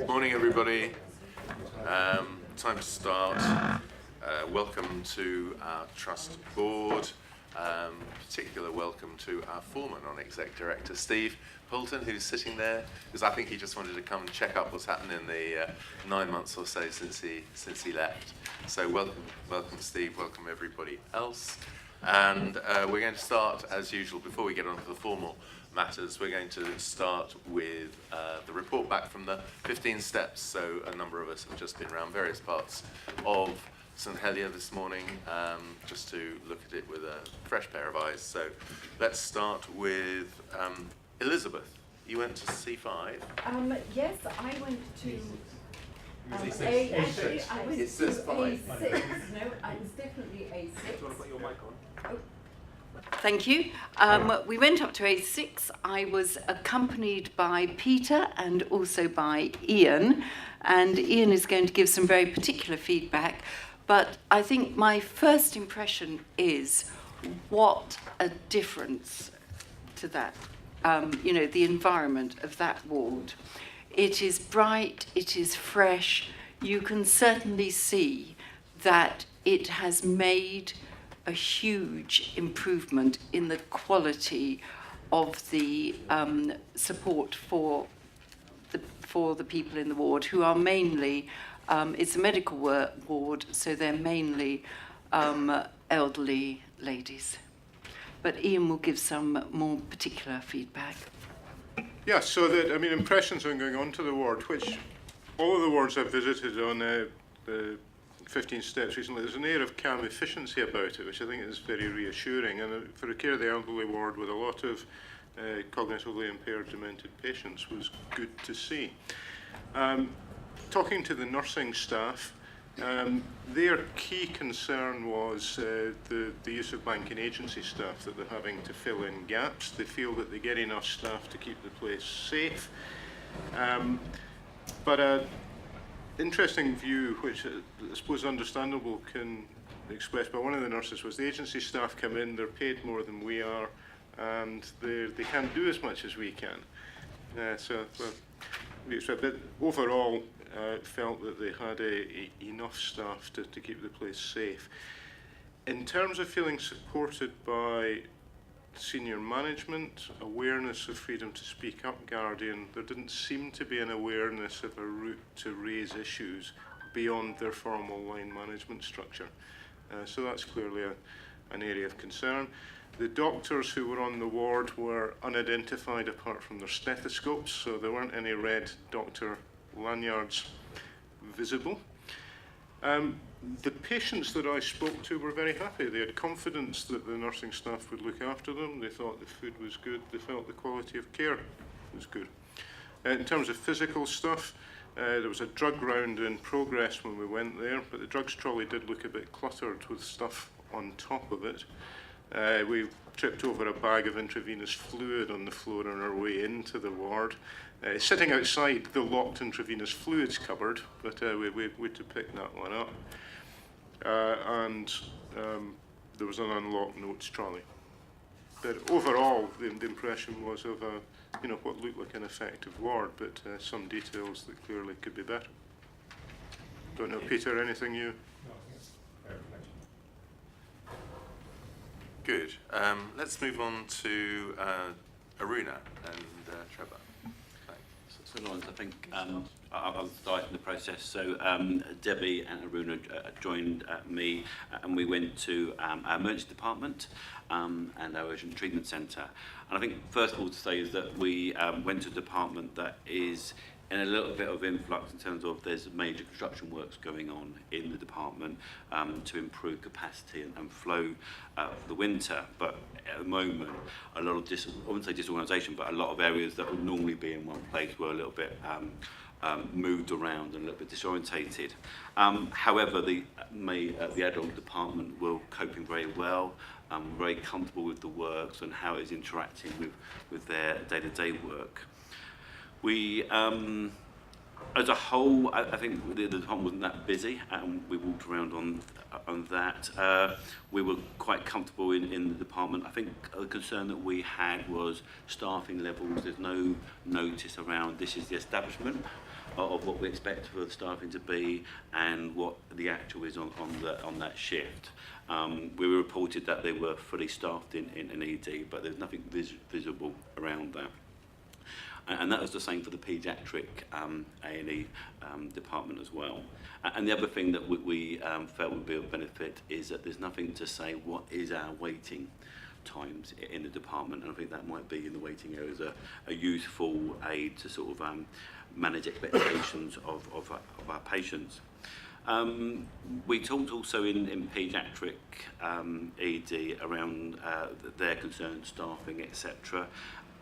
Good morning, everybody. Time to start. Welcome to our Trust Board. Particular welcome to our former non-exec director, Steve Poulton, who's sitting there, because I think he just wanted to come and check up what's happened in the 9 months or so since he left. So welcome, Steve. Welcome everybody else. And we're going to start as usual. Before we get on to the formal matters, we're going to start with the report back from the 15 steps. So a number of us have just been around various parts of St Helier this morning, just to look at it with a fresh pair of eyes. So let's start with Elizabeth. You went to C5. Yes, I went to A6. actually, I went It says to five. A6. No, I was definitely A6. Do you want to put your mic on? Oh. Thank you. We went up to A6. I was accompanied by Peter and also by Ian. And Ian is going to give some very particular feedback. But I think my first impression is what a difference to that, the environment of that ward. It is bright, it is fresh. You can certainly see that it has made a huge improvement in the quality of the support for the people in the ward, who are mainly, it's a medical ward, so they're mainly elderly ladies. But Ian will give some more particular feedback. Yeah, so impressions on going on to the ward, which all of the wards I've visited on the 15 steps recently, there's an air of calm efficiency about it, which I think is very reassuring. And for a care of the elderly ward with a lot of cognitively impaired demented patients was good to see. Talking to the nursing staff, their key concern was the use of bank and agency staff, that they're having to fill in gaps. They feel that they get enough staff to keep the place safe. But an interesting view, which I suppose understandable, can be expressed by one of the nurses, was the agency staff come in, they're paid more than we are, and they can't do as much as we can. But overall, felt that they had enough staff to keep the place safe. In terms of feeling supported by senior management, awareness of freedom to speak up Guardian, there didn't seem to be an awareness of a route to raise issues beyond their formal line management structure. So that's clearly an area of concern. The doctors who were on the ward were unidentified apart from their stethoscopes, so there weren't any red doctor lanyards visible. The patients that I spoke to were very happy. They had confidence that the nursing staff would look after them. They thought the food was good. They felt the quality of care was good. In terms of physical stuff, there was a drug round in progress when we went there, but the drugs trolley did look a bit cluttered with stuff on top of it. We tripped over a bag of intravenous fluid on the floor on our way into the ward. Sitting outside the locked intravenous fluids cupboard, but we had to pick that one up. And there was an unlocked notes trolley. But overall, the impression was of what looked like an effective ward, but some details that clearly could be better. Don't know, Peter, anything you? Good. Let's move on to Aruna and Trevor. So Lawrence, I think I'll start in the process. So Debbie and Aruna joined me, and we went to our emergency department and our urgent treatment centre. And I think first of all to say is that we went to a department that is in a little bit of influx in terms of there's major construction works going on in the department to improve capacity and flow for the winter. But at the moment, a lot of I wouldn't say disorganisation, but a lot of areas that would normally be in one place were a little bit moved around and a little bit disorientated. However, the adult department were coping very well, very comfortable with the works and how it is interacting with their day-to-day work. We As a whole, I think the department wasn't that busy, and we walked around on that. We were quite comfortable in the department. I think the concern that we had was staffing levels. There's no notice around this is the establishment of what we expect for the staffing to be and what the actual is on that shift. We were reported that they were fully staffed in ED, but there's nothing visible around that. And that was the same for the paediatric A&E department as well. And the other thing that we felt would be of benefit is that there's nothing to say what is our waiting times in the department, and I think that might be in the waiting areas a useful aid to sort of manage expectations of our patients. We talked also in paediatric ED around their concerns, staffing, etc.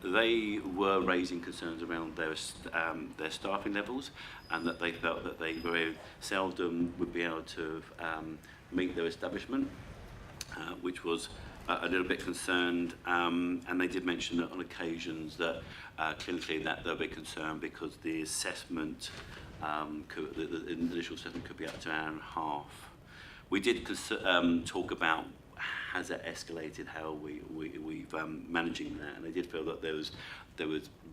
They were raising concerns around their staffing levels, and that they felt that they very seldom would be able to meet their establishment, which was a little bit concerned. And they did mention that on occasions that clinically that they'll be concerned because the assessment, the initial assessment could be up to an hour and a half. We did talk about has it escalated, how we've managing that, and they did feel that there was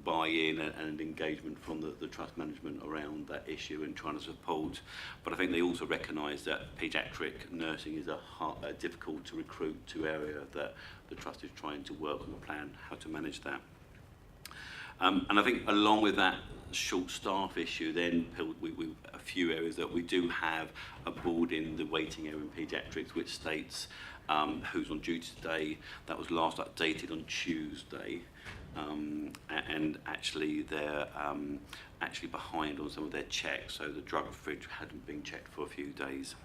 buy-in and engagement from the trust management around that issue and trying to support. But I think they also recognise that paediatric nursing is a difficult to recruit to area that the trust is trying to work on a plan how to manage that. And I think along with that short staff issue, then we a few areas that we do have a board in the waiting area in paediatrics which states who's on duty today. That was last updated on Tuesday, and actually they're actually behind on some of their checks, so the drug fridge hadn't been checked for a few days.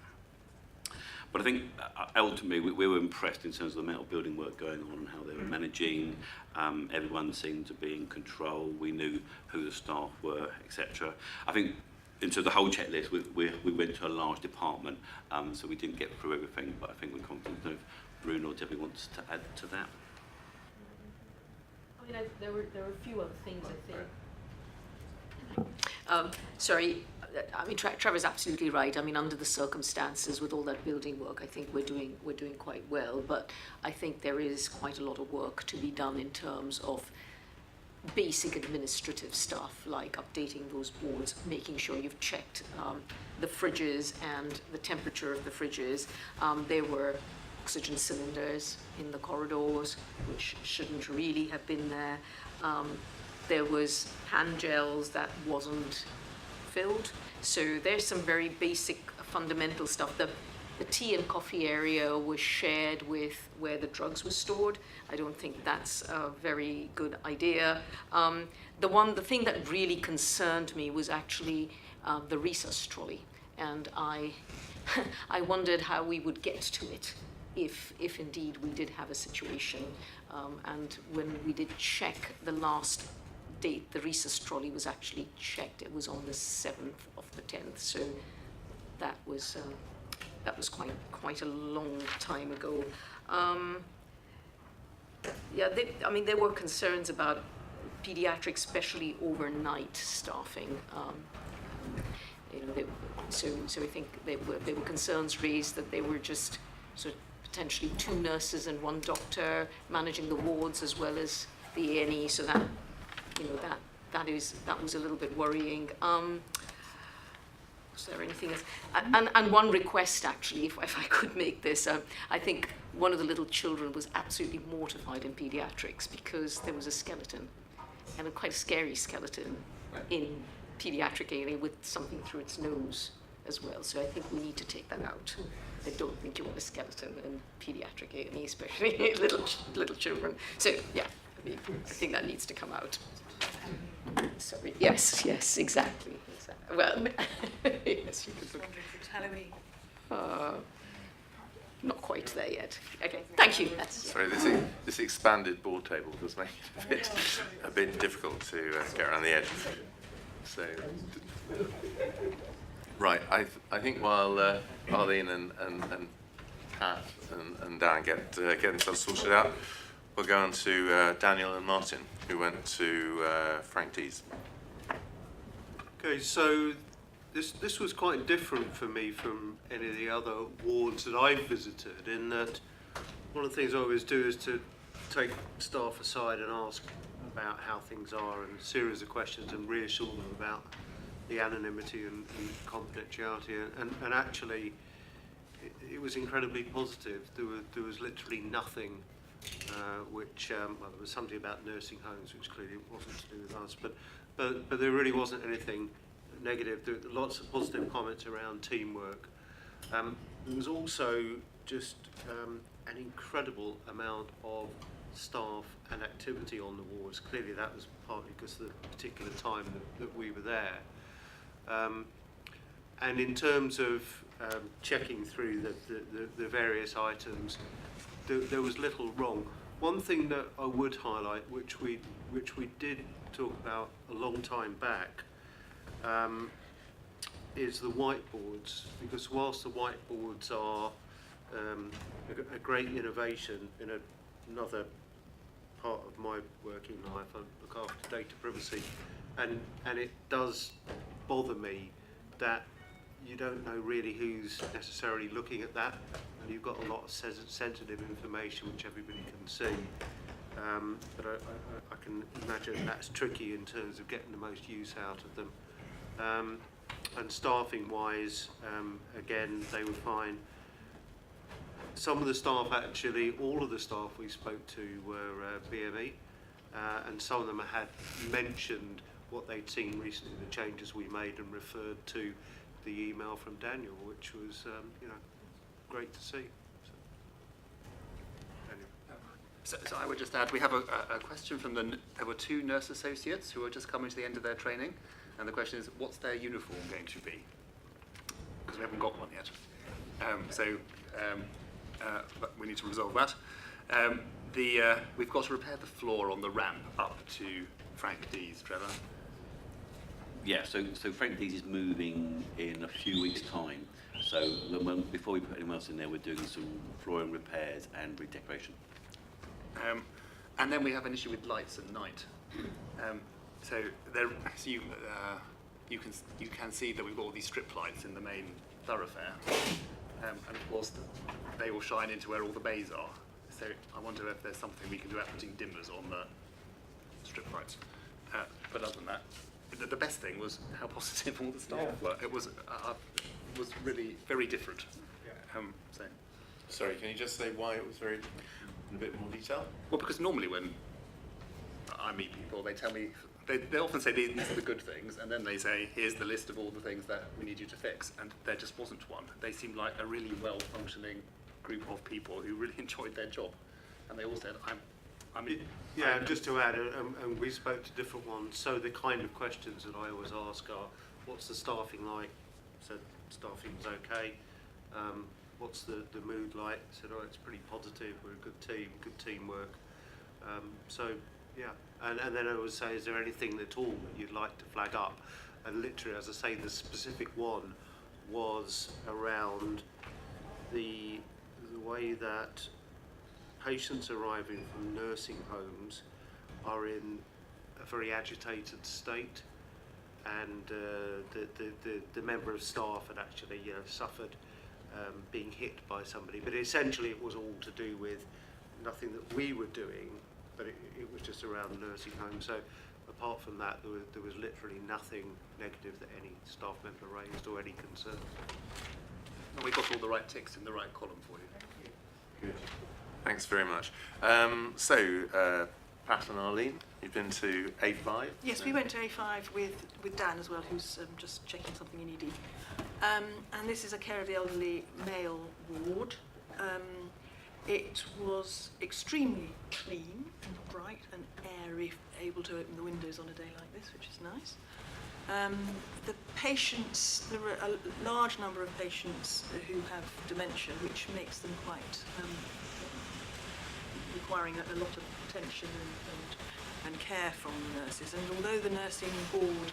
But I think ultimately we were impressed in terms of the amount of building work going on and how they were managing. Everyone seemed to be in control. We knew who the staff were, etc. I think into the whole checklist, we went to a large department, so we didn't get through everything, but I think we're confident if Bruno or Debbie wants to add to that. I mean, there were a few other things, I think. Sorry, I mean, Trevor's absolutely right. I mean, under the circumstances with all that building work, I think we're doing quite well, but I think there is quite a lot of work to be done in terms of basic administrative stuff like updating those boards, making sure you've checked the fridges and the temperature of the fridges. There were oxygen cylinders in the corridors, which shouldn't really have been there. There was hand gels that wasn't filled. So there's some very basic fundamental stuff. The tea and coffee area was shared with where the drugs were stored. I don't think that's a very good idea. The thing that really concerned me was actually the resus trolley, and I wondered how we would get to it if indeed we did have a situation. And when we did check the last date, the resus trolley was actually checked. It was on the 7th of the 10th, so that was quite a long time ago. I mean, there were concerns about pediatrics, especially overnight staffing. So I think there were concerns raised that they were just sort of potentially 2 nurses and 1 doctor managing the wards as well as the A&E. So that that was a little bit worrying. Was there anything else? And one request, actually, if I could make this, I think one of the little children was absolutely mortified in pediatrics because there was a skeleton, and quite a scary skeleton in pediatric A&E with something through its nose as well. So I think we need to take that out. I don't think you want a skeleton in pediatric A&E, especially little children. So yeah, I think that needs to come out. Sorry. Yes, exactly. Well, yes, you could look. Not quite there yet. Okay, thank you. Sorry, this expanded board table does make it a bit difficult to get around the edge. So, right, I think while Arlene and Pat and Dan get themselves sorted out, we'll go on to Daniel and Martin, who went to Frank D's. Okay, so this was quite different for me from any of the other wards that I've visited, in that one of the things I always do is to take staff aside and ask about how things are, and a series of questions, and reassure them about the anonymity and confidentiality, and actually it was incredibly positive. There was literally nothing which, well, there was something about nursing homes which clearly wasn't to do with us, but there really wasn't anything negative. There were lots of positive comments around teamwork. There was also just an incredible amount of staff and activity on the wards. Clearly that was partly because of the particular time that we were there. And in terms of checking through the various items, there was little wrong. One thing that I would highlight, which we did talk about a long time back, is the whiteboards, because whilst the whiteboards are a great innovation in another part of my working life, I look after data privacy, and it does bother me that you don't know really who's necessarily looking at that, and you've got a lot of sensitive information which everybody can see. But I can imagine that's tricky in terms of getting the most use out of them. And staffing wise, again, they were fine. Some of the staff, actually, all of the staff we spoke to were BME, and some of them had mentioned what they'd seen recently, the changes we made, and referred to the email from Daniel, which was, great to see. So I would just add, we have a question from there were 2 nurse associates who are just coming to the end of their training, and the question is, what's their uniform going to be? Because we haven't got one yet. But we need to resolve that. We've got to repair the floor on the ramp up to Frank D's, Trevor. Yeah, so Frank D's is moving in a few weeks' time. So before we put anyone else in there, we're doing some flooring repairs and redecoration. And then we have an issue with lights at night. So you can see that we've got all these strip lights in the main thoroughfare, and of course they will shine into where all the bays are. So I wonder if there's something we can do about putting dimmers on the strip lights. But other than that, the best thing was how positive all the staff were. It was really very different. Sorry, can you just say why it was very, in a bit more detail? Well, because normally when I meet people, they tell me, they often say these are the good things, and then they say, here's the list of all the things that we need you to fix, and there just wasn't one. They seemed like a really well-functioning group of people who really enjoyed their job, and they all said, Yeah, and just to add, and we spoke to different ones, so the kind of questions that I always ask are, what's the staffing like? Said staffing's okay. What's the mood like? Said, oh, it's pretty positive, we're a good team, good teamwork. So, yeah, and then I would say, is there anything at all that you'd like to flag up? And literally, as I say, the specific one was around the way that patients arriving from nursing homes are in a very agitated state, and the member of staff had actually suffered being hit by somebody, but essentially it was all to do with nothing that we were doing, but it was just around the nursing home. So apart from that, there was literally nothing negative that any staff member raised or any concern. and we got all the right ticks in the right column for you. Good. Thanks very much. Pat and Arlene, you've been to A5? Yes, we went to A5 with Dan as well, who's just checking something in ED. And this is a care of the elderly male ward. It was extremely clean and bright and airy, able to open the windows on a day like this, which is nice. The patients, there are a large number of patients who have dementia, which makes them quite requiring a lot of attention and care from the nurses. And although the nursing board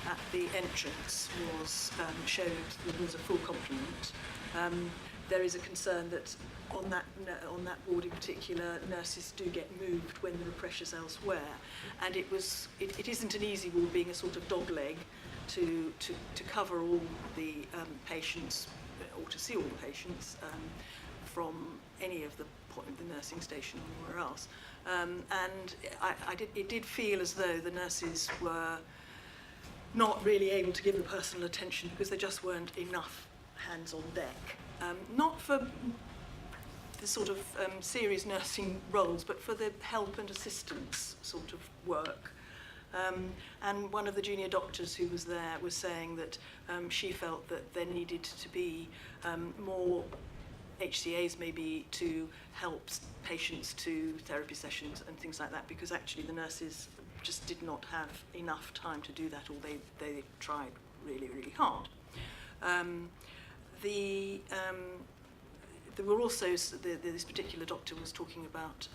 at the entrance was showed that there was a full complement, there is a concern that on that ward in particular, nurses do get moved when there are pressures elsewhere, and it isn't an easy ward, being a sort of dog leg, to cover all the patients, or to see all the patients from any of the nursing station or anywhere else. And it did feel as though the nurses were not really able to give the personal attention because there just weren't enough hands on deck. Not for the sort of serious nursing roles, but for the help and assistance sort of work. And one of the junior doctors who was there was saying that she felt that there needed to be more HCAs maybe to help patients to therapy sessions and things like that, because actually the nurses just did not have enough time to do that, or they tried really, really hard. There were also, this particular doctor was talking about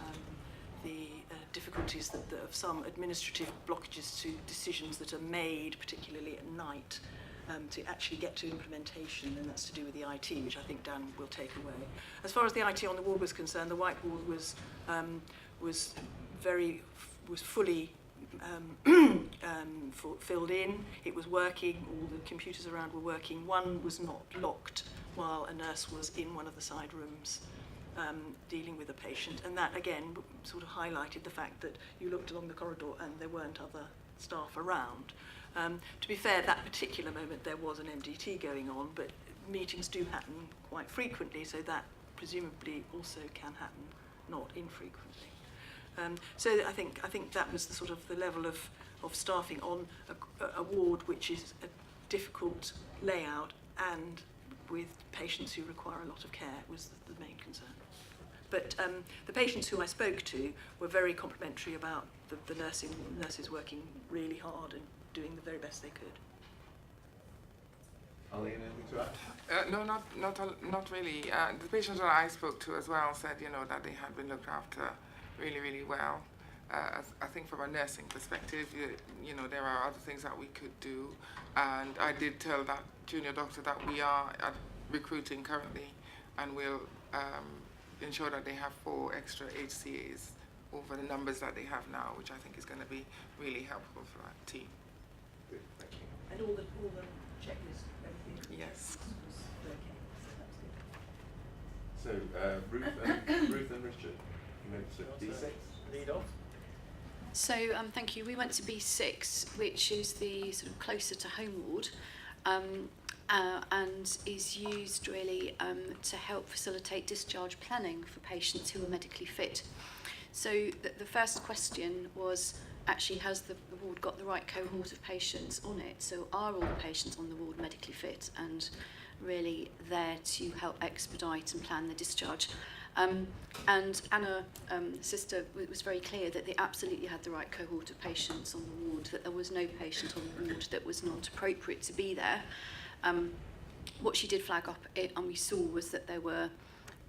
the difficulties of some administrative blockages to decisions that are made, particularly at night, to actually get to implementation, and that's to do with the IT, which I think Dan will take away. As far as the IT on the ward was concerned, the whiteboard was fully filled in. It was working. All the computers around were working. One was not locked while a nurse was in one of the side rooms dealing with a patient, and that again sort of highlighted the fact that you looked along the corridor and there weren't other staff around. To be fair, that particular moment there was an MDT going on, but meetings do happen quite frequently, so that presumably also can happen not infrequently. So I think that was the sort of the level of staffing on a ward which is a difficult layout and with patients who require a lot of care was the main concern. But the patients who I spoke to were very complimentary about the nurses working really hard and doing the very best they could. Arlene, anything to add? No, not really. The patients that I spoke to as well said, that they had been looked after really, really well. I think from a nursing perspective, there are other things that we could do. And I did tell that junior doctor that we are recruiting currently, and we'll ensure that they have 4 extra HCAs over the numbers that they have now, which I think is going to be really helpful for our team. Good, thank you. And all the checklists, everything. Yes. Okay, so that's good. So Ruth and Richard, you went to D6. Lead off. So thank you. We went to B6, which is the sort of closer to home ward, and is used really to help facilitate discharge planning for patients who are medically fit. So the first question was, actually, has the ward got the right cohort of patients on it? So are all the patients on the ward medically fit and really there to help expedite and plan the discharge? And Anna, sister, was very clear that they absolutely had the right cohort of patients on the ward, that there was no patient on the ward that was not appropriate to be there. What she did flag up, and we saw, was that there were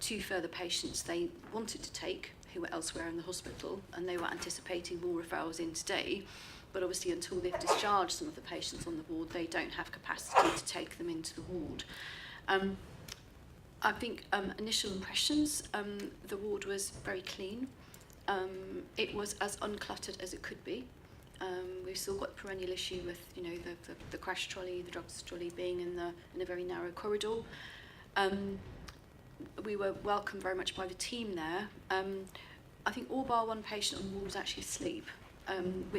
2 further patients they wanted to take who were elsewhere in the hospital, and they were anticipating more referrals in today. But obviously, until they've discharged some of the patients on the ward, they don't have capacity to take them into the ward. I think initial impressions, the ward was very clean. It was as uncluttered as it could be. We've still got the perennial issue with, the crash trolley, the drugs trolley being in a very narrow corridor. We were welcomed very much by the team there. I think all bar 1 patient on the ward was actually asleep,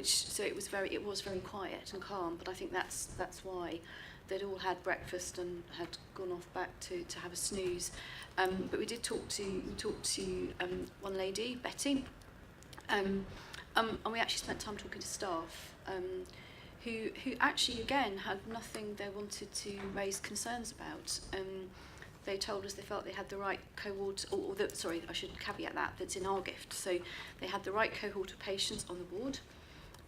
so it was very quiet and calm. But I think that's why they'd all had breakfast and had gone off back to have a snooze. But we did talk to one lady, Betty, and we actually spent time talking to staff who actually again had nothing they wanted to raise concerns about. They told us they felt they had the right cohort, I should caveat that's in our gift. So they had the right cohort of patients on the ward.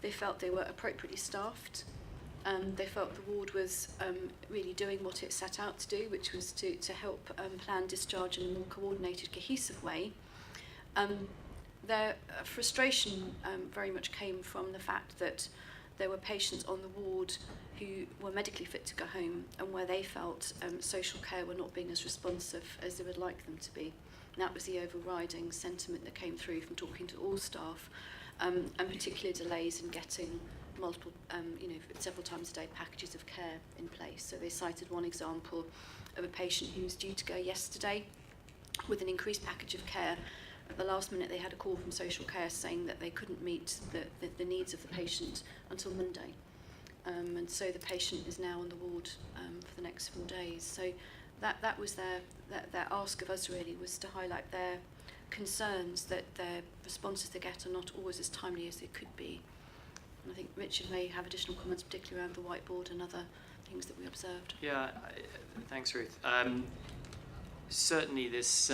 They felt they were appropriately staffed. They felt the ward was really doing what it set out to do, which was to help plan discharge in a more coordinated, cohesive way. Their frustration very much came from the fact that there were patients on the ward who were medically fit to go home, and where they felt social care were not being as responsive as they would like them to be. And that was the overriding sentiment that came through from talking to all staff. and particularly delays in getting multiple, several times a day packages of care in place. So they cited one example of a patient who was due to go yesterday with an increased package of care. At the last minute, they had a call from social care saying that they couldn't meet the needs of the patient until Monday. And so the patient is now on the ward for the next 4 days. So that was their ask of us, really, was to highlight their concerns that their responses they get are not always as timely as they could be. And I think Richard may have additional comments, particularly around the whiteboard and other things that we observed. Yeah, thanks, Ruth. Certainly this,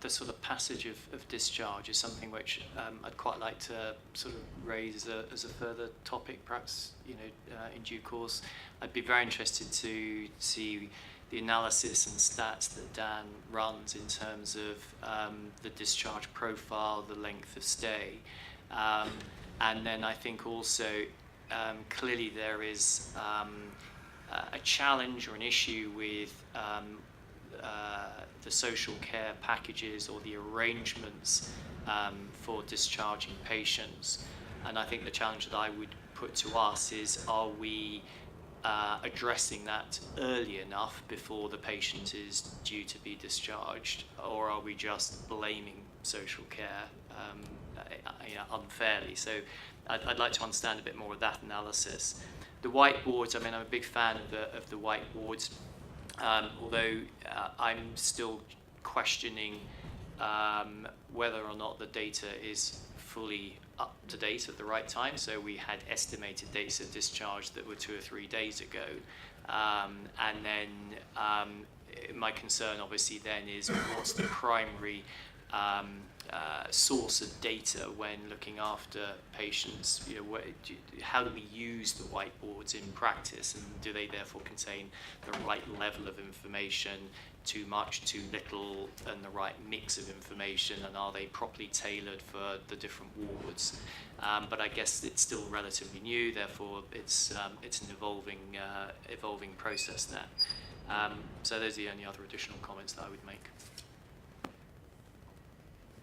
the sort of passage of discharge is something which I'd quite like to sort of raise as a further topic, perhaps, in due course. I'd be very interested to see the analysis and stats that Dan runs in terms of the discharge profile, the length of stay. And then I think also clearly there is a challenge or an issue with the social care packages or the arrangements for discharging patients. And I think the challenge that I would put to us is, are we addressing that early enough before the patient is due to be discharged, or are we just blaming social care unfairly? So I'd like to understand a bit more of that analysis. The whiteboards, I mean, I'm a big fan of the whiteboards. Although I'm still questioning whether or not the data is fully up to date at the right time. So we had estimated dates of discharge that were 2 or 3 days ago. And then my concern obviously then is, what's the primary source of data when looking after patients? How do we use the whiteboards in practice, and do they therefore contain the right level of information, too much, too little, and the right mix of information, and are they properly tailored for the different wards? But I guess it's still relatively new, therefore it's an evolving process there. So those are the only other additional comments that I would make.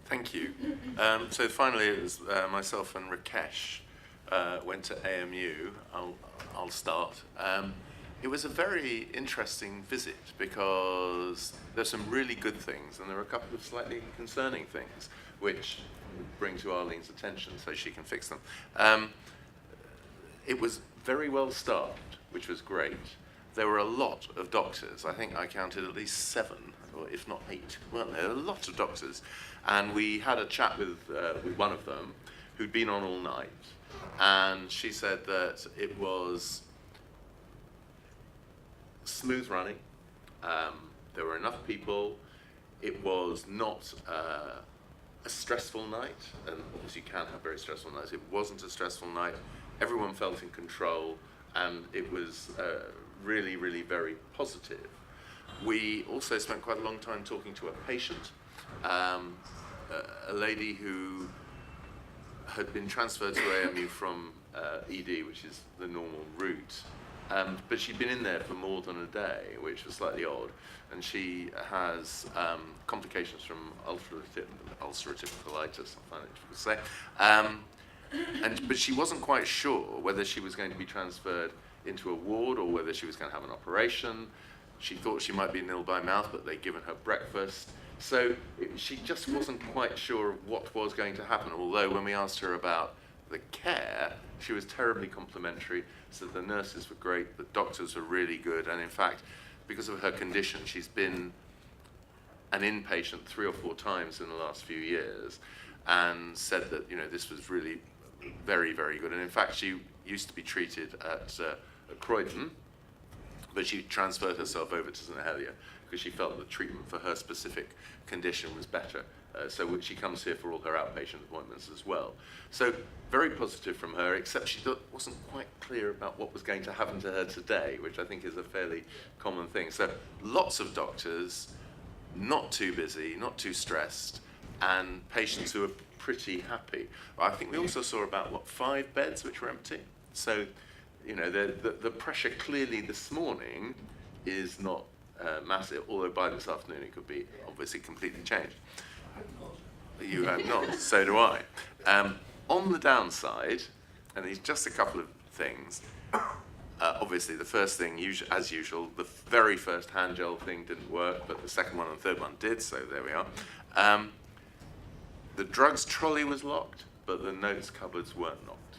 Thank you. So finally, it was myself and Rakesh went to AMU. I'll start. It was a very interesting visit because there's some really good things and there are a couple of slightly concerning things which bring to Arlene's attention so she can fix them. It was very well staffed, which was great. There were a lot of doctors. I think I counted at least 7, or if not 8, weren't there? A lot of doctors. And we had a chat with one of them who'd been on all night. And she said that it was smooth running. There were enough people. It was not a stressful night. And obviously you can have very stressful nights. It wasn't a stressful night. Everyone felt in control. And it was really, really very positive. We also spent quite a long time talking to a patient, a lady who had been transferred to AMU from ED, which is the normal route, but she'd been in there for more than a day, which was slightly odd, and she has complications from ulcerative colitis, I find it difficult to say, but she wasn't quite sure whether she was going to be transferred into a ward or whether she was going to have an operation. She thought she might be nil by mouth, but they'd given her breakfast. So she just wasn't quite sure of what was going to happen, although when we asked her about the care, she was terribly complimentary, said the nurses were great, the doctors were really good, and in fact, because of her condition, she's been an inpatient 3 or 4 times in the last few years, and said that this was really very, very good. And in fact, she used to be treated at Croydon, but she transferred herself over to St Helier because she felt the treatment for her specific condition was better. So she comes here for all her outpatient appointments as well. So very positive from her, except she wasn't quite clear about what was going to happen to her today, which I think is a fairly common thing. So lots of doctors, not too busy, not too stressed, and patients who are pretty happy. I think we also saw about, 5 beds which were empty. So the pressure clearly this morning is not massive, although by this afternoon it could be obviously completely changed. You have not, so do I. On the downside, and these just a couple of things. Obviously, the first thing, as usual, the very first hand gel thing didn't work, but the second one and third one did, so there we are. The drugs trolley was locked, but the notes cupboards weren't locked.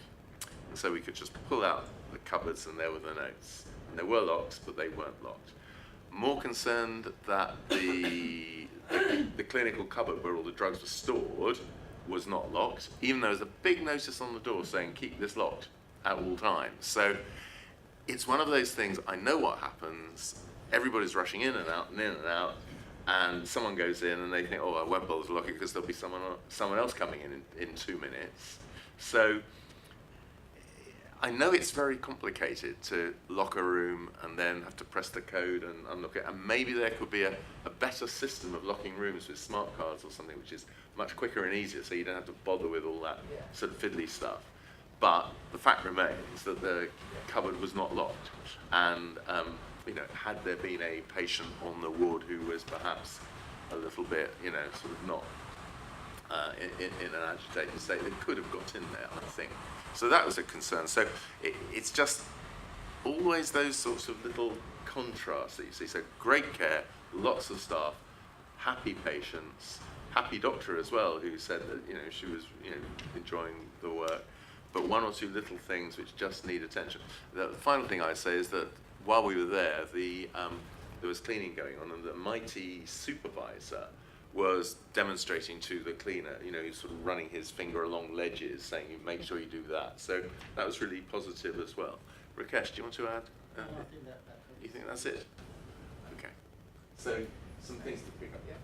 And so we could just pull out the cupboards and there were the notes. And there were locks, but they weren't locked. More concerned that the clinical cupboard where all the drugs were stored was not locked, even though there's a big notice on the door saying keep this locked at all times. So it's one of those things, I know what happens, everybody's rushing in and out and in and out, and someone goes in and they think, oh, I won't bother to lock it because there'll be someone else coming in 2 minutes. So I know it's very complicated to lock a room and then have to press the code and unlock it, and maybe there could be a better system of locking rooms with smart cards or something, which is much quicker and easier, so you don't have to bother with all that sort of fiddly stuff. But the fact remains that the cupboard was not locked, and had there been a patient on the ward who was perhaps a little bit, sort of not in an agitated state, they could have got in there, I think. So that was a concern. So it's just always those sorts of little contrasts that you see. So great care, lots of staff, happy patients, happy doctor as well, who said that she was enjoying the work, but one or two little things which just need attention. The final thing I say is that while we were there, there was cleaning going on, and the mighty supervisor was demonstrating to the cleaner, sort of running his finger along ledges, saying, make sure you do that. So that was really positive as well. Rakesh, do you want to add? No, I think that you think that's it? Okay. So some things to pick up. Yeah.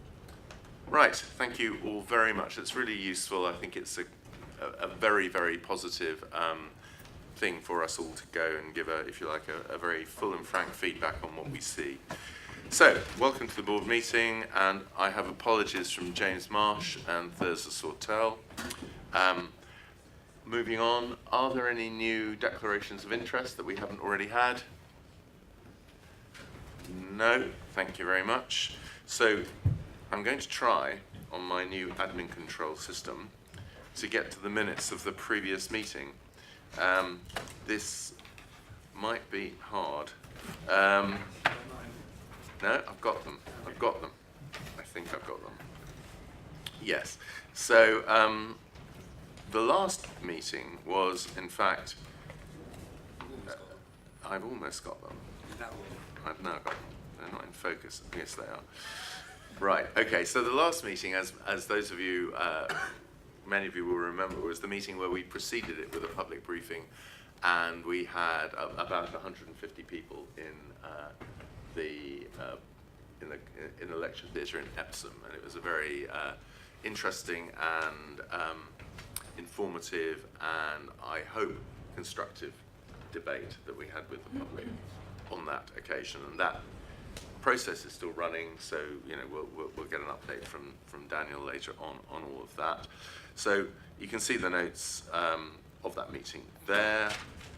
Right. Thank you all very much. It's really useful. I think it's a very, very positive thing for us all to go and give if you like, a very full and frank feedback on what we see. So, welcome to the board meeting, and I have apologies from James Marsh and Thurza Sortel. Moving on, are there any new declarations of interest that we haven't already had? No, thank you very much. So, I'm going to try on my new admin control system to get to the minutes of the previous meeting. This might be hard. No, I've got them. I think I've got them. Yes. So the last meeting was, in fact, I've almost got them. I've now got them. They're not in focus. Yes, they are. Right. Okay. So the last meeting, as those of you, many of you will remember, was the meeting where we preceded it with a public briefing, and we had about 150 people in the lecture theatre in Epsom, and it was a very interesting and informative and I hope constructive debate that we had with the public on that occasion, and that process is still running. So we'll get an update from Daniel later on all of that. So you can see the notes of that meeting there.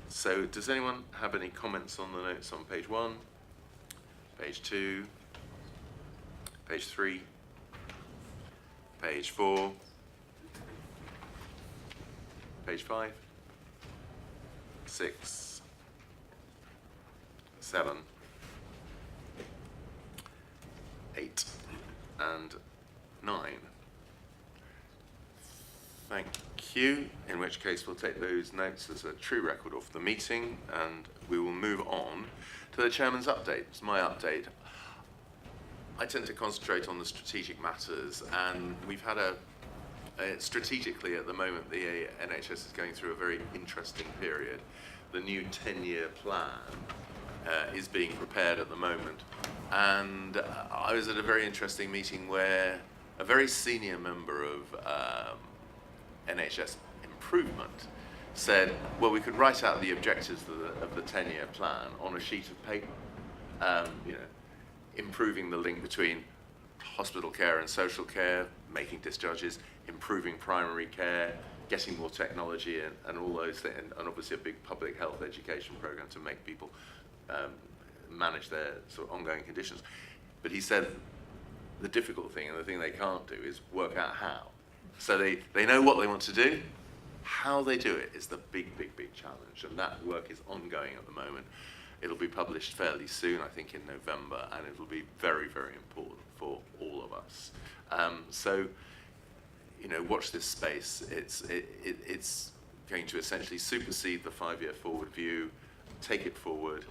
So does anyone have any comments on the notes on page 1? Page 2, page 3, page 4, page 5, 6, 7, 8, and 9. Thank you, in which case we'll take those notes as a true record of the meeting, and we will move on to the Chairman's update. It's my update. I tend to concentrate on the strategic matters, and we've had strategically at the moment, the NHS is going through a very interesting period. The new 10-year plan is being prepared at the moment, and I was at a very interesting meeting where a very senior member of NHS Improvement said, well, we could write out the objectives of the 10-year plan on a sheet of paper, improving the link between hospital care and social care, making discharges, improving primary care, getting more technology and all those things, and obviously a big public health education program to make people manage their sort of ongoing conditions. But he said the difficult thing and the thing they can't do is work out how. So they know what they want to do, How they do it is the big challenge, and that work is ongoing at the moment. It'll be published fairly soon, I think in November, and it'll be very important for all of us. So, you know, watch this space. It's going to essentially supersede the 5-year forward view, take it forward,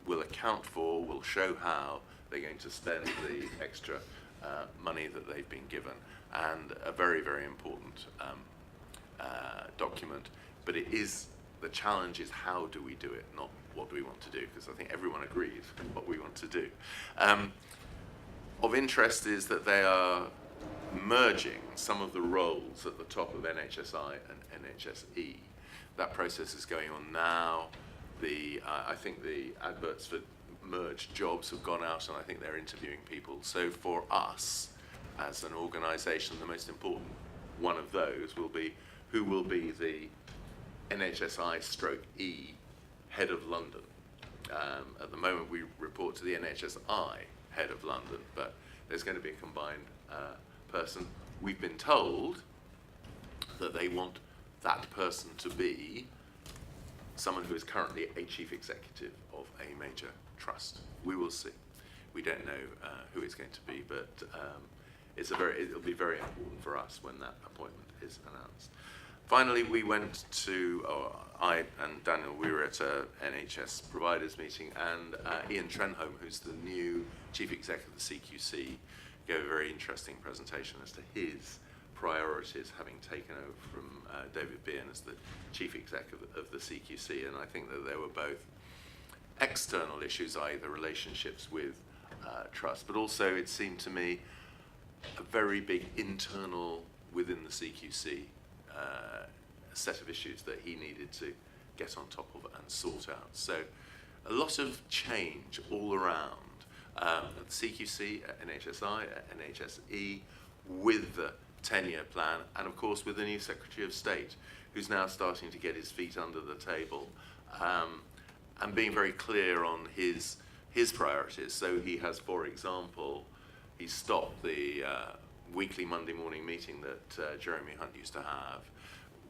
will account for, will show how they're going to spend the extra money that they've been given, and a very important document. But the challenge is how do we do it, not what do we want to do, because I think everyone agrees what we want to do. Of interest is that they are merging some of the roles at the top of NHSI and NHSE. That process is going on now. I think the adverts for merged jobs have gone out, and I think they're interviewing people. So for us, as an organisation, the most important one of those will be who will be the NHSI/E head of London. At the moment, we report to the NHSI head of London, but there's going to be a combined person. We've been told that they want that person to be someone who is currently a chief executive of a major trust. We will see. We don't know who it's going to be, but it'll be very important for us when that appointment is announced. Finally, we went to, I and Daniel, we were at a NHS providers meeting, and Ian Trenholm, who's the new chief executive of the CQC, gave a very interesting presentation as to his priorities, having taken over from David Bean as the chief executive of the CQC. And I think that there were both external issues, i.e. the relationships with trust, but also it seemed to me a very big internal within the CQC set of issues that he needed to get on top of and sort out. So a lot of change all around at the CQC, at NHSI, at NHSE, with the 10-year plan, and of course with the new Secretary of State, who's now starting to get his feet under the table, and being very clear on his priorities. So he has, for example, he stopped the weekly Monday morning meeting that Jeremy Hunt used to have,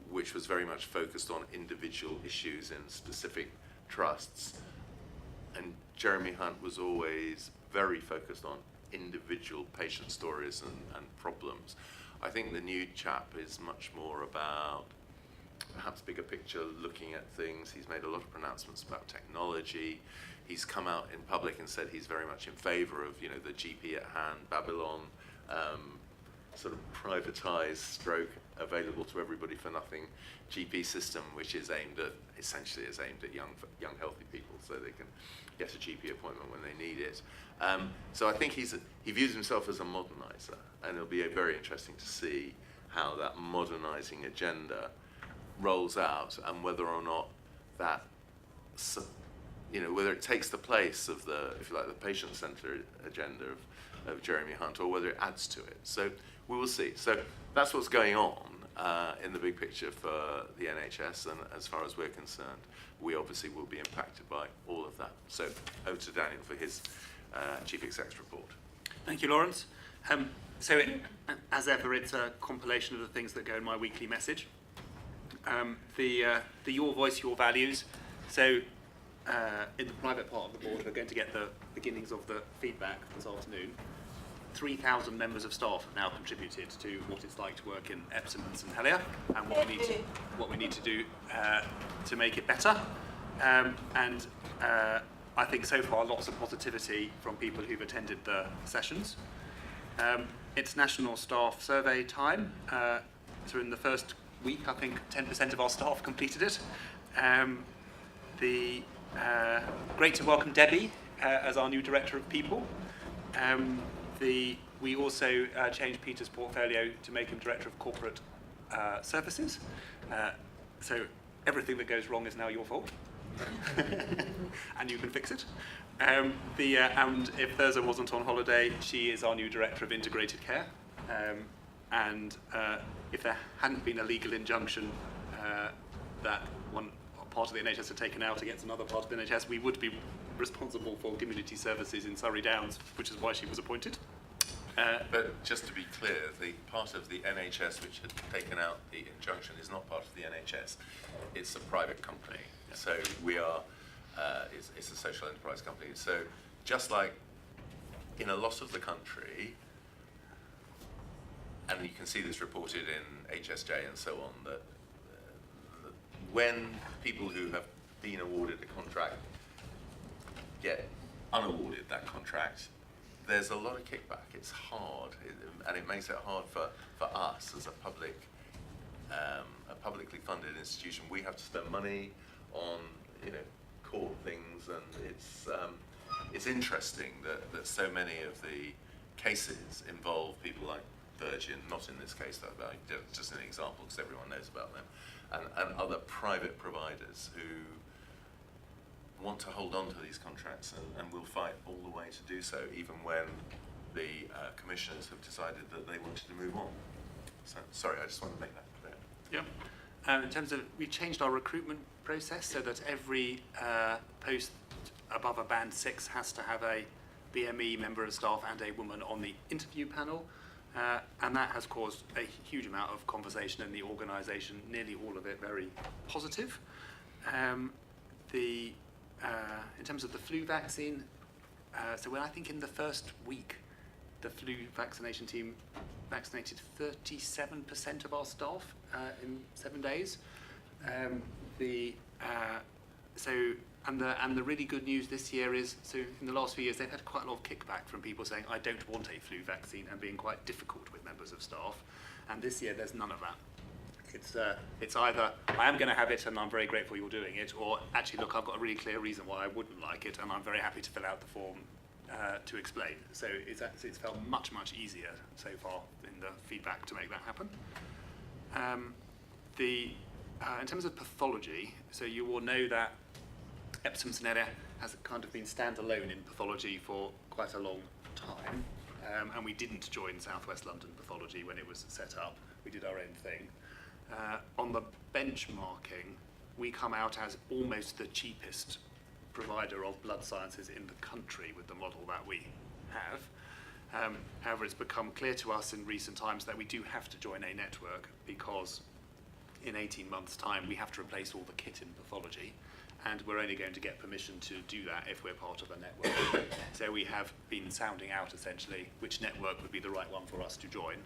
which was very much focused on individual issues in specific trusts. And Jeremy Hunt was always very focused on individual patient stories and problems. I think the new chap is much more about perhaps bigger picture, looking at things. He's made a lot of pronouncements about technology. He's come out in public and said he's very much in favour of, you know, the GP at hand, Babylon, sort of privatised stroke available to everybody for nothing GP system, which is essentially aimed at young healthy people, so they can get a GP appointment when they need it. So I think he views himself as a moderniser, and it'll be very interesting to see how that modernising agenda rolls out, and whether or not that, you know, whether it takes the place of the, if you like, the patient-centred agenda of Jeremy Hunt, or whether it adds to it. So we will see. So that's what's going on in the big picture for the NHS, and as far as we're concerned, we obviously will be impacted by all of that. So over to Daniel for his Chief Exec's report. Thank you, Lawrence. As ever, it's a compilation of the things that go in my weekly message. The Your Voice, Your Values. So in the private part of the board, we're going to get the beginnings of the feedback this afternoon. 3,000 members of staff have now contributed to what it's like to work in Epsom and St Helier, and what we need to do to make it better. I think so far lots of positivity from people who've attended the sessions. It's National Staff Survey time. So in the first week, I think 10% of our staff completed it. Great to welcome Debbie as our new Director of People. We also changed Peter's portfolio to make him Director of Corporate Services. So everything that goes wrong is now your fault. And you can fix it. And if Thurza wasn't on holiday, she is our new Director of Integrated Care. If there hadn't been a legal injunction that one part of the NHS had taken out against another part of the NHS, we would be responsible for community services in Surrey Downs, which is why she was appointed. But just to be clear, the part of the NHS which had taken out the injunction is not part of the NHS. It's a private company. So we are, it's a social enterprise company. So just like in a lot of the country, and you can see this reported in HSJ and so on, that when people who have been awarded a contract get unawarded that contract, there's a lot of kickback. It's hard, and it makes it hard for us as a publicly funded institution. We have to spend money on court things, and it's interesting that so many of the cases involve people like Virgin, not in this case though, but just an example because everyone knows about them, and other private providers who want to hold on to these contracts and will fight all the way to do so, even when the commissioners have decided that they wanted to move on. So, sorry, I just want to make that clear. Yeah. In terms of, we changed our recruitment process so that every post above a band 6 has to have a BME member of staff and a woman on the interview panel. And that has caused a huge amount of conversation in the organisation, nearly all of it very positive. In terms of the flu vaccine, so I think in the first week, the flu vaccination team vaccinated 37% of our staff in 7 days. And the really good news this year is, so in the last few years, they've had quite a lot of kickback from people saying, I don't want a flu vaccine, and being quite difficult with members of staff. And this year, there's none of that. It's either, I am going to have it and I'm very grateful you're doing it, or actually, look, I've got a really clear reason why I wouldn't like it, and I'm very happy to fill out the form to explain. So it's felt much, much easier so far in the feedback to make that happen. In terms of pathology, so you will know that Epsom and Helier has kind of been standalone in pathology for quite a long time, and we didn't join South West London Pathology when it was set up. We did our own thing. On the benchmarking, we come out as almost the cheapest provider of blood sciences in the country with the model that we have. However, it's become clear to us in recent times that we do have to join a network, because in 18 months' time we have to replace all the kit in pathology, and we're only going to get permission to do that if we're part of a network. So we have been sounding out essentially which network would be the right one for us to join.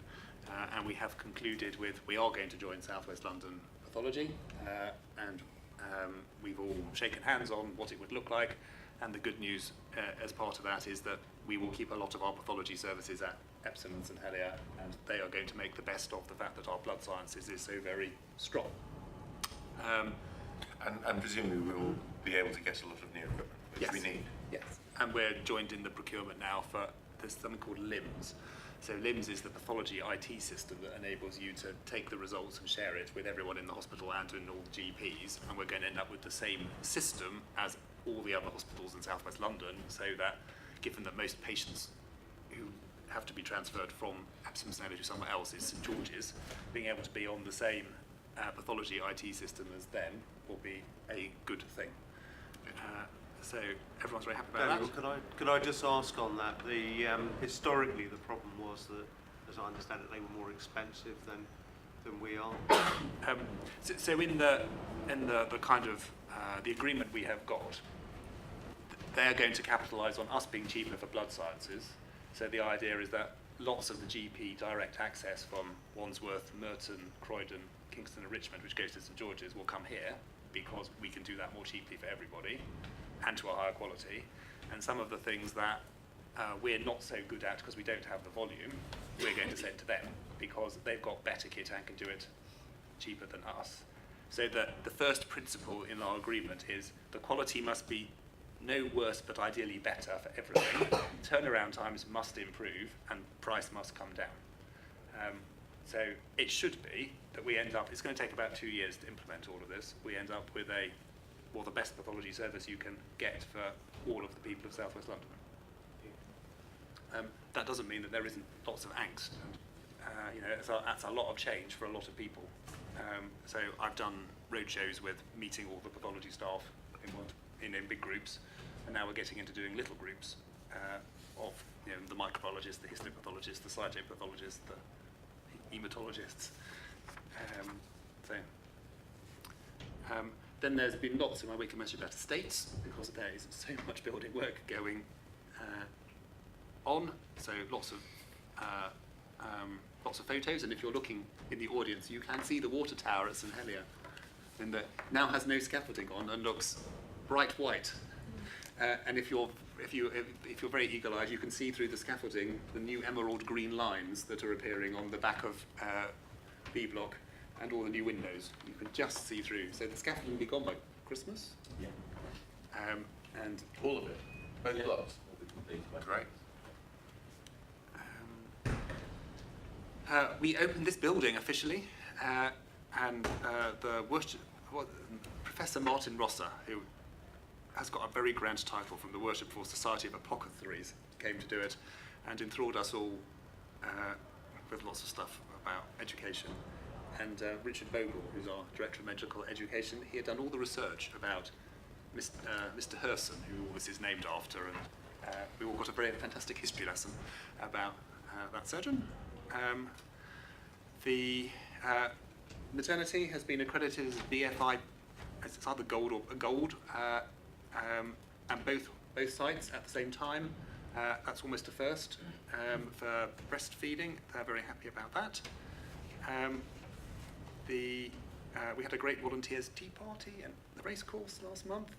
And we have concluded with, we are going to join South West London Pathology, and we've all shaken hands on what it would look like. And the good news as part of that is that we will keep a lot of our pathology services at Epsom and Helier, and they are going to make the best of the fact that our blood sciences is so very strong. And presumably we will be able to get a lot of new equipment, which we need. Yes, and we're joined in the procurement now for, there's something called LIMS. So LIMS is the pathology IT system that enables you to take the results and share it with everyone in the hospital and in all GPs, and we're going to end up with the same system as all the other hospitals in South West London, so that given that most patients who have to be transferred from Epsom to somewhere else is St George's, being able to be on the same pathology IT system as them will be a good thing. So everyone's very happy about Daniel, that. could I just ask on that? Historically, the problem was that, as I understand it, they were more expensive than we are. So in the kind of the agreement we have got, they are going to capitalise on us being cheaper for blood sciences. So the idea is that lots of the GP direct access from Wandsworth, Merton, Croydon, Kingston and Richmond, which goes to St George's, will come here because we can do that more cheaply for everybody and to a higher quality. And some of the things that we're not so good at because we don't have the volume, we're going to send to them because they've got better kit and can do it cheaper than us. So the first principle in our agreement is the quality must be no worse but ideally better for everything. Turnaround times must improve and price must come down. So it should be that we end up, it's going to take about 2 years to implement all of this, we end up with the best pathology service you can get for all of the people of South West London. That doesn't mean that there isn't lots of angst. That's a lot of change for a lot of people. So I've done roadshows with meeting all the pathology staff in big groups, and now we're getting into doing little groups of the microbiologists, the histopathologists, the cytopathologists, the haematologists. Then there's been lots in my weekly message about estates, because there is so much building work going on. So lots of photos, and if you're looking in the audience, you can see the water tower at St Helier, and that now has no scaffolding on and looks bright white. And if you're very eagle-eyed, you can see through the scaffolding the new emerald green lines that are appearing on the back of B block, and all the new windows. You can just see through. So the scaffolding will be gone by Christmas. Yeah. And All of it? Both blocks? Great. We opened this building officially, and Professor Martin Rosser, who has got a very grand title from the Worshipful Society of Apothecaries, came to do it, and enthralled us all with lots of stuff about education. And Richard Bogle, who's our Director of Medical Education, he had done all the research about Mr. Herson, who all this is named after, and we all got a very fantastic history lesson about that surgeon. The maternity has been accredited as BFI, as it's either gold or gold, and both sites at the same time. That's almost a first for breastfeeding. They're very happy about that. We had a great volunteers tea party and the race course last month.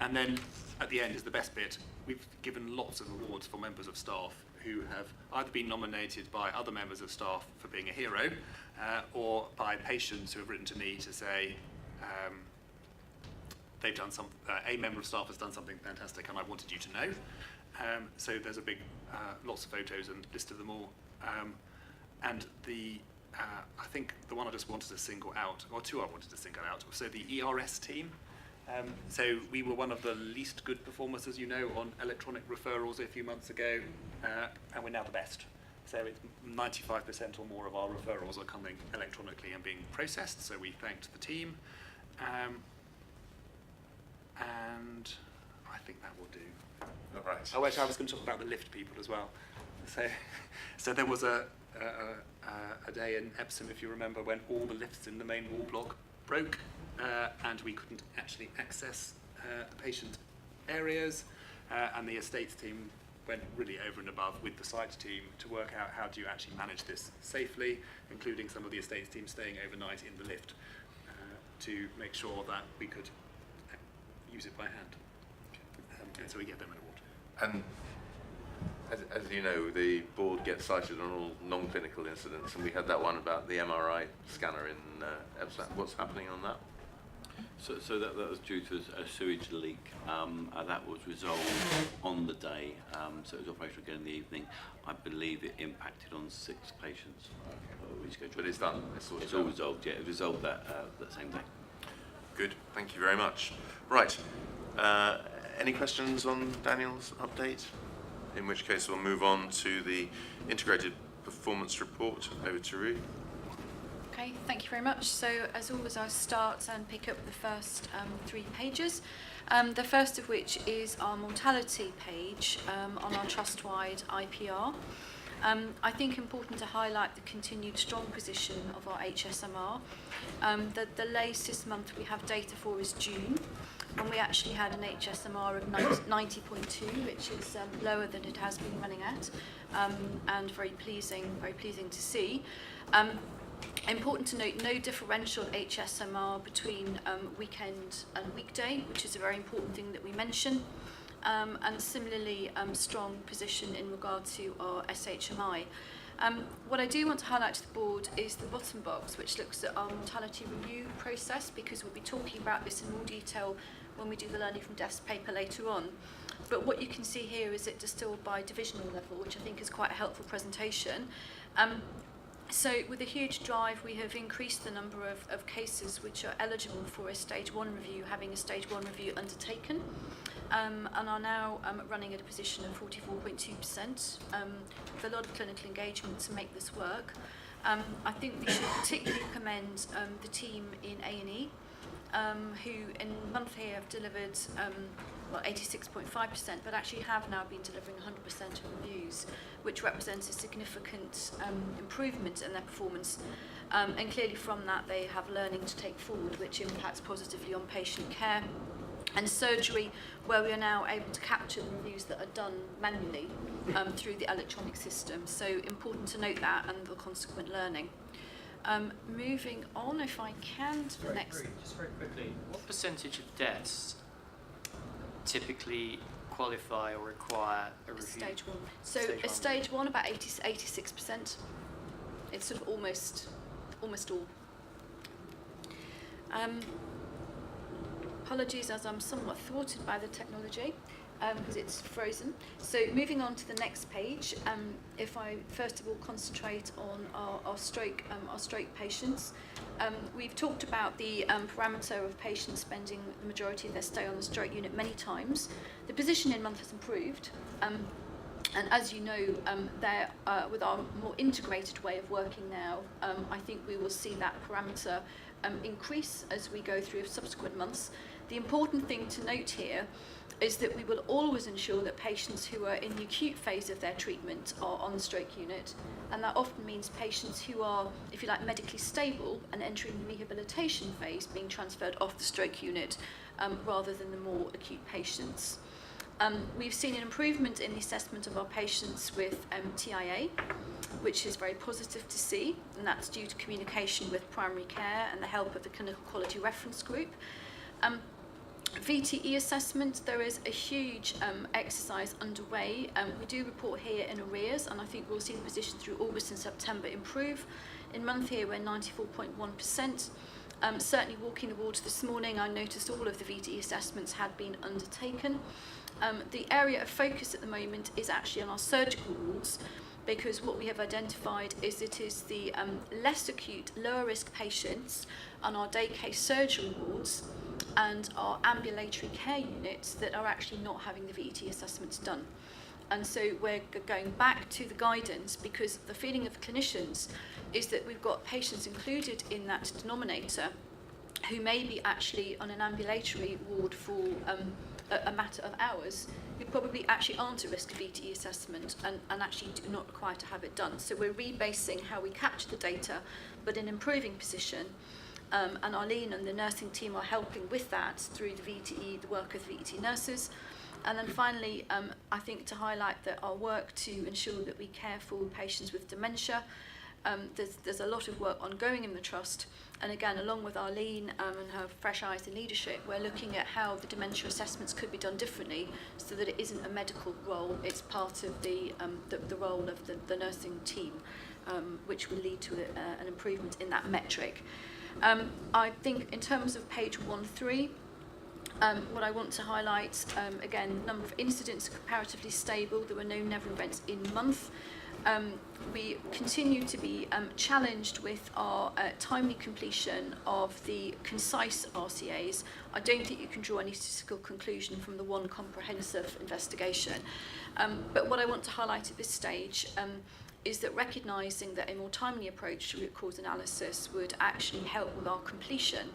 And then at the end is the best bit. We've given lots of awards for members of staff who have either been nominated by other members of staff for being a hero, or by patients who have written to me to say they've done a member of staff has done something fantastic and I wanted you to know. So there's a big, lots of photos and list of them all. And I think the one I just wanted to single out, or two I wanted to single out, so the ERS team. So we were one of the least good performers, as you know, on electronic referrals a few months ago, and we're now the best. So it's 95% or more of our referrals are coming electronically and being processed, so we thanked the team. And I think that will do. All right. Oh, wait, I was going to talk about the lift people as well. So there was a day in Epsom, if you remember, when all the lifts in the main wall block broke, and we couldn't actually access the patient areas, and the estates team went really over and above with the site team to work out how do you actually manage this safely, including some of the estates team staying overnight in the lift to make sure that we could use it by hand. And so we gave them an award. And as you know, the board gets cited on all non-clinical incidents, and we had that one about the MRI scanner in Epsom. What's happening on that? So that was due to a sewage leak. That was resolved on the day, so it was operational again in the evening. I believe it impacted on 6 patients. But it's done. It's all resolved. Yeah, it resolved that same day. Good. Thank you very much. Right. Any questions on Daniel's update? In which case we'll move on to the integrated performance report. Over to Ruth. Okay, thank you very much. So as always, I'll start and pick up the first 3 pages. The first of which is our mortality page on our trust-wide IPR. I think important to highlight the continued strong position of our HSMR. The latest month we have data for is June, and we actually had an HSMR of 90.2, which is lower than it has been running at, and very pleasing to see. Important to note, no differential HSMR between weekend and weekday, which is a very important thing that we mention. And similarly, strong position in regard to our SHMI. What I do want to highlight to the board is the bottom box, which looks at our mortality review process, because we'll be talking about this in more detail when we do the Learning from Deaths paper later on. But what you can see here is it distilled by divisional level, which I think is quite a helpful presentation. So with a huge drive, we have increased the number of cases which are eligible for a stage 1 review, having a stage 1 review undertaken, and are now running at a position of 44.2%, with a lot of clinical engagement to make this work. I think we should particularly commend the team in A&E, who in month here have delivered 86.5%, but actually have now been delivering 100% of reviews, which represents a significant improvement in their performance. And clearly from that they have learning to take forward, which impacts positively on patient care. And surgery, where we are now able to capture the reviews that are done manually through the electronic system. So important to note that and the consequent learning. Moving on, if I can, to the next. Just very quickly, what percentage of deaths typically qualify or require a review? Stage 1. So Stage a one. stage 1, about 86%. It's sort of almost all. Apologies as I'm somewhat thwarted by the technology because it's frozen. So moving on to the next page, if I first of all concentrate on our stroke patients, we've talked about the parameter of patients spending the majority of their stay on the stroke unit many times. The position in month has improved. And as you know, with our more integrated way of working now, I think we will see that parameter increase as we go through subsequent months. The important thing to note here is that we will always ensure that patients who are in the acute phase of their treatment are on the stroke unit, and that often means patients who are, if you like, medically stable and entering the rehabilitation phase being transferred off the stroke unit rather than the more acute patients. We've seen an improvement in the assessment of our patients with TIA, which is very positive to see, and that's due to communication with primary care and the help of the Clinical Quality Reference Group. VTE assessment, there is a huge exercise underway. We do report here in arrears, and I think we'll see the position through August and September improve. In month here, we're 94.1%. Certainly walking the wards this morning, I noticed all of the VTE assessments had been undertaken. The area of focus at the moment is actually on our surgical wards, because what we have identified is it is the less acute, lower risk patients on our day case surgery wards and our ambulatory care units that are actually not having the VET assessments done. And so we're going back to the guidance, because the feeling of clinicians is that we've got patients included in that denominator who may be actually on an ambulatory ward for a matter of hours, who probably actually aren't at risk of VTE assessment and actually do not require to have it done. So we're rebasing how we capture the data, but in improving position. And Arlene and the nursing team are helping with that through the VTE, the work of VTE nurses. And then finally, I think to highlight that our work to ensure that we care for patients with dementia, there's a lot of work ongoing in the Trust. And again, along with Arlene and her fresh eyes in leadership, we're looking at how the dementia assessments could be done differently so that it isn't a medical role, it's part of the role of the nursing team, which will lead to an improvement in that metric. I think in terms of page 1.3, what I want to highlight, again, number of incidents are comparatively stable. There were no never events in month. We continue to be challenged with our timely completion of the concise RCAs. I don't think you can draw any statistical conclusion from the one comprehensive investigation. But what I want to highlight at this stage is that recognising that a more timely approach to root cause analysis would actually help with our completion.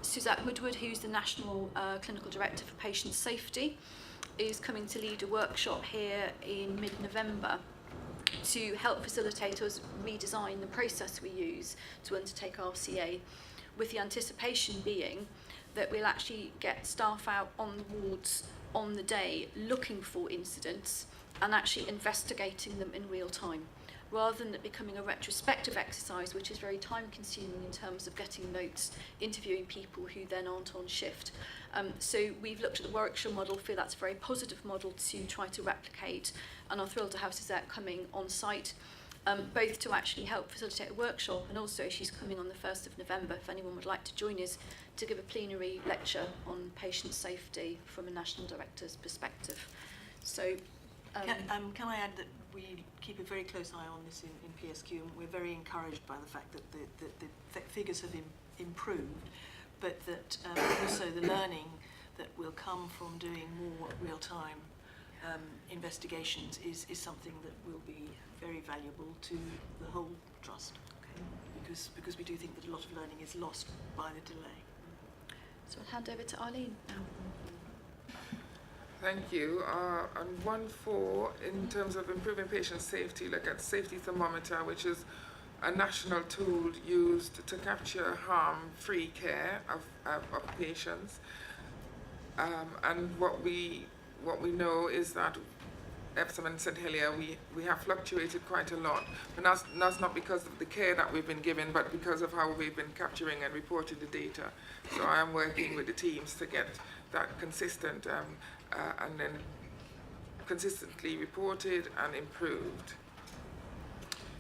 Suzette Woodward, who's the National Clinical Director for Patient Safety, is coming to lead a workshop here in mid-November to help facilitate us redesign the process we use to undertake RCA, with the anticipation being that we'll actually get staff out on the wards on the day looking for incidents and actually investigating them in real time, rather than it becoming a retrospective exercise, which is very time consuming in terms of getting notes, interviewing people who then aren't on shift. So we've looked at the Warwickshire model, feel that's a very positive model to try to replicate, and are thrilled to have Suzette coming on site, both to actually help facilitate a workshop, and also she's coming on the 1st of November, if anyone would like to join us, to give a plenary lecture on patient safety from a national director's perspective. So can I add that we keep a very close eye on this in PSQ, and we're very encouraged by the fact that the figures have improved, but that also the learning that will come from doing more real-time investigations is something that will be very valuable to the whole Trust, because we do think that a lot of learning is lost by the delay. hand over to Arlene now. Thank you. On 1.4, in terms of improving patient safety, look at safety thermometer, which is a national tool used to capture harm-free care of patients. And what we know is that Epsom and St Helier, we have fluctuated quite a lot, and that's not because of the care that we've been given, but because of how we've been capturing and reporting the data. So I am working with the teams to get that consistent and then consistently reported and improved.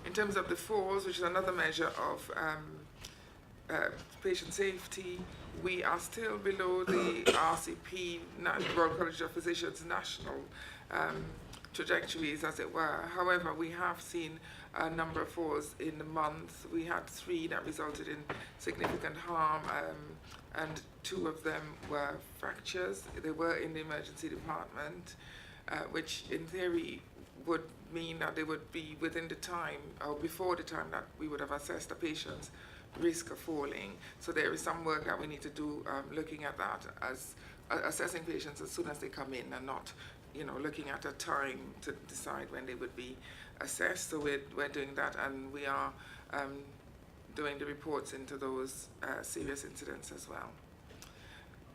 In terms of the falls, which is another measure of patient safety, we are still below the RCP, Royal College of Physicians, national trajectories, as it were. However, we have seen a number of falls in the month. We had 3 that resulted in significant harm, and 2 of them were fractures. They were in the emergency department, which in theory would mean that they would be within the time or before the time that we would have assessed a patient's risk of falling. So there is some work that we need to do looking at that as assessing patients as soon as they come in and not, looking at a time to decide when they would be assessed. So we're doing that, and we are doing the reports into those serious incidents as well.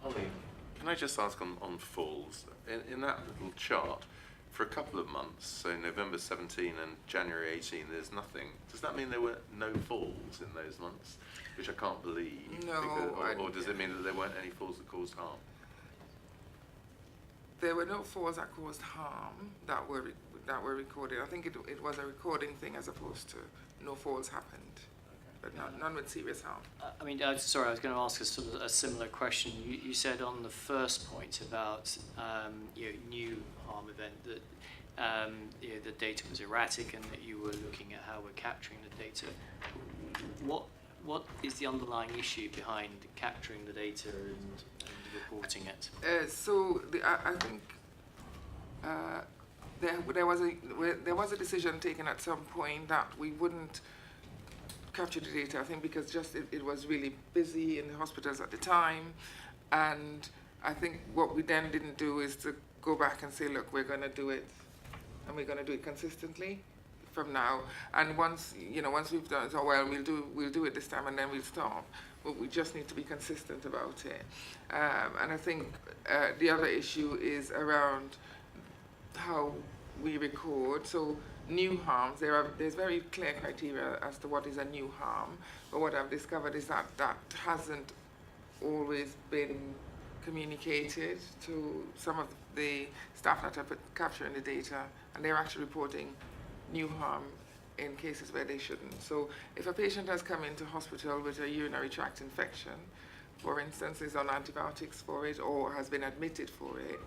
Ollie, can I just ask on falls? In that little chart, for a couple of months, so November 17 and January 18, there's nothing. Does that mean there were no falls in those months? Which I can't believe. No. Or does it mean that there weren't any falls that caused harm? There were no falls that caused harm that were recorded. I think it was a recording thing as opposed to no falls happened, but none with serious harm. Sorry, I was going to ask a similar question. You said on the first point about new harm event that the data was erratic and that you were looking at how we're capturing the data. What is the underlying issue behind capturing the data and reporting it? I think there was a decision taken at some point that we wouldn't capture the data. I think because just it was really busy in the hospitals at the time, and I think what we then didn't do is to go back and say, look, we're going to do it, and we're going to do it consistently from now. And once we've done it, we'll do it this time, and then we'll stop. But we just need to be consistent about it. And I think the other issue is around how we record. So new harms, there's very clear criteria as to what is a new harm. But what I've discovered is that hasn't always been communicated to some of the staff that are capturing the data, and they're actually reporting new harm in cases where they shouldn't. So if a patient has come into hospital with a urinary tract infection, for instance, is on antibiotics for it or has been admitted for it,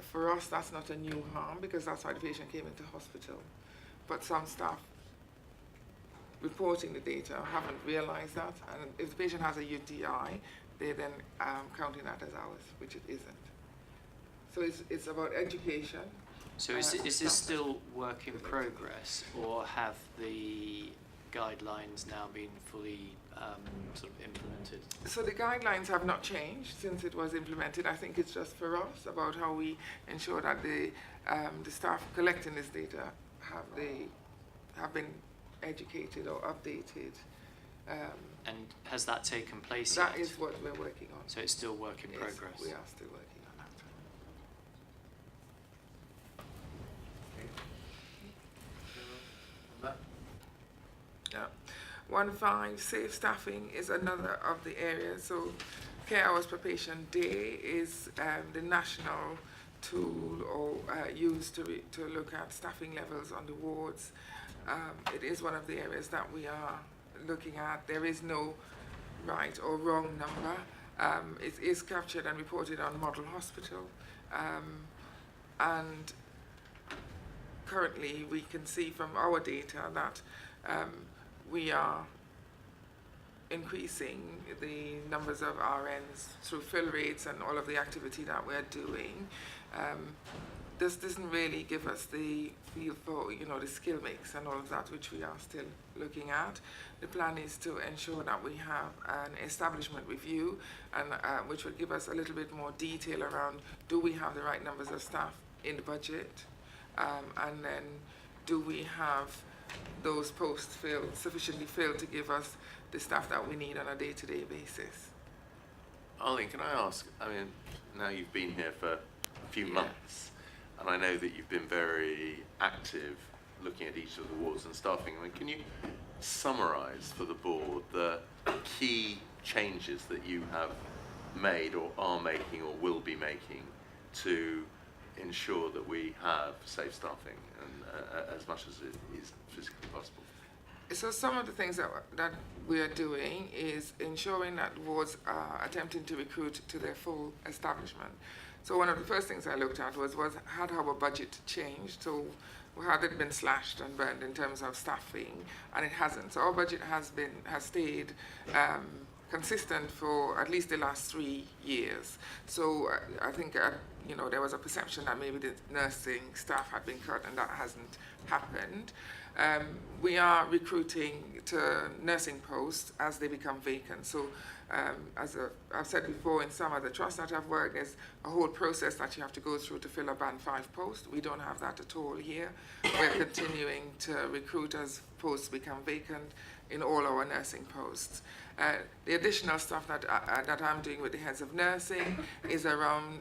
for us that's not a new harm because that's why the patient came into hospital. But some staff reporting the data haven't realized that, and if the patient has a UTI, they then counting that as ours, which it isn't. So it's about education. So is this still work in progress, or have the guidelines now been fully sort of implemented? So the guidelines have not changed since it was implemented. I think it's just for us about how we ensure that the staff collecting this data have been educated or updated. And has that taken place That yet? is what we're working on. So it's still work in Yes, progress? we are still working on that. Yeah. 1.5, safe staffing is another of the areas. So care hours per patient day is the national tool or used to look at staffing levels on the wards. It is one of the areas that we are looking at. There is no right or wrong number. It is captured and reported on Model Hospital. And currently we can see from our data that we are increasing the numbers of RNs through fill rates and all of the activity that we're doing. this doesn't really give us the feel for, you know, the skill mix and all of that, which we are still looking at. The plan is to ensure that we have an establishment review, and which will give us a little bit more detail around, do we have the right numbers of staff in the budget, and then do we have those posts sufficiently filled to give us the staff that we need on a day-to-day basis. Arlene, can I ask, I mean, now you've been here for a few months, and I know that you've been very active looking at each of the wards and staffing. I mean, can you summarise for the board the key changes that you have made or are making or will be making to ensure that we have safe staffing and as much as it is physically possible? So some of the things that we are doing is ensuring that wards are attempting to recruit to their full establishment. So one of the first things I looked at was had our budget changed? So had it been slashed and burned in terms of staffing? And it hasn't. So our budget has stayed consistent for at least the last 3 years. So I think you know, there was a perception that maybe the nursing staff had been cut, and that hasn't happened. We are recruiting to nursing posts as they become vacant. So as I've said before, in some of the trusts that I've worked, there's a whole process that you have to go through to fill a band 5 post. We don't have that at all here. We're continuing to recruit as posts become vacant in all our nursing posts. The additional stuff that I'm doing with the heads of nursing is around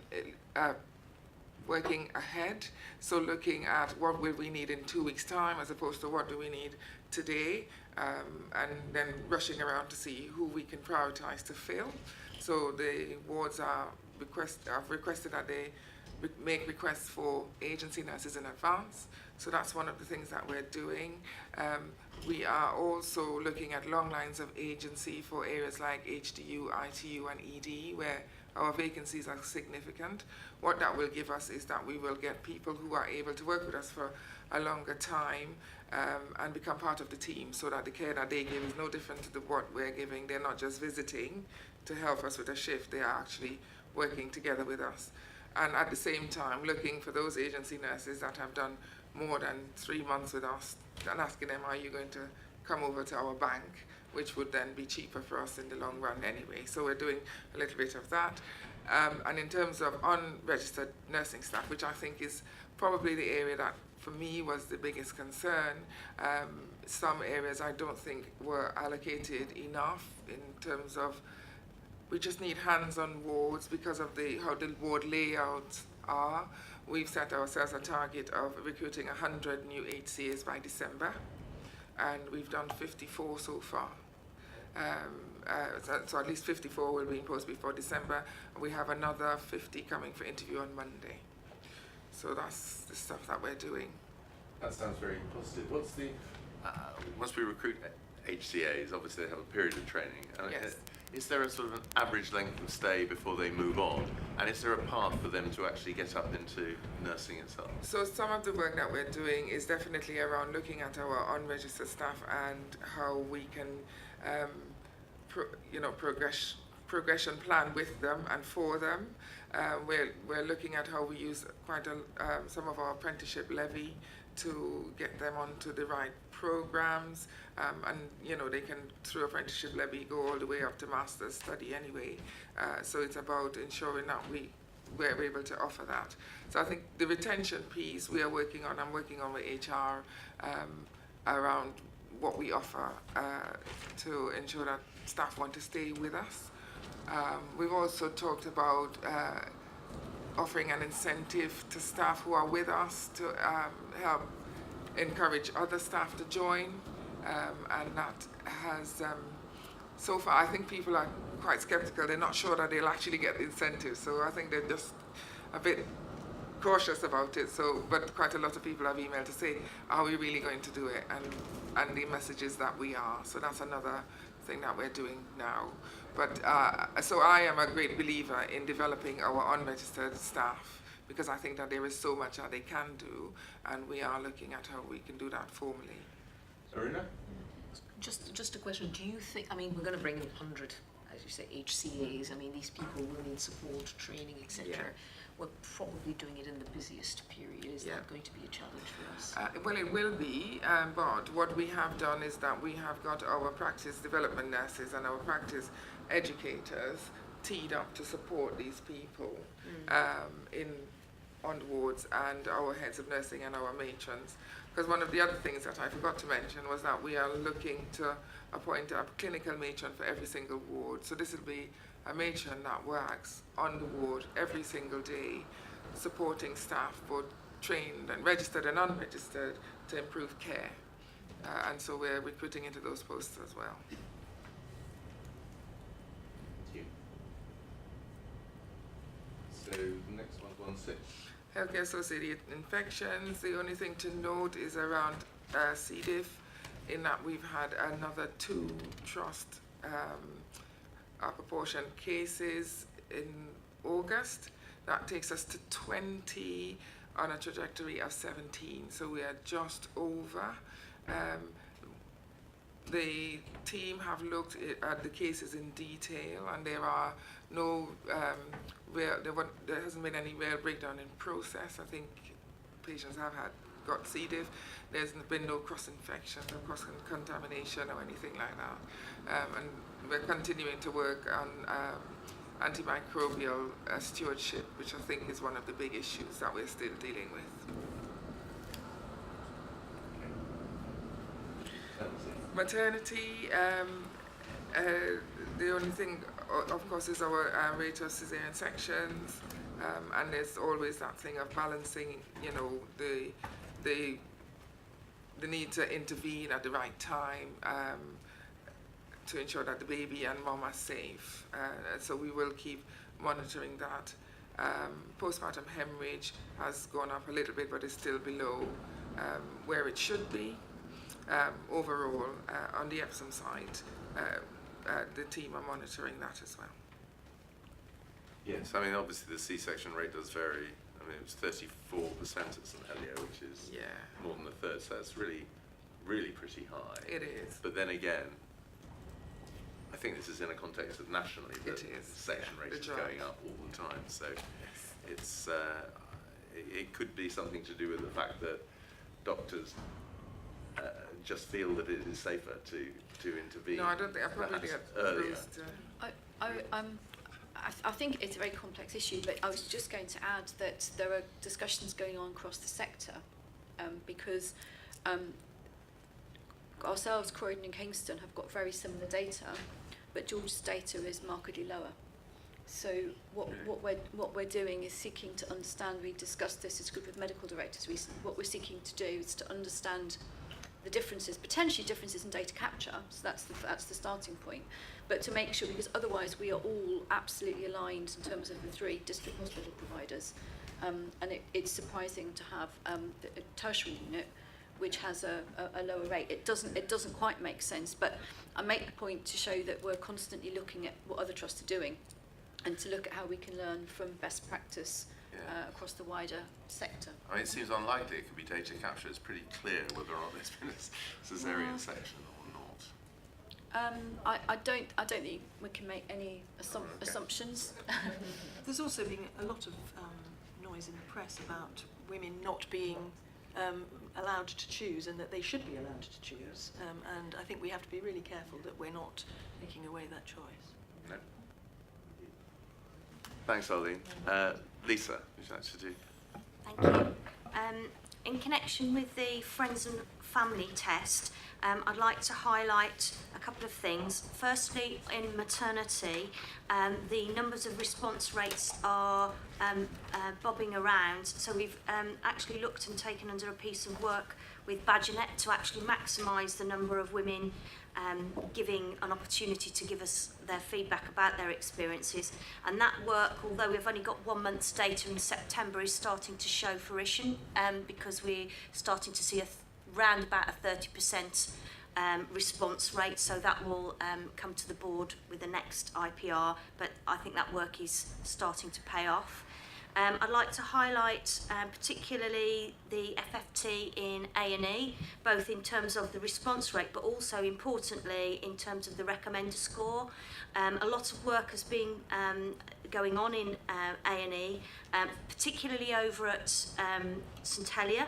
working ahead, so looking at what will we need in 2 weeks' time as opposed to what do we need today, and then rushing around to see who we can prioritize to fill. So the wards have requested that they make requests for agency nurses in advance. So that's one of the things that we're doing. We are also looking at long lines of agency for areas like HDU, ITU and ED, where our vacancies are significant. What that will give us is that we will get people who are able to work with us for a longer time and become part of the team, so that the care that they give is no different to what we're giving. They're not just visiting to help us with a shift, they are actually working together with us. And at the same time, looking for those agency nurses that have done more than 3 months with us and asking them, are you going to come over to our bank, which would then be cheaper for us in the long run anyway. So we're doing a little bit of that. And in terms of unregistered nursing staff, which I think is probably the area that for me was the biggest concern, some areas I don't think were allocated enough in terms of, we just need hands on wards because of how the ward layouts are. We've set ourselves a target of recruiting 100 new HCAs by December, and we've done 54 so far. So at least 54 will be in post before December. We have another 50 coming for interview on Monday. So that's the stuff that we're doing. That sounds very positive. What's the once we recruit HCAs, obviously they have a period of training. Yes. Is there a sort of an average length of stay before they move on? And is there a path for them to actually get up into nursing itself? So some of the work that we're doing is definitely around looking at our unregistered staff and how we can, progression plan with them and for them. We're looking at how we use some of our apprenticeship levy to get them onto the right programs, and they can, through apprenticeship levy, go all the way up to master's study anyway. So it's about ensuring that we're able to offer that. So I think the retention piece I'm working on with HR around what we offer to ensure that staff want to stay with us. We've also talked about offering an incentive to staff who are with us to help encourage other staff to join, and that has so far, I think people are quite skeptical. They're not sure that they'll actually get the incentive, so I think they're just a bit cautious about it. But quite a lot of people have emailed to say, are we really going to do it? And the message is that we are. So that's another thing that we're doing now. But so I am a great believer in developing our unregistered staff, because I think that there is so much that they can do, and we are looking at how we can do that formally. Sarina? Just a question. Do you think? I mean, we're going to bring in 100 as you say, HCAs. I mean, these people will need support, training, etc. Yeah. We're probably doing it in the busiest period. Is Yeah. that going to be a challenge for us? Well, it will be, but what we have done is that we have got our practice development nurses and our practice educators teed up to support these people on the wards, and our heads of nursing and our matrons. Because one of the other things that I forgot to mention was that we are looking to appoint a clinical matron for every single ward. So this will be a matron that works on the ward every single day, supporting staff, both trained and registered and unregistered, to improve care. And so we're recruiting into those posts as well. So the next one's 1-6. Healthcare associated infections. The only thing to note is around C. diff, in that we've had another 2 trust proportion cases in August. That takes us to 20 on a trajectory of 17, so we are just over. The team have looked at the cases in detail, and there are no there hasn't been any real breakdown in process. I think patients have got C. diff. There's been no cross-infection or cross-contamination or anything like that. And we're continuing to work on antimicrobial stewardship, which I think is one of the big issues that we're still dealing with. Maternity, the only thing, of course, is our rate of cesarean sections, and there's always that thing of balancing, you know, the need to intervene at the right time to ensure that the baby and mom are safe. So we will keep monitoring that. Postpartum hemorrhage has gone up a little bit, but is still below where it should be. Overall, on the Epsom side, the team are monitoring that as well. Yes, I mean, obviously the C-section rate does vary. I mean, it was 34% at St Helier, which is more than a third, so it's really, really pretty high. It is. But then again, I think this is in a context of nationally that It is, the section yeah, rate the is drive. going up all the time. So it's it could be something to do with the fact that doctors just feel that it is safer to intervene. No, I don't think. I probably perhaps get earlier. I think it's a very complex issue, but I was just going to add that there are discussions going on across the sector because ourselves, Croydon and Kingston, have got very similar data, but George's data is markedly lower. So what we're doing is seeking to understand. We discussed this as a group of medical directors recently. What we're seeking to do is to understand the differences, potentially differences in data capture. So that's the starting point. But to make sure, because otherwise we are all absolutely aligned in terms of the 3 district hospital providers, and it's surprising to have a tertiary unit which has a lower rate. It doesn't quite make sense. But I make the point to show that we're constantly looking at what other trusts are doing, and to look at how we can learn from best practice across the wider sector. I mean, it seems unlikely it could be data capture. It's pretty clear whether or not there's been a caesarean section or not. I don't think we can make any assumptions. There's also been a lot of noise in the press about women not being allowed to choose, and that they should be allowed to choose. And I think we have to be really careful that we're not taking away that choice. No. Thanks, Arlene. Lisa, would you like to do? Thank you. In connection with the Friends and Family test, I'd like to highlight a couple of things. Firstly, in maternity, the numbers of response rates are bobbing around. So we've actually looked and taken under a piece of work with Badgernet to actually maximise the number of women giving an opportunity to give us their feedback about their experiences. And that work, although we've only got 1 month's data in September, is starting to show fruition because we're starting to see round about a 30% response rate. So that will come to the board with the next IPR, but I think that work is starting to pay off. I'd like to highlight particularly the FFT in A&E, both in terms of the response rate, but also importantly in terms of the recommender score. A lot of work has been going on in A&E, particularly over at St Helier.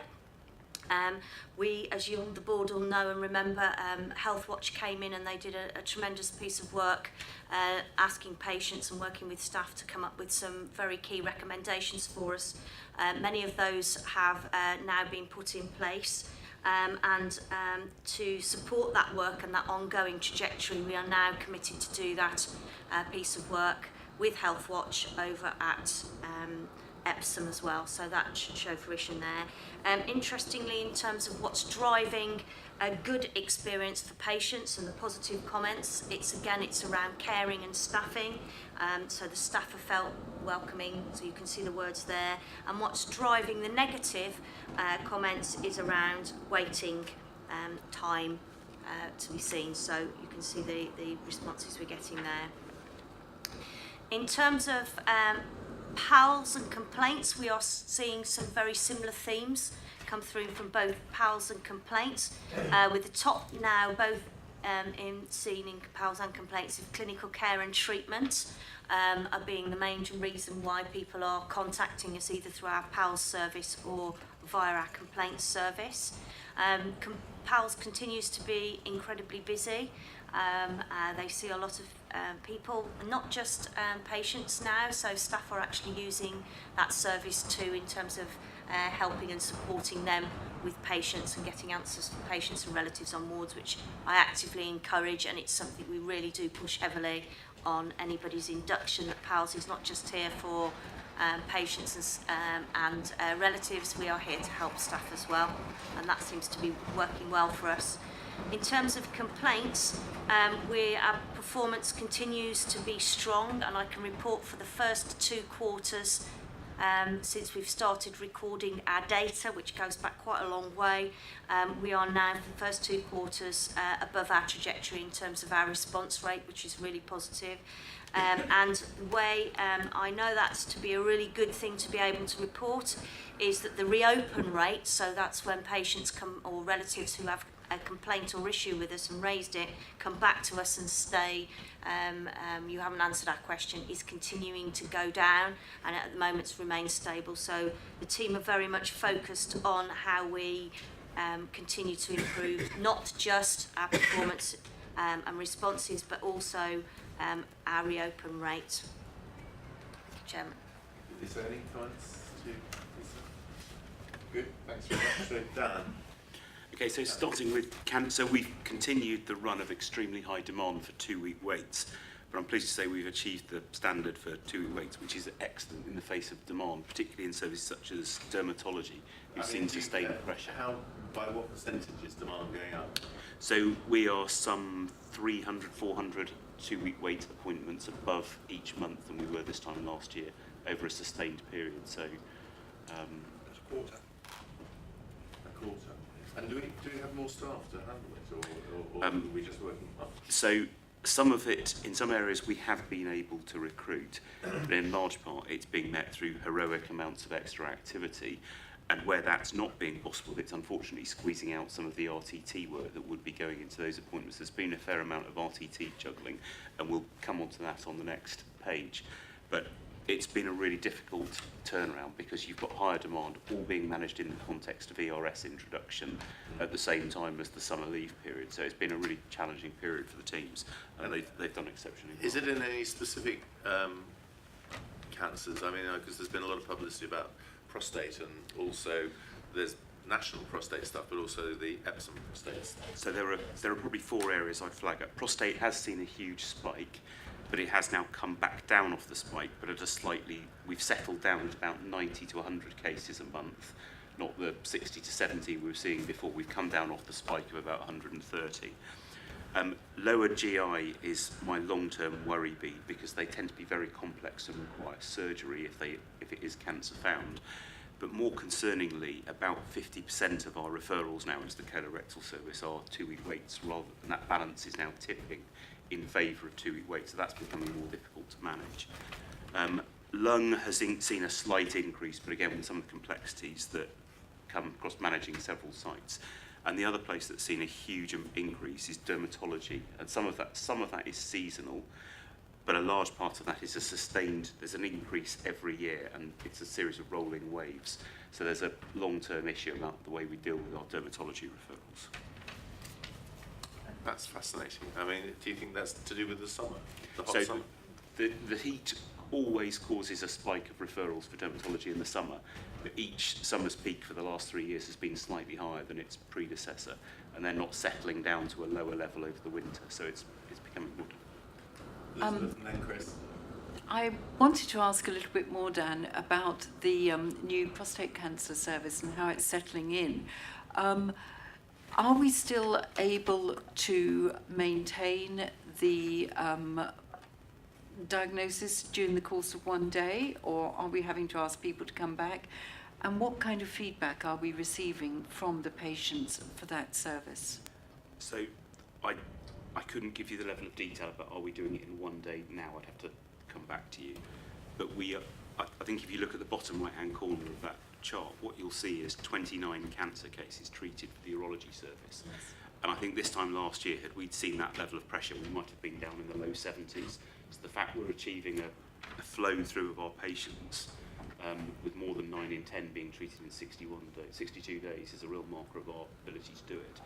We, as you on the board all know and remember, Health Watch came in and they did a tremendous piece of work asking patients and working with staff to come up with some very key recommendations for us. Many of those have now been put in place. And to support that work and that ongoing trajectory, we are now committed to do that piece of work with Health Watch over at Epsom as well, so that should show fruition there. Interestingly, in terms of what's driving a good experience for patients and the positive comments, it's around caring and staffing, so the staff have felt welcoming, so you can see the words there. And what's driving the negative comments is around waiting time to be seen, so you can see the responses we're getting there. In terms of PALs and complaints, we are seeing some very similar themes come through from both PALs and complaints, with the top now both seen in PALs and complaints of clinical care and treatment are being the main reason why people are contacting us either through our PALs service or via our complaints service. PALs continues to be incredibly busy. They see a lot of people, not just patients now, so staff are actually using that service too in terms of helping and supporting them with patients and getting answers for patients and relatives on wards, which I actively encourage, and it's something we really do push heavily on anybody's induction, that PALS is not just here for patients and relatives. We are here to help staff as well, and that seems to be working well for us. In terms of complaints, our performance continues to be strong, and I can report for the first 2 quarters since we've started recording our data, which goes back quite a long way. We are now, for the first 2 quarters, above our trajectory in terms of our response rate, which is really positive. And the way I know that's to be a really good thing to be able to report is that the reopen rate, so that's when patients come, or relatives who have a complaint or issue with us and raised it, come back to us and say, you haven't answered our question, is continuing to go down, and at the moment it's remained stable. So the team are very much focused on how we continue to improve not just our performance and responses, but also our reopen rate. Chairman. Is there any comments to Lisa? Good, thanks very much. So Dan. Okay, so starting with cancer, we've continued the run of extremely high demand for 2-week waits, but I'm pleased to say we've achieved the standard for 2-week waits, which is excellent in the face of demand, particularly in services such as dermatology, who've seen sustained pressure. By what percentage is demand going up? So we are some 300, 400 2-week wait appointments above each month than we were this time last year over a sustained period. So that's a quarter. A quarter. And do we have more staff to handle it, or are we just working hard? So some of it, in some areas, we have been able to recruit, but in large part, it's being met through heroic amounts of extra activity. And where that's not being possible, it's unfortunately squeezing out some of the RTT work that would be going into those appointments. There's been a fair amount of RTT juggling, and we'll come on to that on the next page. But it's been a really difficult turnaround because you've got higher demand all being managed in the context of ERS introduction at the same time as the summer leave period. So it's been a really challenging period for the teams, and they've done exceptionally well. Is it in any specific cancers? I mean, because there's been a lot of publicity about prostate, and also there's national prostate stuff, but also the Epsom prostate stuff. So there are probably 4 areas I'd flag up. Prostate has seen a huge spike, but it has now come back down off the spike, but at a slightly, we've settled down at about 90 to 100 cases a month, not the 60 to 70 we were seeing before. We've come down off the spike of about 130. Lower GI is my long-term worry bead because they tend to be very complex and require surgery if it is cancer found. But more concerningly, about 50% of our referrals now into the colorectal service are 2-week waits, rather than that balance is now tipping in favour of 2-week waits, so that's becoming more difficult to manage. Lung has seen a slight increase, but again with some of the complexities that come across managing several sites. And the other place that's seen a huge increase is dermatology, and some of that is seasonal, but a large part of that is a sustained. There's an increase every year, and it's a series of rolling waves. So there's a long-term issue about the way we deal with our dermatology referrals. That's fascinating. I mean, do you think that's to do with the summer, the hot So summer? the heat always causes a spike of referrals for dermatology in the summer, but each summer's peak for the last 3 years has been slightly higher than its predecessor, and they're not settling down to a lower level over the winter, so it's becoming more difficult. Elizabeth and then Chris. I wanted to ask a little bit more, Dan, about the new prostate cancer service and how it's settling in. Are we still able to maintain the diagnosis during the course of one day, or are we having to ask people to come back? And what kind of feedback are we receiving from the patients for that service? So I couldn't give you the level of detail about are we doing it in one day now. I'd have to come back to you. But we are, I think if you look at the bottom right-hand corner of that chart, what you'll see is 29 cancer cases treated for the urology service. Yes. And I think this time last year, had we seen that level of pressure, we might have been down in the low 70s. So the fact we're achieving a flow through of our patients with more than 9 in 10 being treated in 62 days is a real marker of our ability to do it.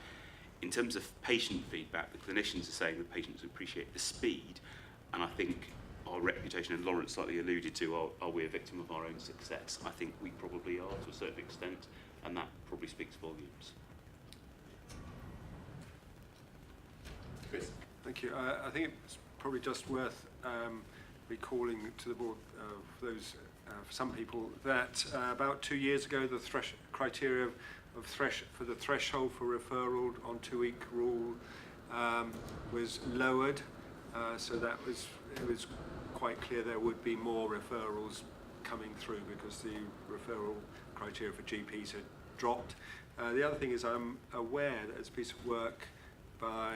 In terms of patient feedback, the clinicians are saying the patients appreciate the speed, and I think our reputation, and Lawrence slightly alluded to, are we a victim of our own success? I think we probably are to a certain extent, and that probably speaks volumes. Chris. Thank you. I think it's probably just worth recalling to the board, for those, for some people, that about 2 years ago, the criteria for the threshold for referral on 2-week rule was lowered, so it was quite clear there would be more referrals coming through because the referral criteria for GPs had dropped. The other thing is I'm aware that it's a piece of work by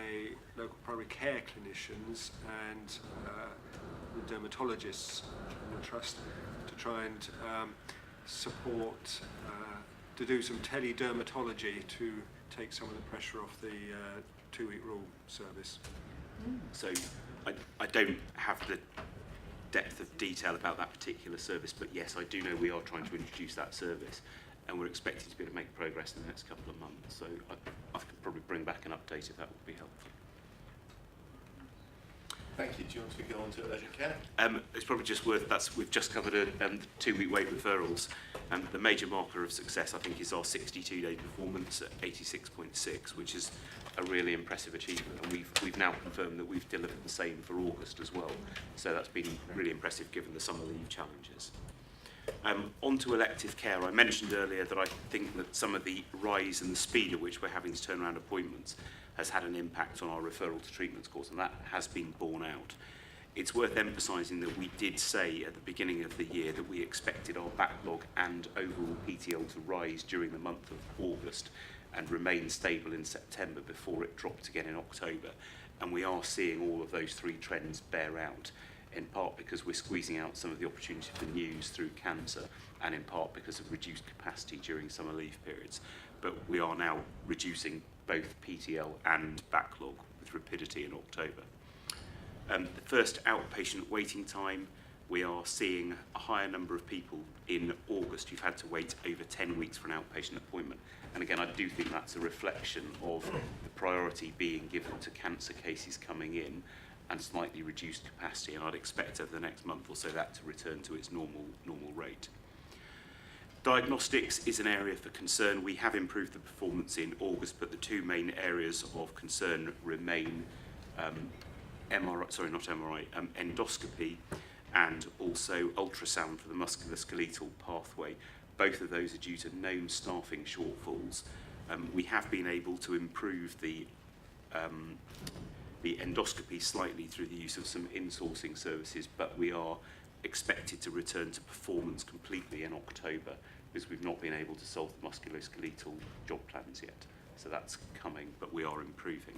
local primary care clinicians and the dermatologists in the trust to try and support, to do some teledermatology to take some of the pressure off the 2-week rule service. So I don't have the depth of detail about that particular service, but yes, I do know we are trying to introduce that service, and we're expecting to be able to make progress in the next couple of months. So I could probably bring back an update if that would be helpful. Thank you. Do you want to go on to urgent care? It's probably just worth, we've just covered 2-week wait referrals. The major marker of success, I think, is our 62-day performance at 86.6, which is a really impressive achievement. And we've now confirmed that we've delivered the same for August as well. So that's been really impressive given the summer leave challenges. On to elective care. I mentioned earlier that I think that some of the rise in the speed at which we're having to turn around appointments has had an impact on our referral to treatment scores, and that has been borne out. It's worth emphasising that we did say at the beginning of the year that we expected our backlog and overall PTL to rise during the month of August and remain stable in September before it dropped again in October. And we are seeing all of those three trends bear out, in part because we're squeezing out some of the opportunity for news through cancer, and in part because of reduced capacity during summer leave periods. But we are now reducing both PTL and backlog with rapidity in October. The first outpatient waiting time, we are seeing a higher number of people in August who've had to wait over 10 weeks for an outpatient appointment. And again, I do think that's a reflection of the priority being given to cancer cases coming in and slightly reduced capacity. And I'd expect over the next month or so that to return to its normal rate. Diagnostics is an area for concern. We have improved the performance in August, but the two main areas of concern remain endoscopy and also ultrasound for the musculoskeletal pathway. Both of those are due to known staffing shortfalls. We have been able to improve the endoscopy slightly through the use of some insourcing services, but we are expected to return to performance completely in October because we've not been able to solve the musculoskeletal job plans yet. So that's coming, but we are improving.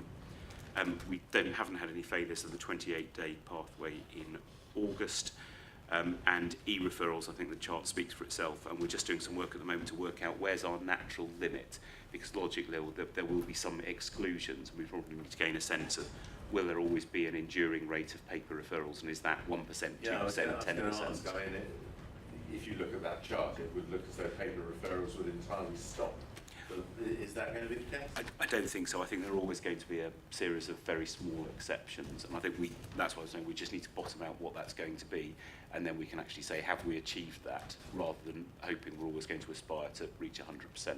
We then haven't had any failures of the 28-day pathway in August. And e-referrals, I think the chart speaks for itself, and we're just doing some work at the moment to work out where's our natural limit, because logically there will be some exclusions, and we probably need to gain a sense of will there always be an enduring rate of paper referrals, and is that 1%, 2%, 10%? If you look at that chart, it would look as though paper referrals would entirely stop. Is that going to be the case? I don't think so. I think there are always going to be a series of very small exceptions, and I think that's why I was saying we just need to bottom out what that's going to be, and then we can actually say, have we achieved that, rather than hoping we're always going to aspire to reach 100%.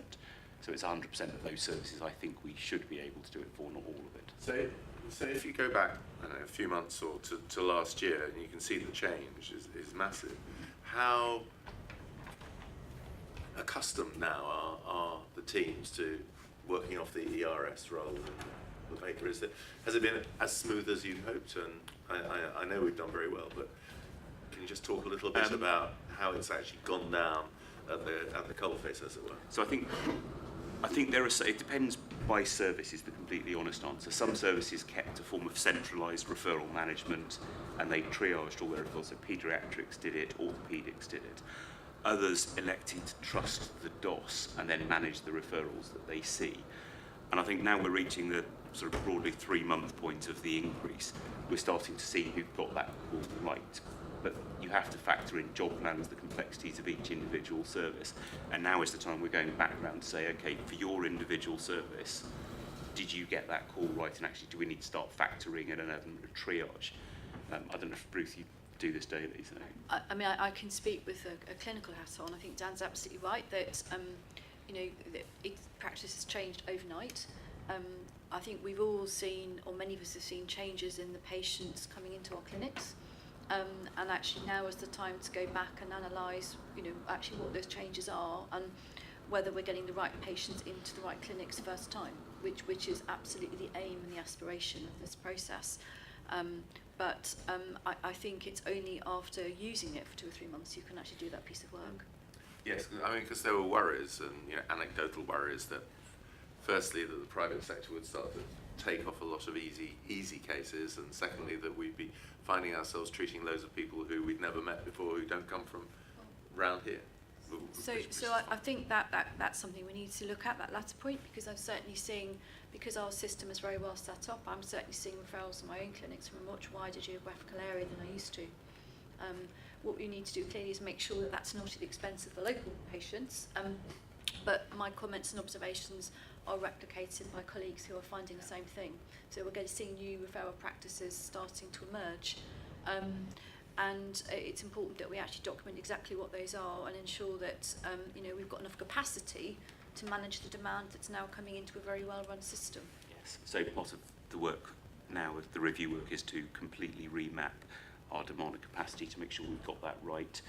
So it's 100% of those services I think we should be able to do it for, not all of it. So if you go back a few months or to last year, and you can see the change is massive, how accustomed now are the teams to working off the ERS rather than the paper? Has it been as smooth as you'd hoped? And I know we've done very well, but can you just talk a little bit about how it's actually gone down at the coalface, as it were? So I think it depends by service, is the completely honest answer. Some services kept a form of centralised referral management, and they triaged all their referrals. So paediatrics did it, orthopaedics did it. Others elected to trust the DOS and then manage the referrals that they see. And I think now we're reaching the sort of broadly 3-month point of the increase. We're starting to see who got that call right. But you have to factor in job plans, the complexities of each individual service. And now is the time we're going back around to say, okay, for your individual service, did you get that call right? And actually, do we need to start factoring in an element of triage? I don't know if, Ruth, you do this daily. So. I mean, I can speak with a clinical hat on. I think Dan's absolutely right that, practice has changed overnight. I think we've all seen, or many of us have seen, changes in the patients coming into our clinics. And actually now is the time to go back and analyse, actually what those changes are and whether we're getting the right patients into the right clinics first time, which is absolutely the aim and the aspiration of this process. But I think it's only after using it for 2 or 3 months you can actually do that piece of work. Yes, I mean, because there were worries and anecdotal worries that, firstly, that the private sector would start to take off a lot of easy cases, and secondly, that we'd be finding ourselves treating loads of people who we'd never met before, who don't come from round here. So I think that's something we need to look at, that latter point, because I'm certainly seeing, because our system is very well set up, I'm certainly seeing referrals in my own clinics from a much wider geographical area than I used to. What we need to do clearly is make sure that that's not at the expense of the local patients, but my comments and observations are replicated by colleagues who are finding the same thing. So we're going to see new referral practices starting to emerge. And it's important that we actually document exactly what those are and ensure that we've got enough capacity to manage the demand that's now coming into a very well-run system. Yes, so part of the work now, the review work, is to completely remap our demand and capacity to make sure we've got that right.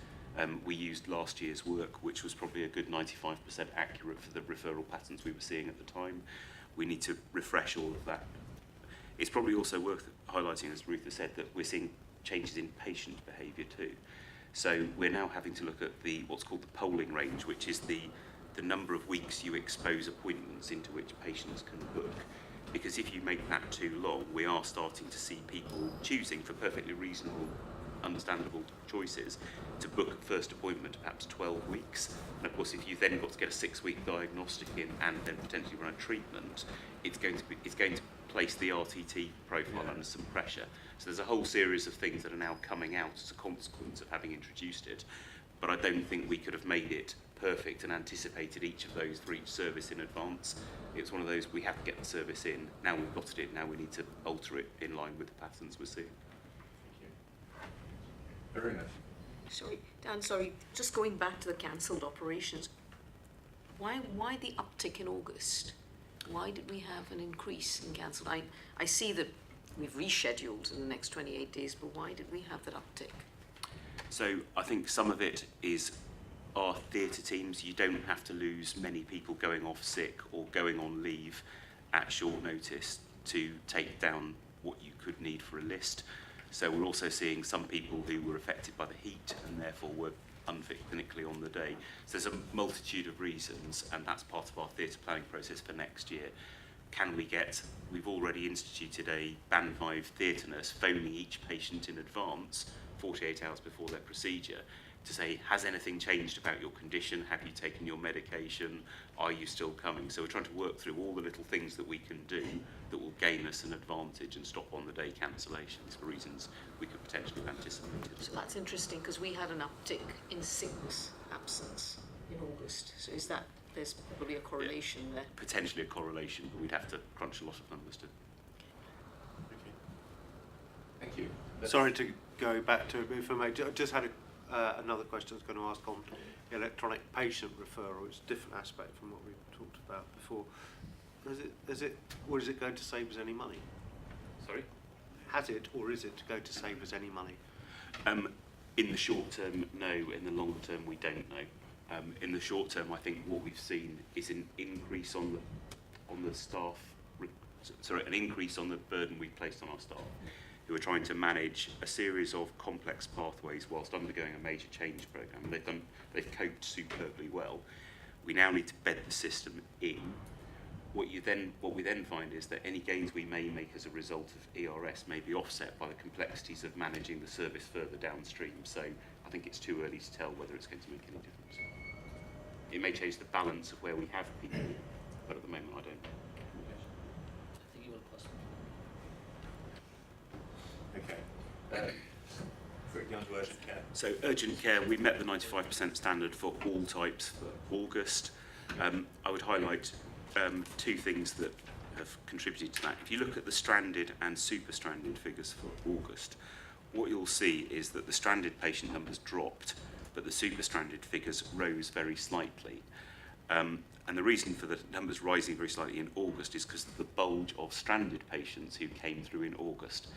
We used last year's work, which was probably a good 95% accurate for the referral patterns we were seeing at the time. We need to refresh all of that. It's probably also worth highlighting, as Ruth has said, that we're seeing changes in patient behaviour too. So we're now having to look at what's called the polling range, which is the number of weeks you expose appointments into which patients can book. Because if you make that too long, we are starting to see people choosing, for perfectly reasonable, understandable choices, to book a first appointment perhaps 12 weeks. And of course, if you've then got to get a 6-week diagnostic in and then potentially run a treatment, it's going to place the RTT profile under some pressure. So there's a whole series of things that are now coming out as a consequence of having introduced it. But I don't think we could have made it perfect and anticipated each of those for each service in advance. It's one of those, we have to get the service in. Now we've got it in, now we need to alter it in line with the patterns we're seeing. Very nice. Sorry, Dan, just going back to the cancelled operations, why the uptick in August? Why did we have an increase in cancelled? I see that we've rescheduled in the next 28 days, but why did we have that uptick? So I think some of it is our theatre teams. You don't have to lose many people going off sick or going on leave at short notice to take down what you could need for a list. So we're also seeing some people who were affected by the heat and therefore were unfit clinically on the day. So there's a multitude of reasons, and that's part of our theatre planning process for next year. We've already instituted a Band 5 theatre nurse phoning each patient in advance 48 hours before their procedure to say, has anything changed about your condition? Have you taken your medication? Are you still coming? So we're trying to work through all the little things that we can do that will gain us an advantage and stop on the day cancellations for reasons we could potentially have anticipated. So that's interesting because we had an uptick in sickness absence in August. So is that, there's probably a correlation there? Potentially a correlation, but we'd have to crunch a lot of numbers to. Thank you. Sorry to go back to it, but if I may, I just had another question I was going to ask on electronic patient referral. It's a different aspect from what we talked about before. Is it going to save us any money? Sorry? Has it, or is it going to save us any money? In the short term, no. In the long term, we don't know. In the short term, I think what we've seen is an increase on the staff, an increase on the burden we've placed on our staff, who are trying to manage a series of complex pathways whilst undergoing a major change programme. They've coped superbly well. We now need to bed the system in. What we then find is that any gains we may make as a result of ERS may be offset by the complexities of managing the service further downstream. So I think it's too early to tell whether it's going to make any difference. It may change the balance of where we have people, but at the moment I don't know. I think you want to Okay. Quickly on to urgent care. So urgent care, we met the 95% standard for all types for August. I would highlight two things that have contributed to that. If you look at the stranded and super stranded figures for August, what you'll see is that the stranded patient numbers dropped, but the super stranded figures rose very slightly. And the reason for the numbers rising very slightly in August is because of the bulge of stranded patients who came through in August.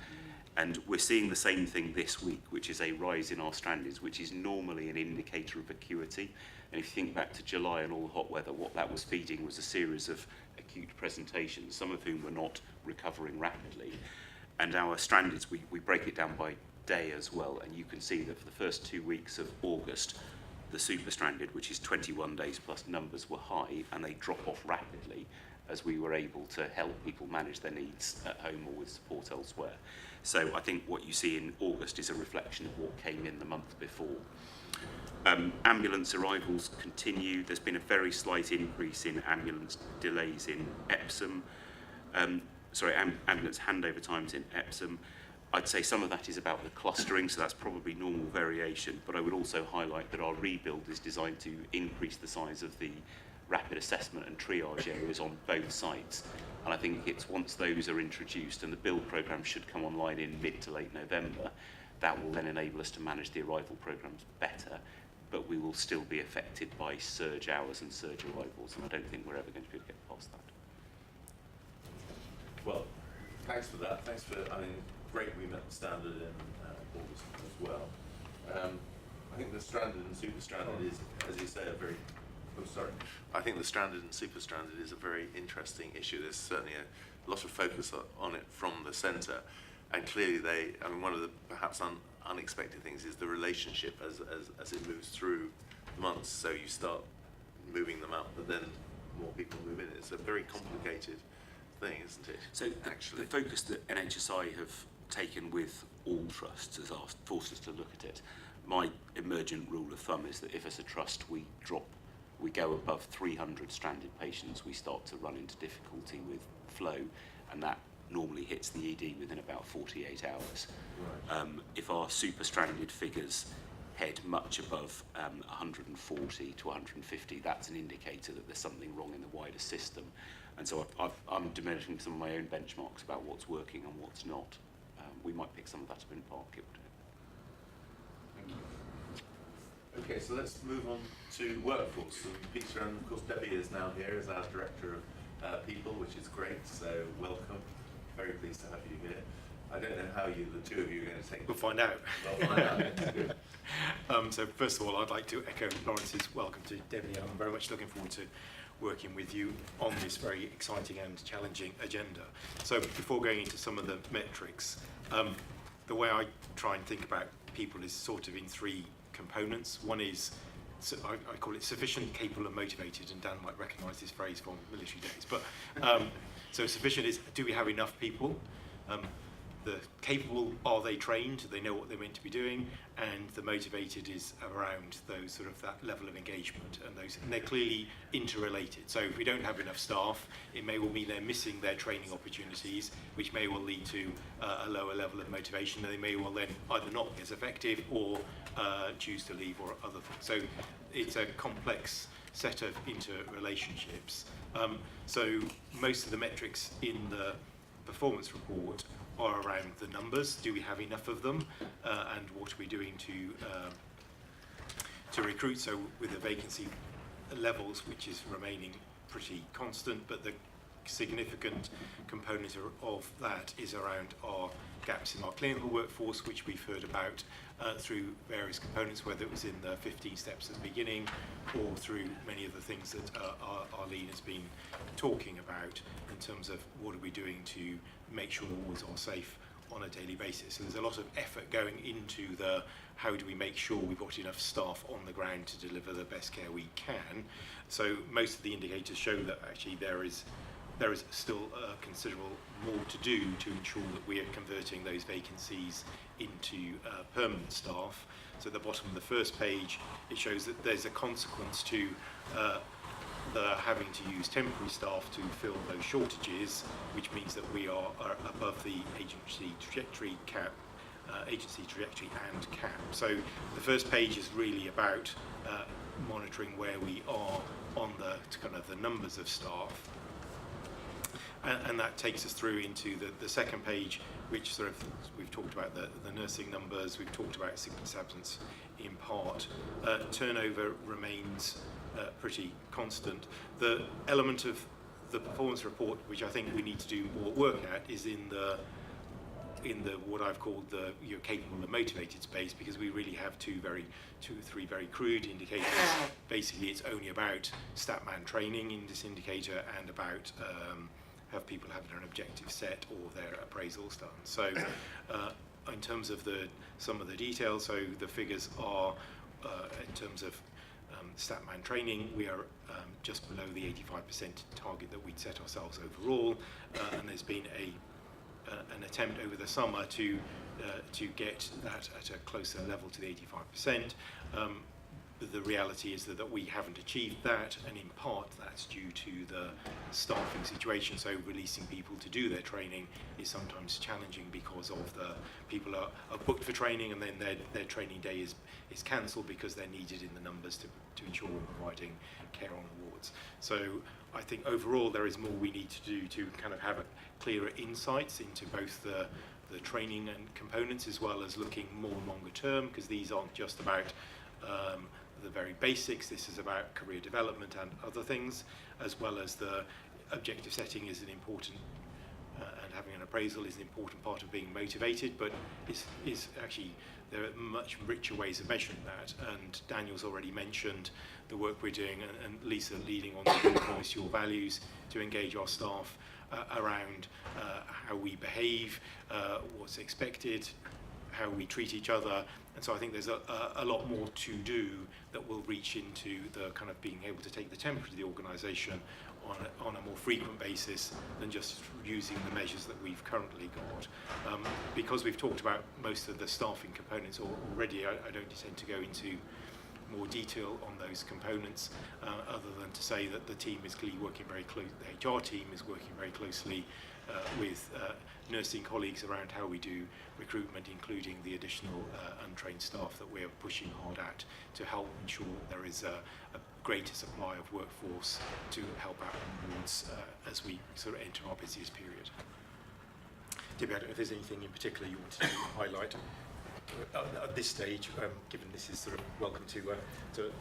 And we're seeing the same thing this week, which is a rise in our strandeds, which is normally an indicator of acuity. And if you think back to July and all the hot weather, what that was feeding was a series of acute presentations, some of whom were not recovering rapidly. And our strandeds, we break it down by day as well, and you can see that for the first 2 weeks of August, the super stranded, which is 21 days plus, numbers were high, and they drop off rapidly as we were able to help people manage their needs at home or with support elsewhere. So I think what you see in August is a reflection of what came in the month before. Ambulance arrivals continue. There's been a very slight increase in ambulance delays in Epsom. Ambulance handover times in Epsom. I'd say some of that is about the clustering, so that's probably normal variation, but I would also highlight that our rebuild is designed to increase the size of the rapid assessment and triage areas on both sites. And I think it's once those are introduced, and the build programme should come online in mid to late November, that will then enable us to manage the arrival programmes better, but we will still be affected by surge hours and surge arrivals, and I don't think we're ever going to be able to get past that. Well, thanks for that. Thanks for, great we met the standard in August as well. I think the stranded and super stranded is, as you say, I think the stranded and super stranded is a very interesting issue. There's certainly a lot of focus on it from the centre, and clearly one of the perhaps unexpected things is the relationship as it moves through months. So you start moving them up, but then more people move in. It's a very complicated thing, isn't it? So actually, the focus that NHSI have taken with all trusts has forced us to look at it. My emergent rule of thumb is that if as a trust we go above 300 stranded patients, we start to run into difficulty with flow, and that normally hits the ED within about 48 hours. Right. If our super stranded figures head much above 140 to 150, that's an indicator that there's something wrong in the wider system. And so I'm diminishing some of my own benchmarks about what's working and what's not. We might pick some of that up in Park. Thank you. Okay, so let's move on to workforce. So Peter and of course Debbie is now here as our Director of People, which is great, so welcome. Very pleased to have you here. I don't know how the two of you are going to take. We'll find out. We'll find out. Good. So first of all, I'd like to echo Lawrence's welcome to Debbie. I'm very much looking forward to working with you on this very exciting and challenging agenda. So before going into some of the metrics, the way I try and think about people is sort of in three components. One is, I call it sufficient, capable and motivated, and Dan might recognise this phrase from military days. But so sufficient is, do we have enough people? the capable, are they trained? Do they know what they're meant to be doing? And the motivated is around those sort of that level of engagement, and they're clearly interrelated. So if we don't have enough staff, it may well mean they're missing their training opportunities, which may well lead to a lower level of motivation, and they may well then either not be as effective or choose to leave or other things. So it's a complex set of interrelationships. So most of the metrics in the performance report are around the numbers. Do we have enough of them? And what are we doing to recruit? So with the vacancy levels, which is remaining pretty constant, but the significant component of that is around our gaps in our clinical workforce, which we've heard about through various components, whether it was in the 15 steps at the beginning or through many of the things that Arlene has been talking about in terms of what are we doing to make sure wards are safe on a daily basis. And there's a lot of effort going into the how do we make sure we've got enough staff on the ground to deliver the best care we can. So most of the indicators show that actually there is still considerable more to do to ensure that we are converting those vacancies into permanent staff. So at the bottom of the first page, it shows that there's a consequence to the having to use temporary staff to fill those shortages, which means that we are above the agency trajectory cap, agency trajectory and cap. So the first page is really about monitoring where we are on the kind of the numbers of staff. And that takes us through into the second page, which sort of, we've talked about the nursing numbers, we've talked about sickness absence in part. Turnover remains pretty constant. The element of the performance report, which I think we need to do more work at, is in the what I've called the capable and motivated space, because we really have two or three very crude indicators. Basically, it's only about Statman training in this indicator and about have people having an objective set or their appraisals done. So in terms of some of the details, so the figures are in terms of Statman training, we are just below the 85% target that we'd set ourselves overall, and there's been an attempt over the summer to get that at a closer level to the 85%. The reality is that we haven't achieved that, and in part that's due to the staffing situation. So releasing people to do their training is sometimes challenging because of the people are booked for training, and then their training day is cancelled because they're needed in the numbers to ensure we're providing care on the wards. So I think overall there is more we need to do to kind of have clearer insights into both the training and components, as well as looking more longer term, because these aren't just about the very basics. This is about career development and other things, as well as the objective setting is an important and having an appraisal is an important part of being motivated, but is actually there are much richer ways of measuring that, and Daniel's already mentioned the work we're doing, and Lisa leading on to voice your values to engage our staff around how we behave, what's expected, how we treat each other. And so I think there's a lot more to do that will reach into the kind of being able to take the temperature of the organisation on a more frequent basis than just using the measures that we've currently got. Because we've talked about most of the staffing components already, I don't intend to go into more detail on those components, other than to say that the team is clearly working very close. The HR team is working very closely with nursing colleagues around how we do recruitment, including the additional untrained staff that we're pushing hard at to help ensure there is a greater supply of workforce to help out on wards as we sort of enter our busiest period. Debbie, I don't know if there's anything in particular you wanted to highlight at this stage, given this is sort of welcome to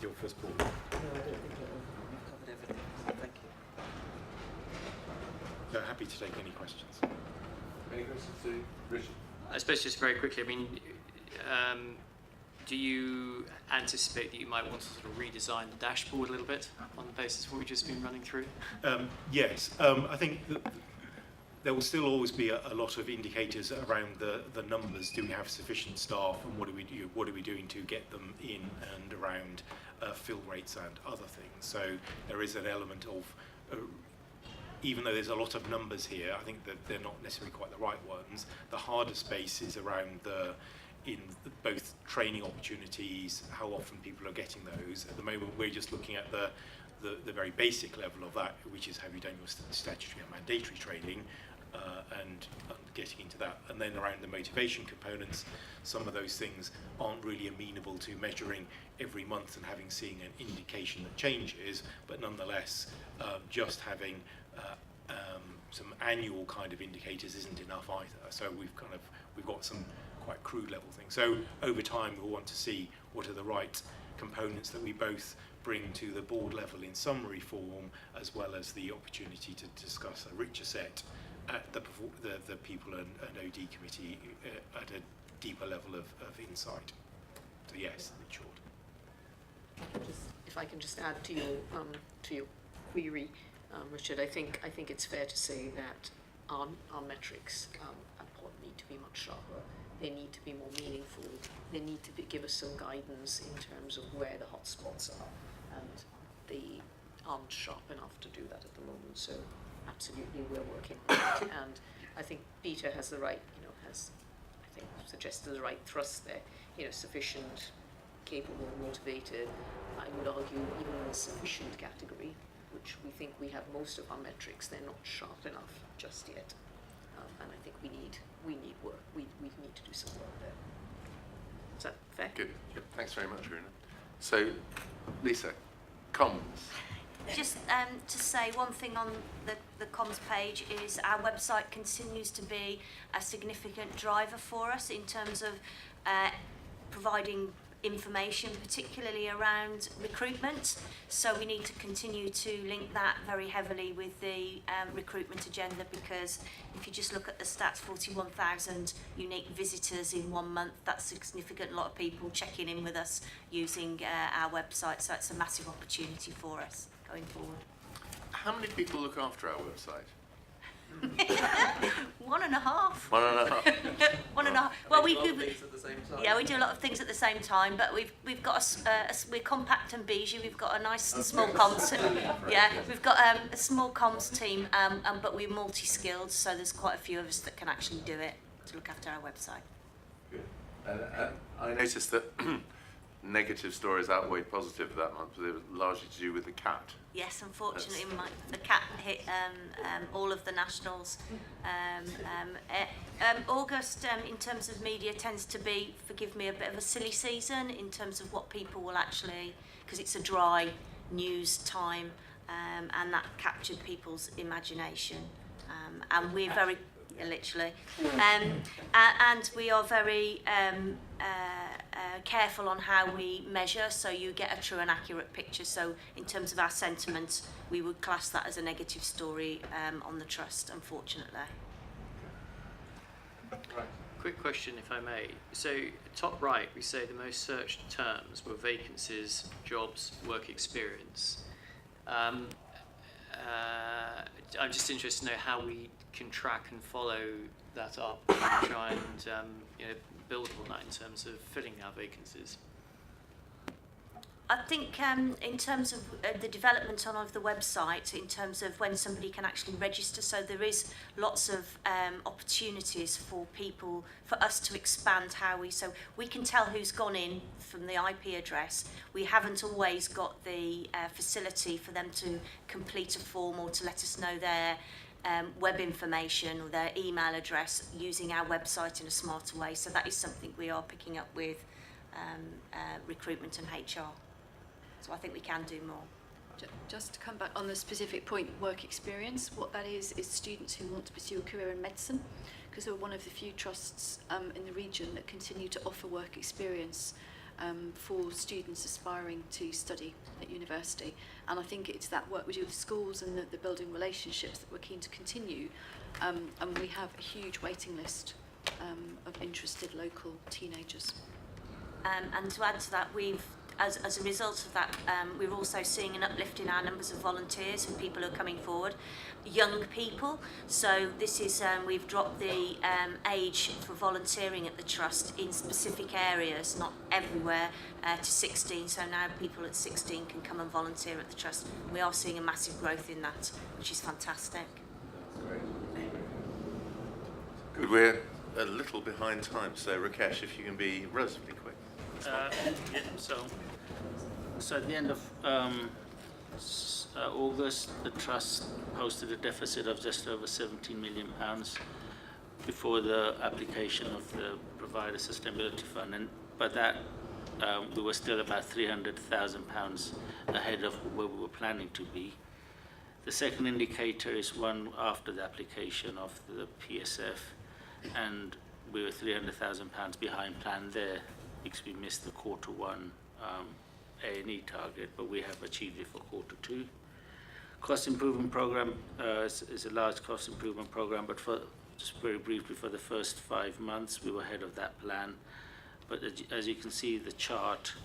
your first board. No, I don't think you've covered everything. Thank you. So happy to take any questions. Any questions to Richard? I suppose just very quickly, I mean, do you anticipate that you might want to sort of redesign the dashboard a little bit on the basis of what we've just been running through? Yes, I think there will still always be a lot of indicators around the numbers. Do we have sufficient staff, and what are we doing to get them in, and around fill rates and other things. So there is an element of even though there's a lot of numbers here, I think that they're not necessarily quite the right ones. The harder space is around in both training opportunities, how often people are getting those. At the moment, we're just looking at the very basic level of that, which is have you done your statutory and mandatory training, and getting into that. And then around the motivation components, some of those things aren't really amenable to measuring every month and seen an indication that changes, but nonetheless, just having some annual kind of indicators isn't enough either. So we've got some quite crude level things. So over time, we'll want to see what are the right components that we both bring to the board level in summary form, as well as the opportunity to discuss a richer set at the people and OD committee at a deeper level of insight. So yes, in short. If I can just add to your query, Richard, I think it's fair to say that our metrics at Pod need to be much sharper. They need to be more meaningful. They need to give us some guidance in terms of where the hotspots are, and they aren't sharp enough to do that at the moment. So absolutely, we're working on it. And I think Peter has the right, has suggested the right thrust there. Sufficient, capable, motivated. I would argue even in the sufficient category, which we think we have most of our metrics, they're not sharp enough just yet. And I think we need work. We need to do some work there. Is that fair? Good. Thanks very much, Runa. So, Lisa, comms. Just to say one thing on the comms page is our website continues to be a significant driver for us in terms of providing information, particularly around recruitment. So we need to continue to link that very heavily with the recruitment agenda, because if you just look at the stats, 41,000 unique visitors in 1 month, that's a significant lot of people checking in with us using our website. So it's a massive opportunity for us going forward. How many people look after our website? 1.5. 1.5. 1.5. Well, we things at the same time. yeah, we do a lot of things at the same time, but we've got we're compact and bijou. We've got a nice small comms. Yeah, we've got a small comms team, but we're multi-skilled, so there's quite a few of us that can actually do it to look after our website. Good. And I noticed that negative stories outweighed positive that month, but it was largely to do with the cat. Yes, unfortunately, the cat hit all of the nationals. August, in terms of media, tends to be, forgive me, a bit of a silly season in terms of what people will actually, because it's a dry news time, and that captured people's imagination. And we're very, literally, and we are very careful on how we measure, so you get a true and accurate picture. So in terms of our sentiment, we would class that as a negative story on the trust, unfortunately. Right. Quick question, if I may. So, top right, we say the most searched terms were vacancies, jobs, work experience. I'm just interested to know how we can track and follow that up and try and build on that in terms of filling our vacancies. I think in terms of the development of the website, in terms of when somebody can actually register, so there is lots of opportunities for us to expand so we can tell who's gone in from the IP address. We haven't always got the facility for them to complete a form or to let us know their web information or their email address using our website in a smarter way. So that is something we are picking up with recruitment and HR. So I think we can do more. Just to come back on the specific point, work experience, what that is students who want to pursue a career in medicine, because we're one of the few trusts in the region that continue to offer work experience for students aspiring to study at university. And I think it's that work we do with schools and the building relationships that we're keen to continue. And we have a huge waiting list of interested local teenagers. And to add to that, we've as a result of that, we're also seeing an uplift in our numbers of volunteers and people who are coming forward, young people. So this is, we've dropped the age for volunteering at the Trust in specific areas, not everywhere, to 16. So now people at 16 can come and volunteer at the Trust. We are seeing a massive growth in that, which is fantastic. Good, we're a little behind time, so Rakesh, if you can be relatively quick. Yeah, so at the end of August, the Trust posted a deficit of just over £17 million before the application of the Provider Sustainability Fund, but that we were still about £300,000 ahead of where we were planning to be. The second indicator is one after the application of the PSF, and we were £300,000 behind plan there because we missed the Q1 A&E target, but we have achieved it for Q2. Cost improvement program is a large cost improvement program, but just very briefly, for the first 5 months, we were ahead of that plan. But as you can see, the chart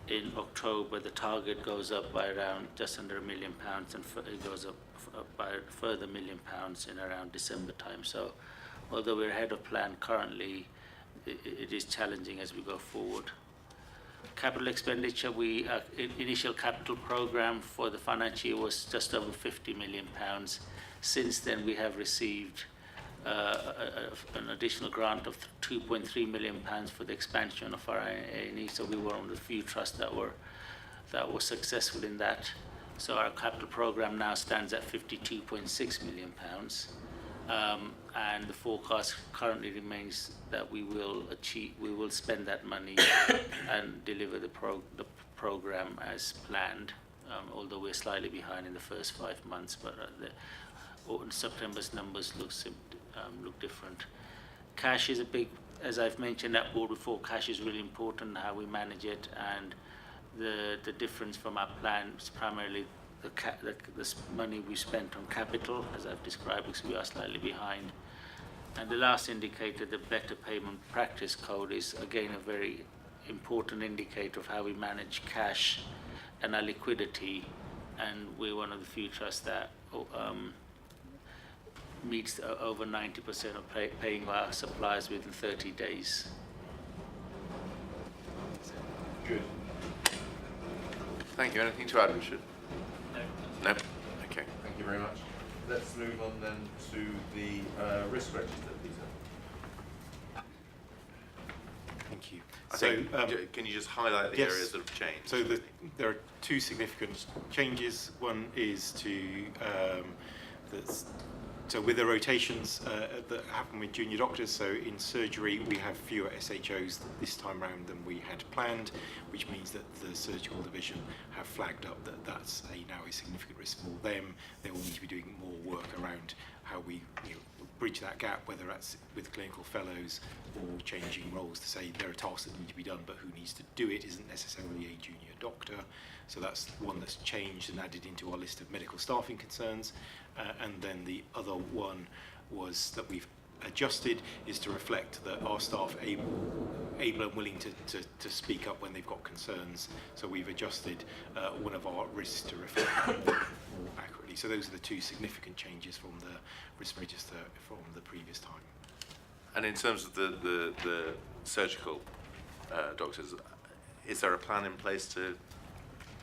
in October, the target goes up by around just under £1 million, and it goes up by a further £1 million in around December time. So, although we're ahead of plan currently, it is challenging as we go forward. Capital expenditure, initial capital program for the financial year was just over £50 million. Since then, we have received an additional grant of £2.3 million for the expansion of our A&E. So we were one of the few trusts that were successful in that. So our capital program now stands at £52.6 million. And the forecast currently remains that we will spend that money and deliver the program as planned, although we're slightly behind in the first 5 months, but September's numbers look different. Cash is a big, as I've mentioned at board before, cash is really important, how we manage it, and the difference from our plan is primarily the money we spent on capital, as I've described, because we are slightly behind. And the last indicator, the Better Payment Practice Code, is again a very important indicator of how we manage cash and our liquidity, and we're one of the few trusts that meets over 90% of paying our suppliers within 30 days. Good. Thank you. Anything to add, Richard? No? Okay, thank you very much. Let's move on then to the risk register, Peter. Thank you. Can you just highlight the areas that have changed? So there are two significant changes. One is so with the rotations that happen with junior doctors, so in surgery we have fewer SHOs this time round than we had planned, which means that the surgical division have flagged up that that's now a significant risk for them. They will need to be doing more work around how we bridge that gap, whether that's with clinical fellows or changing roles to say there are tasks that need to be done, but who needs to do it isn't necessarily a junior doctor. So that's one that's changed and added into our list of medical staffing concerns. And then the other one was that we've adjusted is to reflect that our staff are able and willing to speak up when they've got concerns. So we've adjusted one of our risks to reflect that more accurately. So those are the two significant changes from the risk register from the previous time. And in terms of the surgical doctors, is there a plan in place to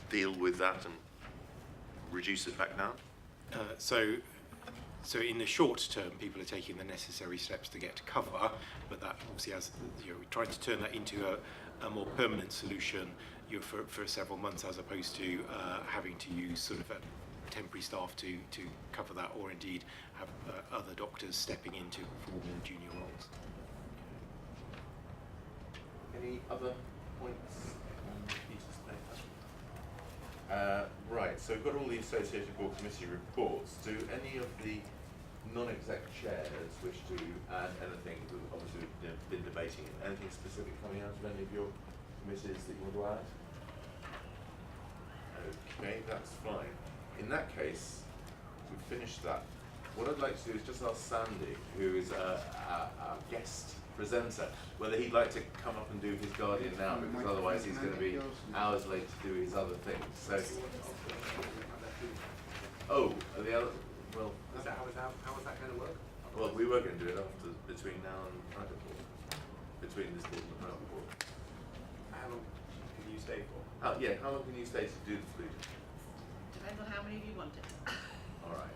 deal with that and reduce it back down? So in the short term, people are taking the necessary steps to get cover, but that obviously has, we're trying to turn that into a more permanent solution for several months, as opposed to having to use sort of a temporary staff to cover that, or indeed have other doctors stepping in to perform more junior roles. Any other points on Peter's paper? Right, so we've got all the associated board committee reports. Do any of the non-exec chairs wish to add anything? Obviously we've been debating anything specific coming out of any of your committees that you want to add? Okay, that's fine. In that case, we've finished that. What I'd like to do is just ask Sandy, who is our guest presenter, whether he'd like to come up and do his Guardian now, because otherwise he's going to be hours late to do his other things. So, oh, the other, well, How is that going to work? well, we were going to do it after, between now and private board, between this board and the private board. How long can you stay for? Yeah, how long can you stay to do the flu? Depends on how many of you want it. All right.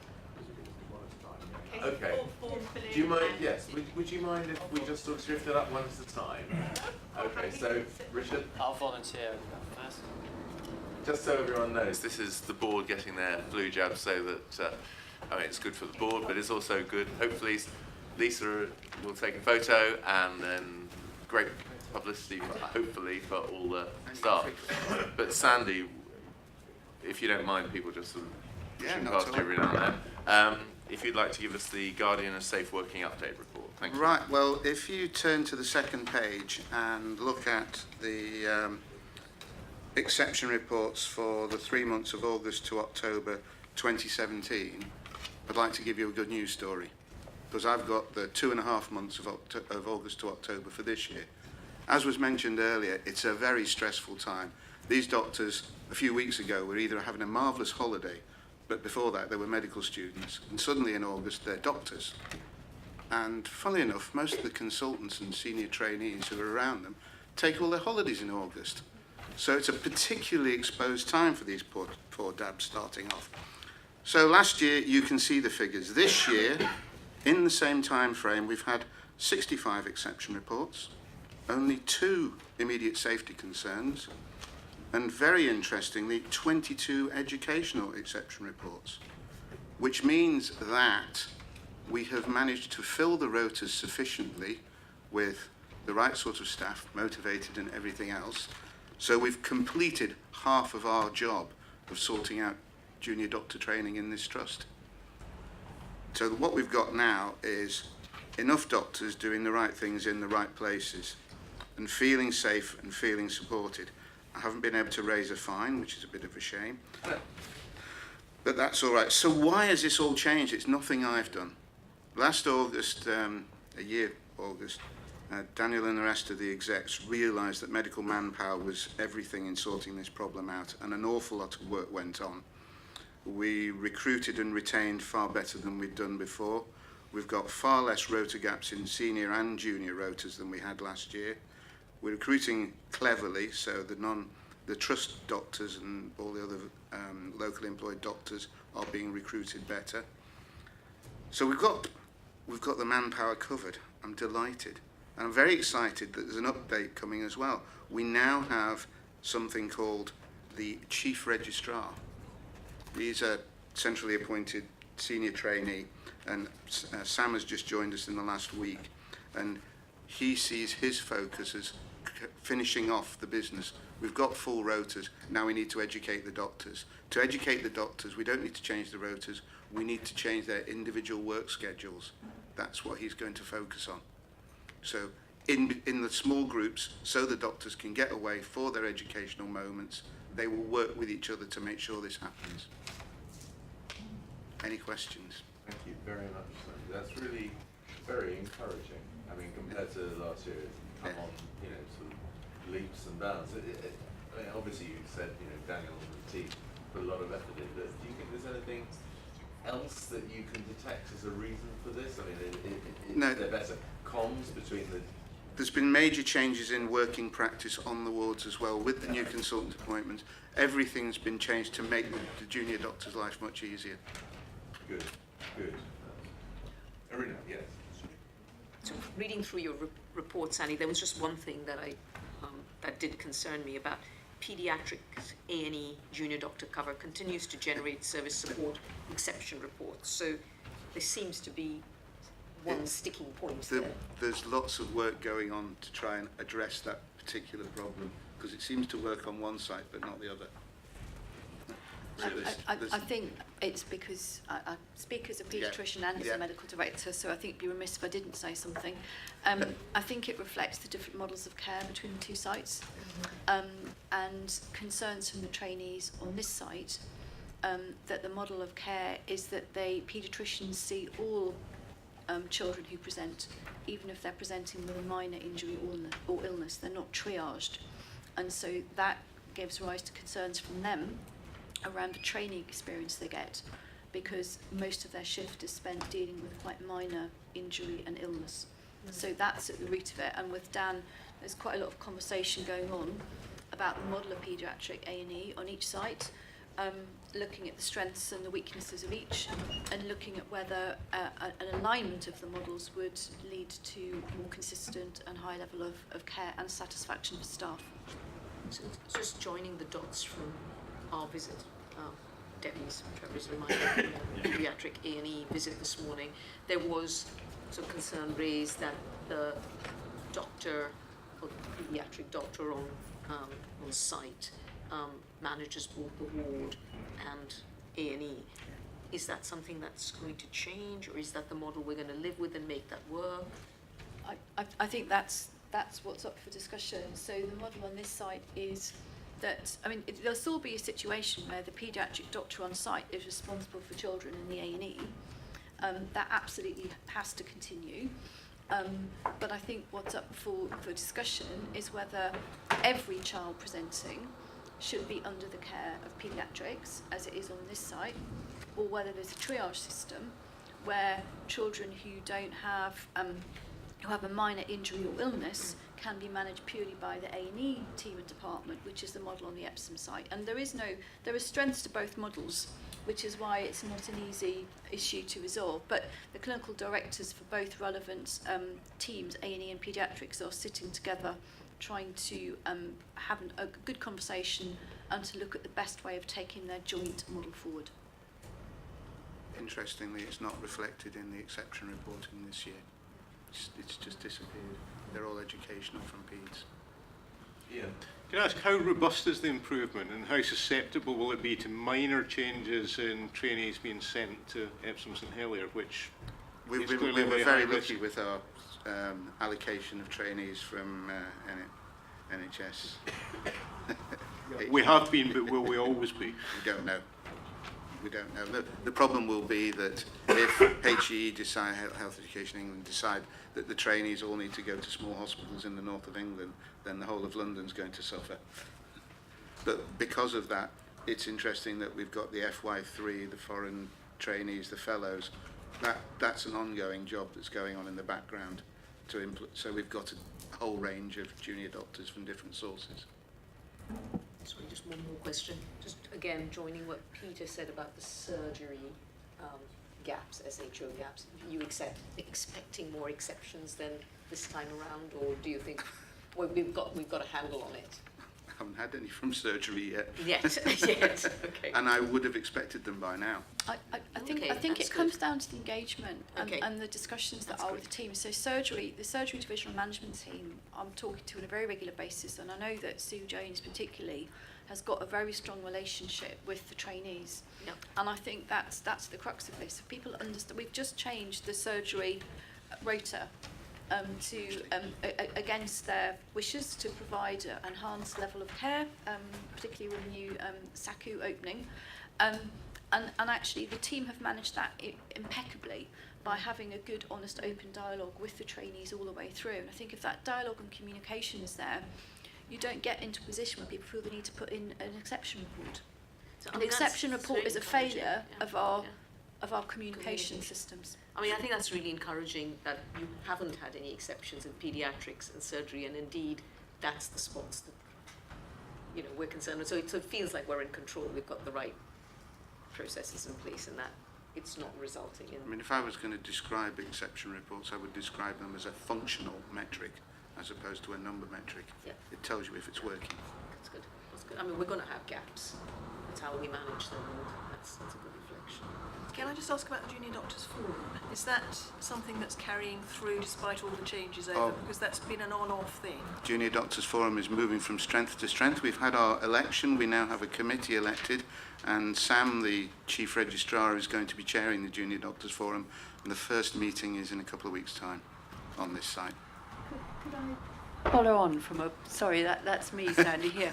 Okay. Okay. Do you mind? Yes. Would you mind if we just sort of drifted up one at a time? Okay. So, Richard. I'll volunteer first. Just so everyone knows, this is the board getting their flu jab, so that I mean, it's good for the board, but it's also good. Hopefully, Lisa will take a photo, and then great publicity, hopefully, for all the staff. But Sandy, if you don't mind, people just sort of pushing past you every now and then. If you'd like to give us the Guardian of Safe Working Update report. Thank you. Right, well, if you turn to the second page and look at the exception reports for the 3 months of August to October 2017, I'd like to give you a good news story, because I've got the 2.5 months of August to October for this year. As was mentioned earlier, it's a very stressful time. These doctors, a few weeks ago, were either having a marvellous holiday, but before that they were medical students, and suddenly in August they're doctors. And funnily enough, most of the consultants and senior trainees who are around them take all their holidays in August. So it's a particularly exposed time for these poor dabs starting off. So last year, you can see the figures. This year, in the same time frame, we've had 65 exception reports, only 2 immediate safety concerns, and very interestingly, 22 educational exception reports, which means that we have managed to fill the rotas sufficiently with the right sort of staff, motivated and everything else. So we've completed half of our job of sorting out junior doctor training in this trust. So what we've got now is enough doctors doing the right things in the right places and feeling safe and feeling supported. I haven't been able to raise a fine, which is a bit of a shame, but that's all right. So why has this all changed? It's nothing I've done. Last August, August, Daniel and the rest of the execs realised that medical manpower was everything in sorting this problem out, and an awful lot of work went on. We recruited and retained far better than we'd done before. We've got far less rota gaps in senior and junior rotas than we had last year. We're recruiting cleverly, so the trust doctors and all the other local employed doctors are being recruited better. So we've got the manpower covered. I'm delighted. And I'm very excited that there's an update coming as well. We now have something called the Chief Registrar. He's a centrally appointed senior trainee, and Sam has just joined us in the last week, and he sees his focus as finishing off the business. We've got full rotas, now we need to educate the doctors. To educate the doctors, we don't need to change the rotas, we need to change their individual work schedules. That's what he's going to focus on. So in the small groups, so the doctors can get away for their educational moments, they will work with each other to make sure this happens. Any questions? Thank you very much, Sandy. That's really very encouraging. I mean, compared to last year, it's come on, you know, sort of leaps and bounds. I mean, obviously you said, you know, Daniel and the team put a lot of effort in, but do you think there's anything else that you can detect as a reason for this? I mean, No. is there better comms between the... There's been major changes in working practice on the wards as well with the new consultant appointments. Everything's been changed to make the junior doctor's life much easier. Good, good. Aruna, yes. So reading through your report, Sandy, there was just one thing that that did concern me about pediatric A&E junior doctor cover continues to generate service support exception reports. So there seems to be one sticking point there. There's lots of work going on to try and address that particular problem, because it seems to work on one site but not the other. I think it's because I speak as a paediatrician and as a medical director, so I think it'd be remiss if I didn't say something. I think it reflects the different models of care between the two sites, and concerns from the trainees on this site that the model of care is that paediatricians see all children who present, even if they're presenting with a minor injury or illness, they're not triaged. And so that gives rise to concerns from them around the training experience they get, because most of their shift is spent dealing with quite minor injury and illness. So that's at the root of it. And with Dan, there's quite a lot of conversation going on about the model of paediatric A&E on each site, looking at the strengths and the weaknesses of each, and looking at whether an alignment of the models would lead to more consistent and high level of care and satisfaction for staff. So just joining the dots from our visit, Debbie's, Trevor's reminder, paediatric A&E visit this morning, there was some concern raised that the doctor, or the paediatric doctor on site, manages both the ward and A&E. Is that something that's going to change, or is that the model we're going to live with and make that work? I think that's what's up for discussion. So the model on this site is that, I mean, there'll still be a situation where the paediatric doctor on site is responsible for children in the A&E. That absolutely has to continue. But I think what's up for discussion is whether every child presenting should be under the care of paediatrics, as it is on this site, or whether there's a triage system where children who don't have, who have a minor injury or illness can be managed purely by the A&E team and department, which is the model on the Epsom site. And there are strengths to both models, which is why it's not an easy issue to resolve. But the clinical directors for both relevant teams, A&E and paediatrics, are sitting together trying to have a good conversation and to look at the best way of taking their joint model forward. Interestingly, it's not reflected in the exception reporting this year. It's just disappeared. They're all educational from PEDS. Yeah. Can I ask, how robust is the improvement, and how susceptible will it be to minor changes in trainees being sent to Epsom St Helier, which we were very lucky with our allocation of trainees from NHS. We have been, but will we always be? We don't know. We don't know. The problem will be that if HEE decide, Health Education England decide that the trainees all need to go to small hospitals in the north of England, then the whole of London's going to suffer. But because of that, it's interesting that we've got the FY3, the foreign trainees, the fellows. That's an ongoing job that's going on in the background. So we've got a whole range of junior doctors from different sources. Sorry, just one more question. Just again, joining what Peter said about the surgery gaps, SHO gaps. Are you expecting more exceptions than this time around, or do you think we've got a handle on it? I haven't had any from surgery yet. Yet, okay. And I would have expected them by now. I think it comes down to the engagement and the discussions that are with the team. So the surgery divisional management team, I'm talking to on a very regular basis, and I know that Sue Jones particularly has got a very strong relationship with the trainees. Yep. And I think that's the crux of this. If people understand, we've just changed the surgery rota against their wishes to provide an enhanced level of care, particularly with the new SACU opening. And actually the team have managed that impeccably by having a good, honest, open dialogue with the trainees all the way through. And I think if that dialogue and communication is there, you don't get into a position where people feel the need to put in an exception report. So, an exception report is a failure of our communication systems. I mean, I think that's really encouraging that you haven't had any exceptions in paediatrics and surgery, and indeed that's the spots that we're concerned with. So it feels like we're in control. We've got the right processes in place, and that it's not resulting in. I mean, if I was going to describe exception reports, I would describe them as a functional metric as opposed to a number metric. Yeah. It tells you if it's working. That's good. That's good. I mean, we're going to have gaps. That's how we manage them, and that's a good reflection. Can I just ask about the Junior Doctors Forum? Is that something that's carrying through despite all the changes over? Because that's been an on-off thing. Junior Doctors Forum is moving from strength to strength. We've had our election. We now have a committee elected, and Sam, the Chief Registrar, is going to be chairing the Junior Doctors Forum, and the first meeting is in a couple of weeks' time on this site. Could I follow on from that's me standing here.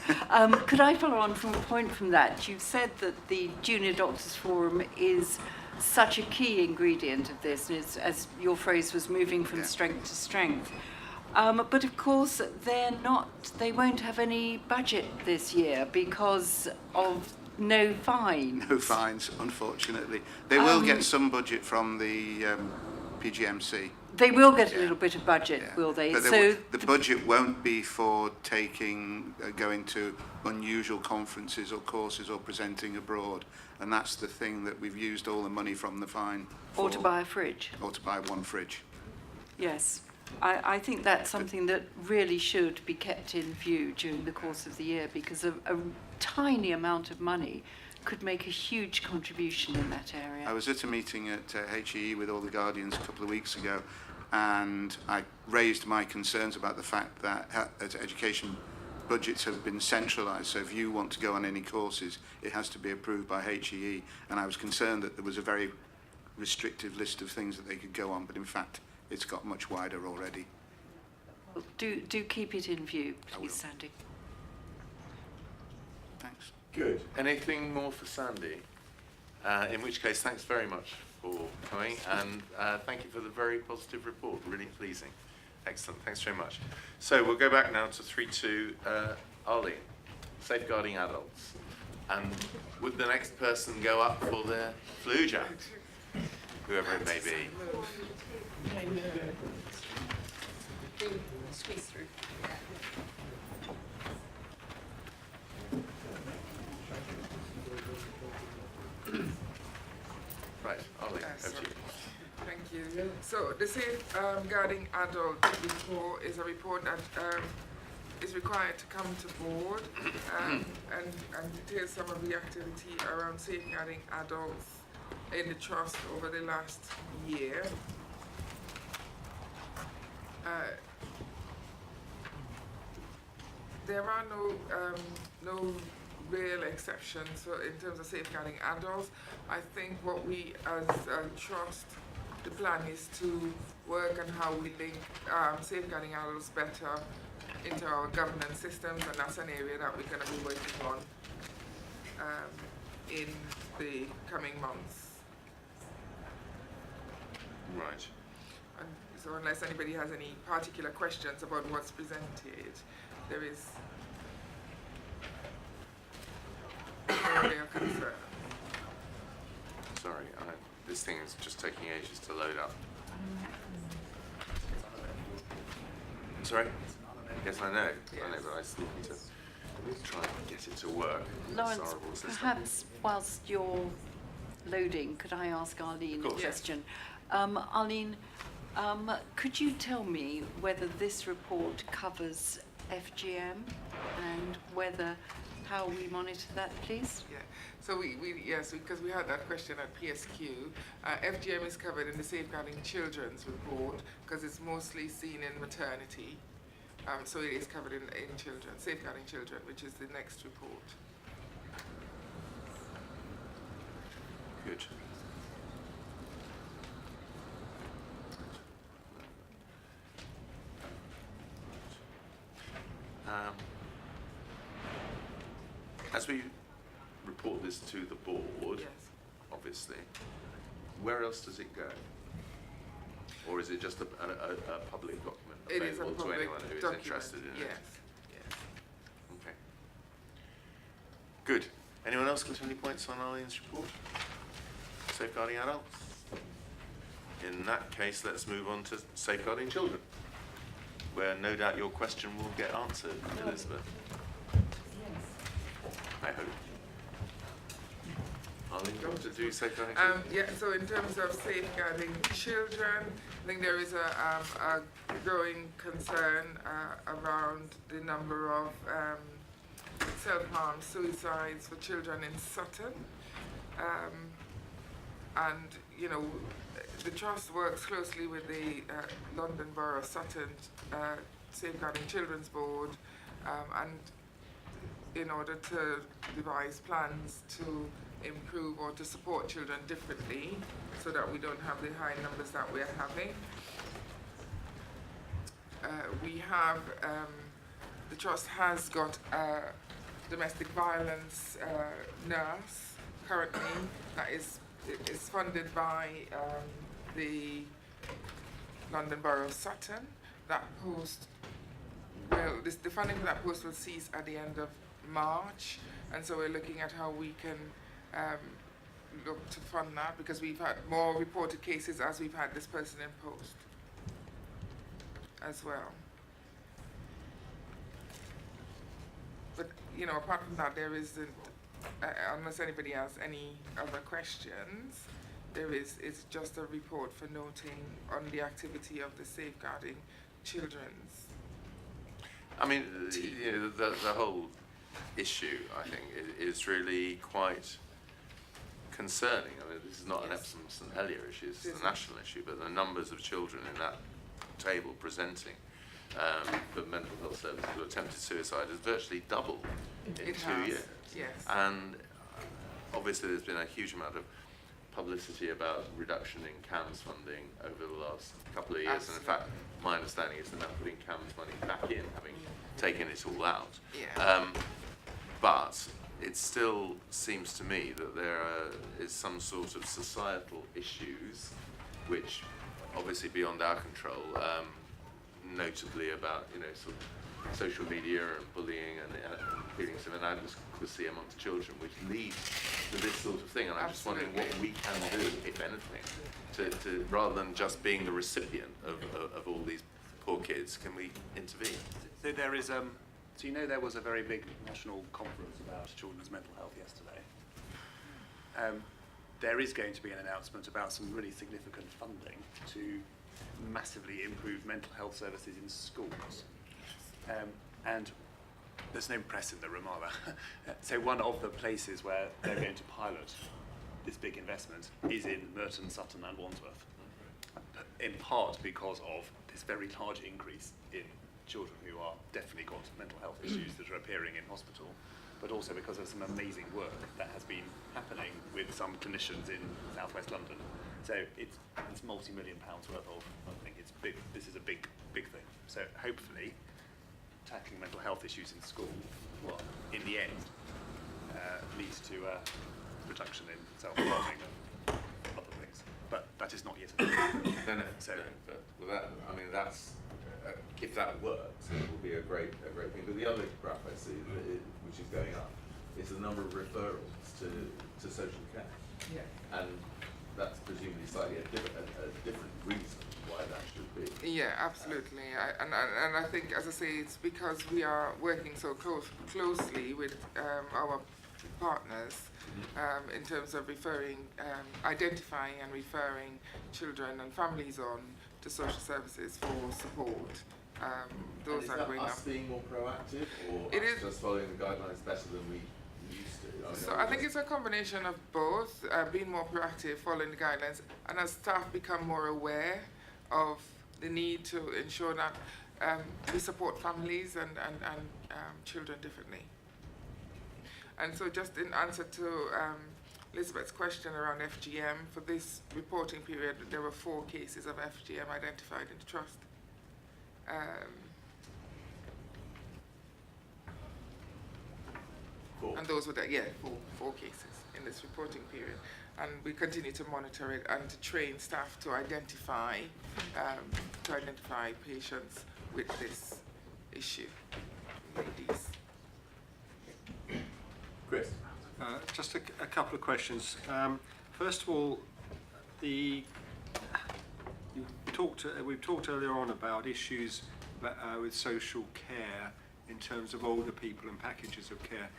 Could I follow on from a point from that? You've said that the Junior Doctors Forum is such a key ingredient of this, and it's, as your phrase was, moving from strength to strength. But of course, they won't have any budget this year because of no fines. No fines, unfortunately. They will get some budget from the PGMC. They will get a little bit of budget, will they? But the budget won't be for going to unusual conferences or courses or presenting abroad. And that's the thing that we've used all the money from the fine for. Or to buy a fridge. Or to buy one fridge. Yes. I think that's something that really should be kept in view during the course of the year, because a tiny amount of money could make a huge contribution in that area. I was at a meeting at HEE with all the Guardians a couple of weeks ago, and I raised my concerns about the fact that education budgets have been centralised, so if you want to go on any courses, it has to be approved by HEE, and I was concerned that there was a very restrictive list of things that they could go on, but in fact it's got much wider already. Well, do keep it in view, please, Sandy. Thanks. Good. Anything more for Sandy? In which case, thanks very much for coming, and thank you for the very positive report. Really pleasing. Excellent. Thanks very much. So we'll go back now to 3-2. Arlene, safeguarding adults. And would the next person go up for their flu jab? Whoever it may be. Squeeze through. Right, Arlene, over to you. Thank you. So the safeguarding adult report is a report that is required to come to board and detail some of the activity around safeguarding adults in the trust over the last year. There are no real exceptions. So in terms of safeguarding adults, I think what we as a trust, the plan is to work on how we link safeguarding adults better into our governance systems, and that's an area that we're going to be working on in the coming months. Right. And so unless anybody has any particular questions about what's presented, there is no real concern. Sorry, this thing is just taking ages to load up. Sorry? Yes, I know, but I still need to try and get it to work. Lawrence, Horrible system. perhaps whilst you're loading, could I ask Arlene a question? Arlene, could you tell me whether this report covers FGM and how we monitor that, please? Yeah. So yes, because we had that question at PSQ. FGM is covered in the Safeguarding Children's report because it's mostly seen in maternity. So it is covered in children, Safeguarding Children, which is the next report. Good. As we report this to the board, obviously, where else does it go? Or is it just a public document available to anyone who is interested in it? Yes. Okay. Good. Anyone else got any points on Arlene's report? Safeguarding adults? In that case, let's move on to safeguarding children, where no doubt your question will get answered, Elizabeth. I hope. Arlene, do you want to do safeguarding children? Yeah, so in terms of safeguarding children, I think there is a growing concern around the number of self-harm suicides for children in Sutton. And, you know, the Trust works closely with the London Borough Sutton Safeguarding Children's Board and in order to devise plans to improve or to support children differently so that we don't have the high numbers that we're having. We have, the Trust has got a domestic violence nurse currently that is It's funded by the London Borough of Sutton. That post, the funding for that post will cease at the end of March, and so we're looking at how we can look to fund that, because we've had more reported cases as we've had this person in post as well. But, you know, apart from that, there isn't, unless anybody has any other questions, it's just a report for noting on the activity of the Safeguarding Children's. I mean, you know, the whole issue, I think, is really quite concerning. I mean, this is not an Epsom and Helier issue, it's a national issue, but the numbers of children in that table presenting for mental health services who attempted suicide has virtually doubled in 2 years. Yes. And obviously there's been a huge amount of publicity about reduction in CAMS funding over the last couple of years. Absolutely. And in fact, my understanding is they're now putting CAMS money back in, having taken it all out. Yeah. But it still seems to me that there is some sort of societal issues which obviously beyond our control, notably about, you know, sort of social media and bullying and feelings of inadequacy amongst children, which leads to this sort of thing. And I'm just wondering what we can do, if anything, to rather than just being the recipient of all these poor kids, can we intervene? So there is, so you know there was a very big national conference about children's mental health yesterday. There is going to be an announcement about some really significant funding to massively improve mental health services in schools. And there's no press in the room, are there? So one of the places where they're going to pilot this big investment is in Merton, Sutton and Wandsworth, in part because of this very large increase in children who are definitely got mental health issues that are appearing in hospital, but also because of some amazing work that has been happening with some clinicians in southwest London. So it's multi-million pounds worth of funding. It's big. This is a big thing. So hopefully, tackling mental health issues in school will, in the end, lead to a reduction in self-harming and other things. But that is not yet. So, but with that, I mean, that's if that works, it will be a great thing. But the other graph I see, which is going up, is the number of referrals to social care. Yeah. And that's presumably slightly a different reason why that should be. Yeah, absolutely. And I think, as I say, it's because we are working so closely with our partners in terms of referring, identifying and referring children and families on to social services for support. Those are going up. Us being more proactive, or it us is just following the guidelines better than we used to? So I think it's a combination of both, being more proactive, following the guidelines, and as staff become more aware of the need to ensure that we support families and children differently. And so just in answer to Elizabeth's question around FGM, for this reporting period, there were 4 cases of FGM identified in the trust. And those were four cases in this reporting period. And we continue to monitor it and to train staff to identify patients with this issue, ladies. Chris? Just a couple of questions. First of all, we've talked earlier on about issues with social care in terms of older people and packages of care.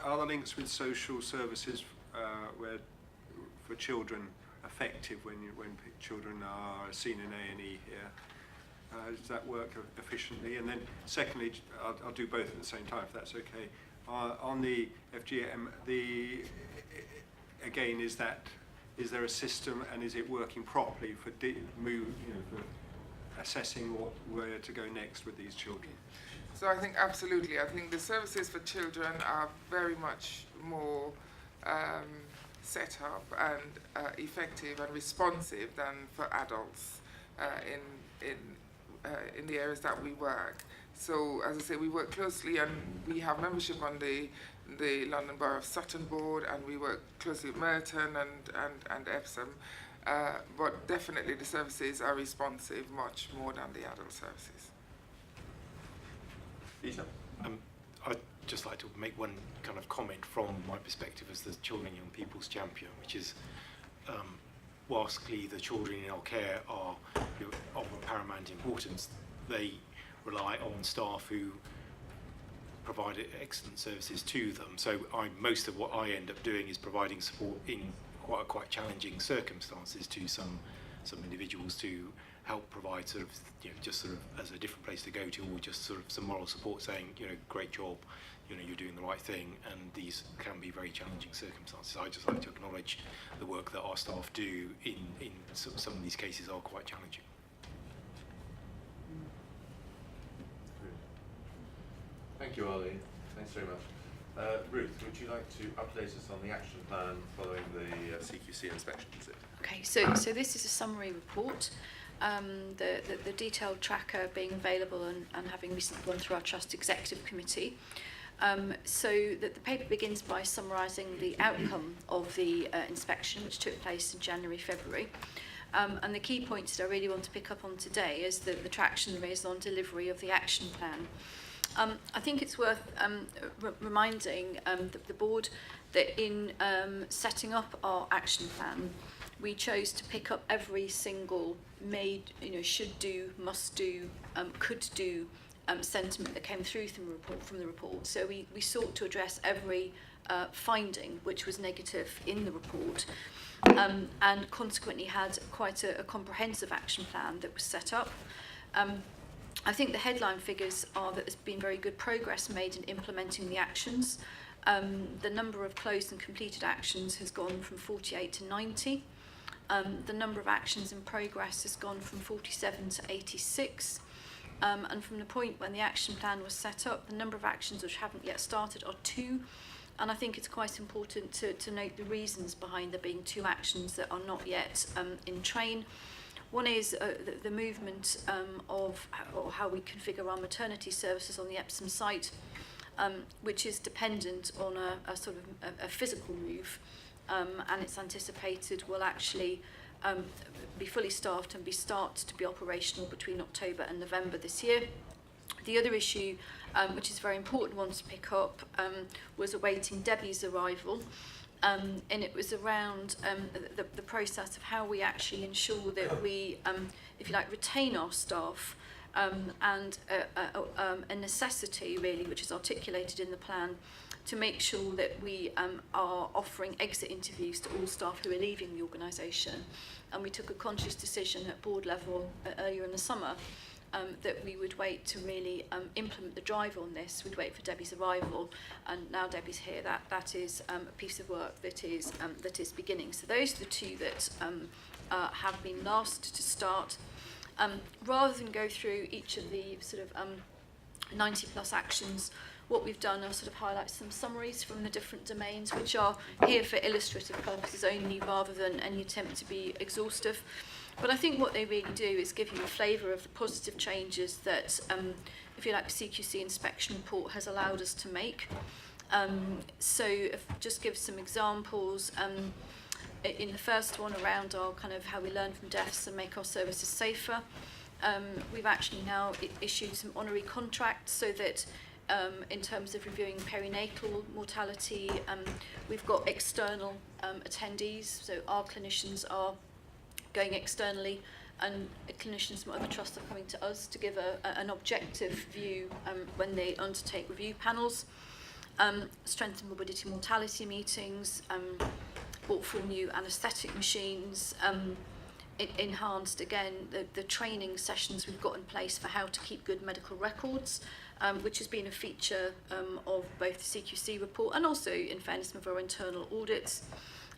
Are the links with social services for children effective when children are seen in A&E here? Does that work efficiently? And then secondly, I'll do both at the same time if that's okay. On the FGM, again, is there a system and is it working properly for assessing where to go next with these children? So I think absolutely. I think the services for children are very much more set up and effective and responsive than for adults in the areas that we work. So as I say, we work closely and we have membership on the the London Borough of Sutton Board, and we work closely with Merton and Epsom. But definitely the services are responsive much more than the adult services. Peter? I'd just like to make one kind of comment from my perspective as the Children and Young People's Champion, which is, whilst clearly the children in our care are of paramount importance, they rely on staff who provide excellent services to them. So most of what I end up doing is providing support in quite challenging circumstances to some individuals to help provide sort of, just sort of as a different place to go to, or just sort of some moral support saying, great job, you're doing the right thing, and these can be very challenging circumstances. I just like to acknowledge the work that our staff do in some of these cases are quite challenging. Thank you, Arlene. Thanks very much. Ruth, would you like to update us on the action plan following the CQC inspection visit? Okay, so this is a summary report. The detailed tracker being available and having recently gone through our Trust Executive Committee. So the paper begins by summarising the outcome of the inspection, which took place in January, February. And the key points that I really want to pick up on today is the traction there is on delivery of the action plan. I think it's worth reminding the board that in setting up our action plan, we chose to pick up every single should do, must do, could do sentiment that came through from the report. So we sought to address every finding which was negative in the report, and consequently had quite a comprehensive action plan that was set up. I think the headline figures are that there's been very good progress made in implementing the actions. The number of closed and completed actions has gone from 48 to 90. The number of actions in progress has gone from 47 to 86. And from the point when the action plan was set up, the number of actions which haven't yet started are 2. And I think it's quite important to note the reasons behind there being 2 actions that are not yet in train. One is the movement of how we configure our maternity services on the Epsom site, which is dependent on a sort of a physical move, and it's anticipated will actually be fully staffed and start to be operational between October and November this year. The other issue, which is a very important one to pick up, was awaiting Debbie's arrival. And it was around the process of how we actually ensure that we, if you like, retain our staff, and a necessity really, which is articulated in the plan, to make sure that we are offering exit interviews to all staff who are leaving the organisation. And we took a conscious decision at board level earlier in the summer that we would wait to really implement the drive on this. We'd wait for Debbie's arrival, and now Debbie's here. That is a piece of work that is beginning. So those are the 2 that have been last to start. Rather than go through each of the sort of 90 plus actions, what we've done is sort of highlight some summaries from the different domains, which are here for illustrative purposes only, rather than any attempt to be exhaustive. But I think what they really do is give you a flavour of the positive changes that, if you like, the CQC inspection report has allowed us to make. So if just give some examples, in the first one around our kind of how we learn from deaths and make our services safer, we've actually now issued some honorary contracts so that in terms of reviewing perinatal mortality, we've got external attendees, so our clinicians are going externally, and clinicians from other trusts are coming to us to give an objective view when they undertake review panels. Strengthened morbidity mortality meetings, bought 4 new anaesthetic machines, enhanced again the training sessions we've got in place for how to keep good medical records, which has been a feature of both the CQC report and also, in fairness, some of our internal audits.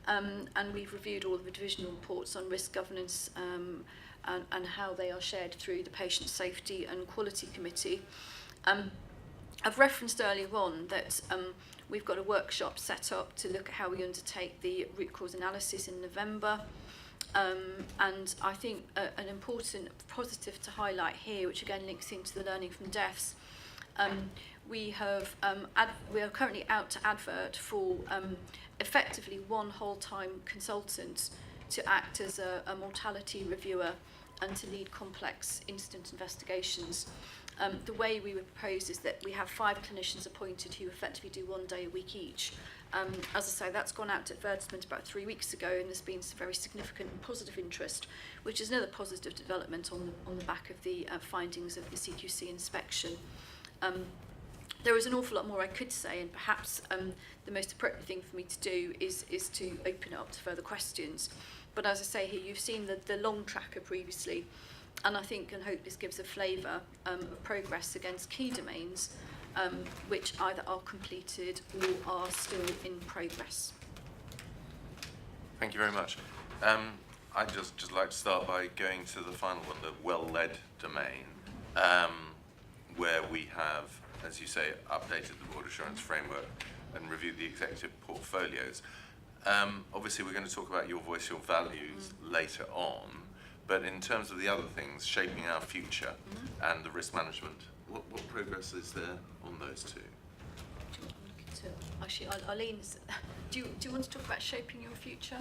And we've reviewed all of the divisional reports on risk governance and how they are shared through the Patient Safety and Quality Committee. I've referenced earlier on that we've got a workshop set up to look at how we undertake the root cause analysis in November. And I think an important positive to highlight here, which again links into the learning from deaths, we have we are currently out to advert for effectively one whole-time consultant to act as a mortality reviewer and to lead complex incident investigations. The way we would propose is that we have 5 clinicians appointed who effectively do 1 day a week each. As I say, that's gone out to advertisement about 3 weeks ago, and there's been some very significant and positive interest, which is another positive development on the back of the findings of the CQC inspection. There is an awful lot more I could say, and perhaps the most appropriate thing for me to do is to open it up to further questions. But as I say here, you've seen the long tracker previously, and I think and hope this gives a flavour of progress against key domains, which either are completed or are still in progress. Thank you very much. I'd just like to start by going to the final one, the well-led domain, where we have, as you say, updated the board assurance framework and reviewed the executive portfolios. Obviously, we're going to talk about your voice, your values later on, but in terms of the other things, shaping our future and the risk management, what progress is there on those two? Actually, Arlene, do you want to talk about shaping your future?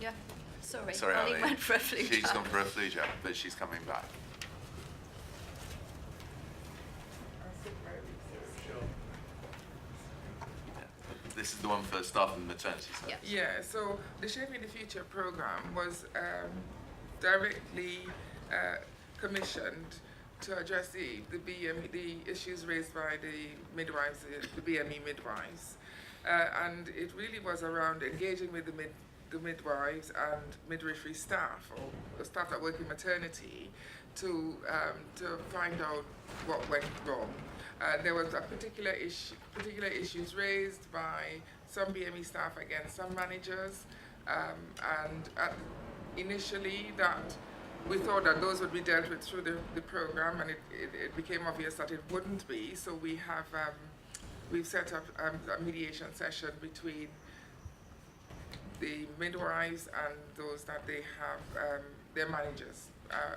Yeah. Sorry, Arlene went for a flu jab. She's gone for a flu jab, but she's coming back. This is the one for staff and maternity service. Yeah, so the Shaping the Future program was directly commissioned to address the issues raised by the midwives, the BME midwives. And it really was around engaging with the midwives and midwifery staff, or the staff that work in maternity, to find out what went wrong. There was a particular issues raised by some BME staff against some managers, and initially that we thought that those would be dealt with through the program, and it became obvious that it wouldn't be. So we've set up a mediation session between the midwives and those that they have their managers,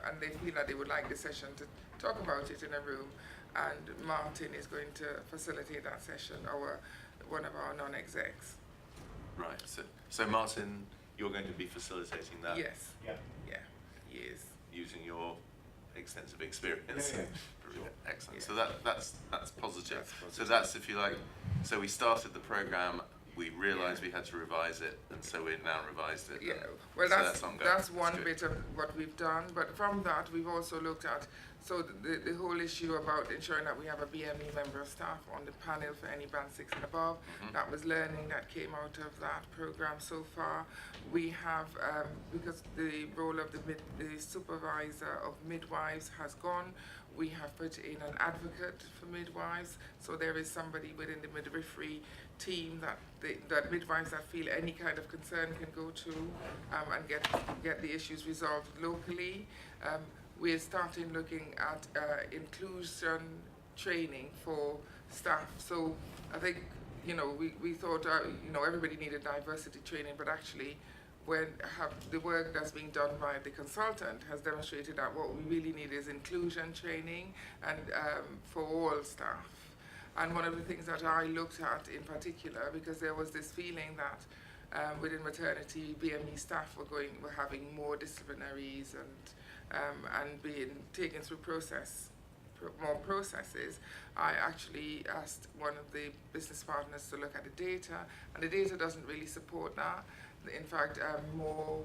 and they feel that they would like the session to talk about it in a room. And Martin is going to facilitate that session, one of our non-execs. Right. So Martin, you're going to be facilitating that. Yes. Yeah. He is. Using your extensive experience. Yeah. Excellent. So that's positive. So that's, if you like. So we started the program. We realised we had to revise it, and so we've now revised it. Yeah. Well, so that's one bit of what we've done. But from that, we've also looked at the whole issue about ensuring that we have a BME member of staff on the panel for any band 6 and above. That was learning that came out of that program so far. We have, because the role of the supervisor of midwives has gone, we have put in an advocate for midwives. So there is somebody within the midwifery team that midwives that feel any kind of concern can go to and get the issues resolved locally. We're starting looking at inclusion training for staff. So I think, we thought, everybody needed diversity training, but actually the work that's being done by the consultant has demonstrated that what we really need is inclusion training and for all staff. And one of the things that I looked at in particular, because there was this feeling that within maternity, BME staff were having more disciplinaries and being taken through more processes, I actually asked one of the business partners to look at the data, and the data doesn't really support that. In fact, more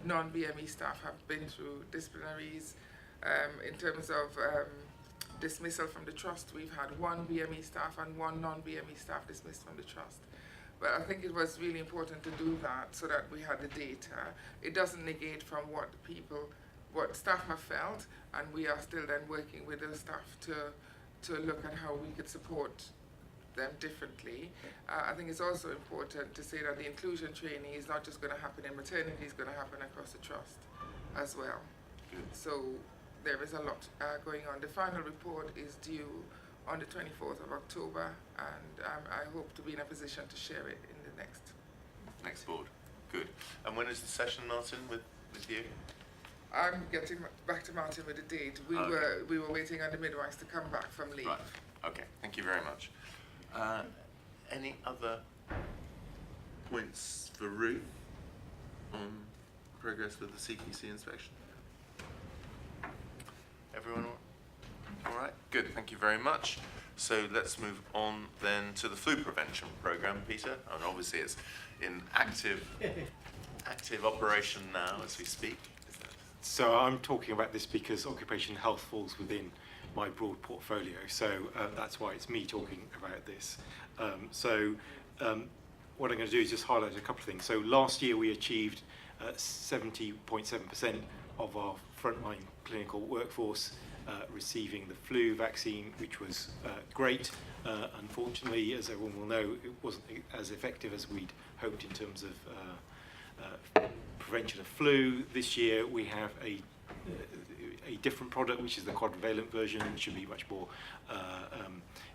non-BME staff have been through disciplinaries. In terms of dismissal from the trust, we've had 1 BME staff and 1 non-BME staff dismissed from the trust. But I think it was really important to do that so that we had the data. It doesn't negate from what staff have felt, and we are still then working with the staff to look at how we could support them differently. I think it's also important to say that the inclusion training is not just going to happen in maternity, it's going to happen across the trust as well. Good. So there is a lot going on. The final report is due on the 24th of October, and I hope to be in a position to share it in the next board. Good. And when is the session, Martin, with you? I'm getting back to Martin with a date. We were waiting on the midwives to come back from leave. Right. Okay, thank you very much. Any other points for Ruth on progress with the CQC inspection? Everyone all right? Good, thank you very much. So let's move on then to the flu prevention programme, Peter. And obviously it's in active operation now as we speak. So I'm talking about this because occupational health falls within my broad portfolio, so that's why it's me talking about this. What I'm going to do is just highlight a couple of things. So last year we achieved 70.7% of our frontline clinical workforce receiving the flu vaccine, which was great. Unfortunately, as everyone will know, it wasn't as effective as we'd hoped in terms of prevention of flu. This year we have a different product, which is the quadrivalent version, which should be much more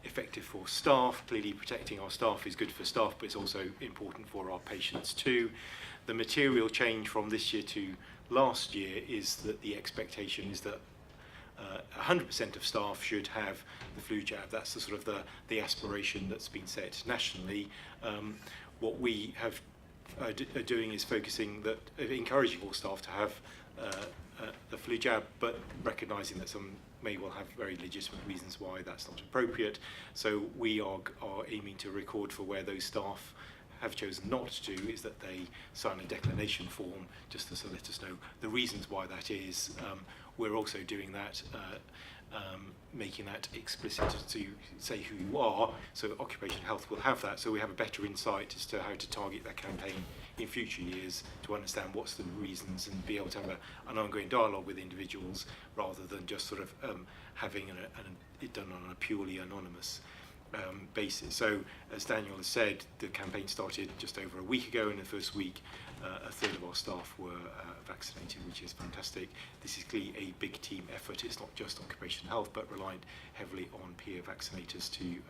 effective for staff. Clearly protecting our staff is good for staff, but it's also important for our patients too. The material change from this year to last year is that the expectation is that 100% of staff should have the flu jab. That's the sort of the aspiration that's been set nationally. What we are doing is encouraging all staff to have the flu jab, but recognising that some may well have very legitimate reasons why that's not appropriate. So we are aiming to record for where those staff have chosen not to do is that they sign a declination form just to let us know the reasons why that is. We're also doing that, making that explicit to say who you are, so occupational health will have that, so we have a better insight as to how to target that campaign in future years to understand what's the reasons and be able to have an ongoing dialogue with individuals rather than just sort of having it done on a purely anonymous basis. So as Daniel has said, the campaign started just over a week ago. In the first week, a third of our staff were vaccinated, which is fantastic. This is clearly a big team effort. It's not just occupational health, but relied heavily on peer vaccinators to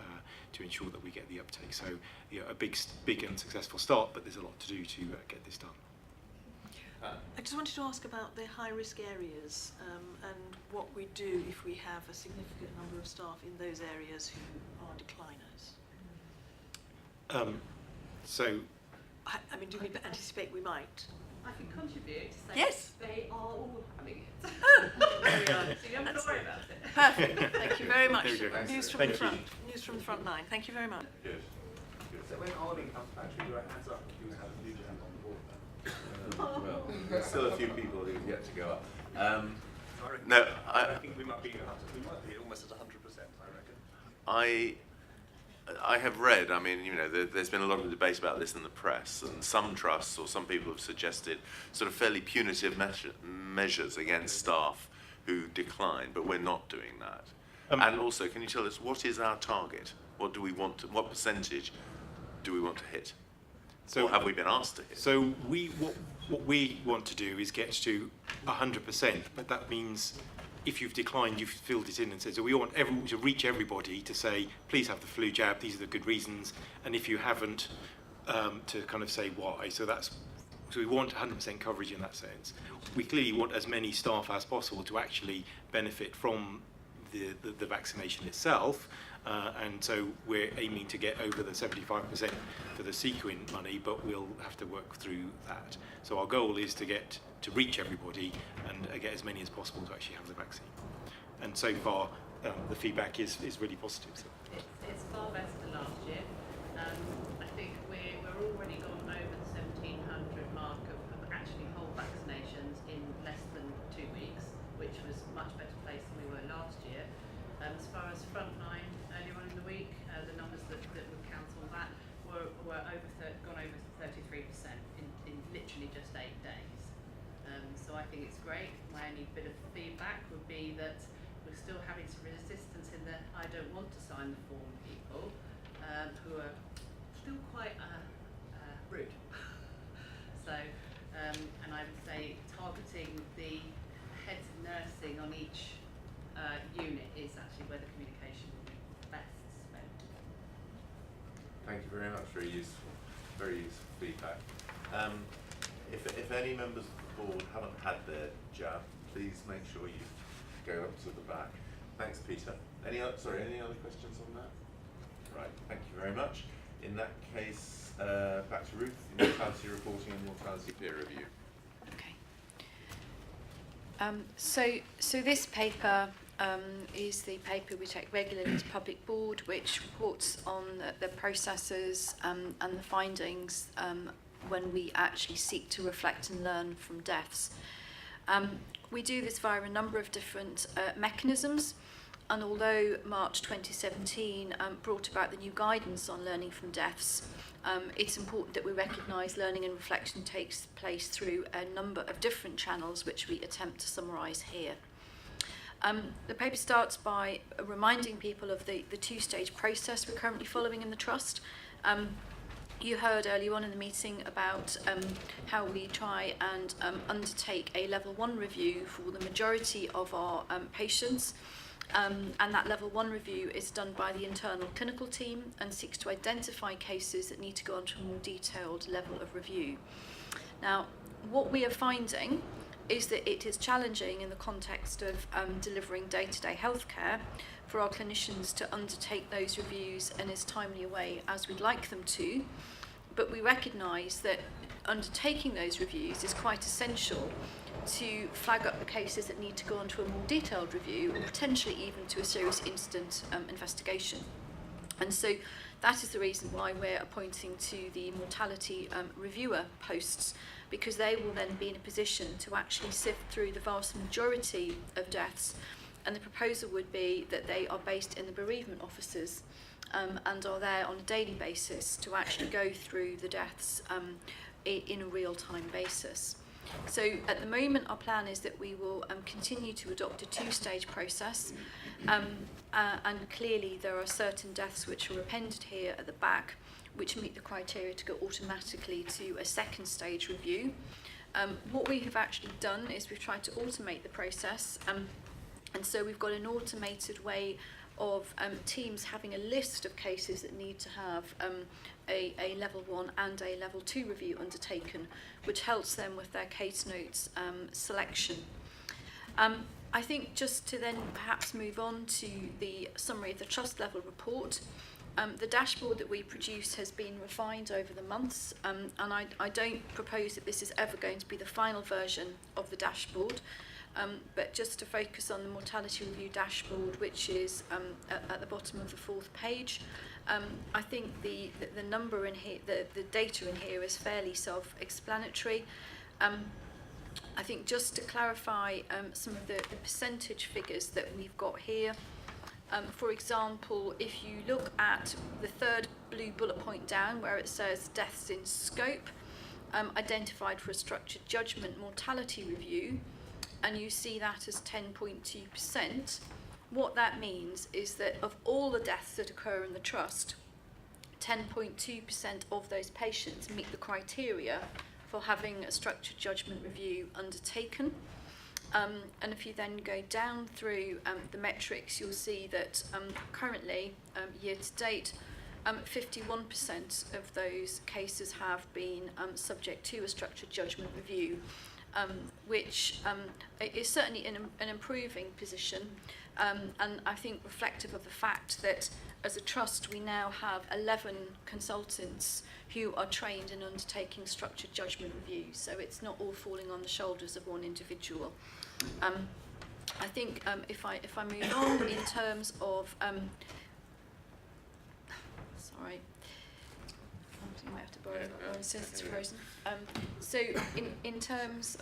ensure that we get the uptake. So a big and successful start, but there's a lot to do to get this done. I just wanted to ask about the high-risk areas and what we do if we have a significant number of staff in those areas who are decliners. I mean, do we anticipate we might? I can contribute to say yes. They are all having it. There we are. So you don't have to worry about it. Perfect. Thank you very much. News from Thank the front. you. News from the front line. Thank you very much. Good. So when Arlene comes back, should we do our hands up? He was having a new jab on the board then. Well, there's still a few people who've yet to go up. I think we might be almost at 100%, I reckon. I have read, I mean, there's been a lot of debate about this in the press, and some trusts or some people have suggested sort of fairly punitive measures against staff who decline, but we're not doing that. And also, can you tell us what is our target? What do we want to, what percentage do we want to hit? So, or have we been asked to hit? So what we want to do is get to 100%, but that means if you've declined, you've filled it in and said, so we want everyone to reach everybody to say, please have the flu jab, these are the good reasons, and if you haven't, to kind of say why. So we want 100% coverage in that sense. We clearly want as many staff as possible to actually benefit from the vaccination itself, and so we're aiming to get over the 75% for the sequin money, but we'll have to work through that. So our goal is to reach everybody and get as many as possible to actually have the vaccine. And so far, the feedback is really positive. So. It's far better than last year. I think we're already gone over the 1,700 mark of actually whole vaccinations in less than 2 weeks, which was a much better place than we were last year. As far as frontline, earlier on in the week, the numbers that would count on that were gone over 33% in literally just 8 days. So I think it's great. My only bit of feedback would be that we're still having some resistance in the I don't want to sign the form people who are still quite rude. So, and I would say targeting the heads of nursing on each unit is actually where the communication will be best spent. Thank you very much. Very useful feedback. If any members of the board haven't had their jab, please make sure you go up to the back. Thanks, Peter. Any other questions on that? Right, thank you very much. In that case, back to Ruth, mortality reporting and mortality peer review. So this paper is the paper we take regularly to Public Board, which reports on the processes and the findings when we actually seek to reflect and learn from deaths. We do this via a number of different mechanisms, and although March 2017 brought about the new guidance on learning from deaths, it's important that we recognise learning and reflection takes place through a number of different channels, which we attempt to summarise here. The paper starts by reminding people of the two-stage process we're currently following in the Trust. You heard earlier on in the meeting about how we try and undertake a level 1 review for the majority of our patients. And that level 1 review is done by the internal clinical team and seeks to identify cases that need to go on to a more detailed level of review. Now, what we are finding is that it is challenging in the context of delivering day-to-day healthcare for our clinicians to undertake those reviews in as timely a way as we'd like them to, but we recognise that undertaking those reviews is quite essential to flag up the cases that need to go on to a more detailed review, or potentially even to a serious incident investigation. And so that is the reason why we're appointing to the mortality reviewer posts, because they will then be in a position to actually sift through the vast majority of deaths. And the proposal would be that they are based in the bereavement offices and are there on a daily basis to actually go through the deaths in a real-time basis. So at the moment, our plan is that we will continue to adopt a two-stage process, and clearly there are certain deaths which are appended here at the back which meet the criteria to go automatically to a second stage review. What we have actually done is we've tried to automate the process, and so we've got an automated way of teams having a list of cases that need to have a level 1 and a level 2 review undertaken, which helps them with their case notes selection. I think just to then perhaps move on to the summary of the trust level report, the dashboard that we produce has been refined over the months, and I don't propose that this is ever going to be the final version of the dashboard. But just to focus on the mortality review dashboard, which is at the bottom of the 4th page, I think the number in here, the data in here is fairly self-explanatory. I think just to clarify some of the percentage figures that we've got here, for example, if you look at the 3rd blue bullet point down where it says deaths in scope, identified for a structured judgment mortality review, and you see that as 10.2%, what that means is that of all the deaths that occur in the Trust, 10.2% of those patients meet the criteria for having a structured judgment review undertaken. And if you then go down through the metrics, you'll see that currently, year to date, 51% of those cases have been subject to a structured judgment review, which is certainly in an improving position, and I think reflective of the fact that as a trust we now have 11 consultants who are trained in undertaking structured judgment reviews, so it's not all falling on the shoulders of one individual. I think if I move on in terms of sorry, I might have to borrow that since it's frozen. So in terms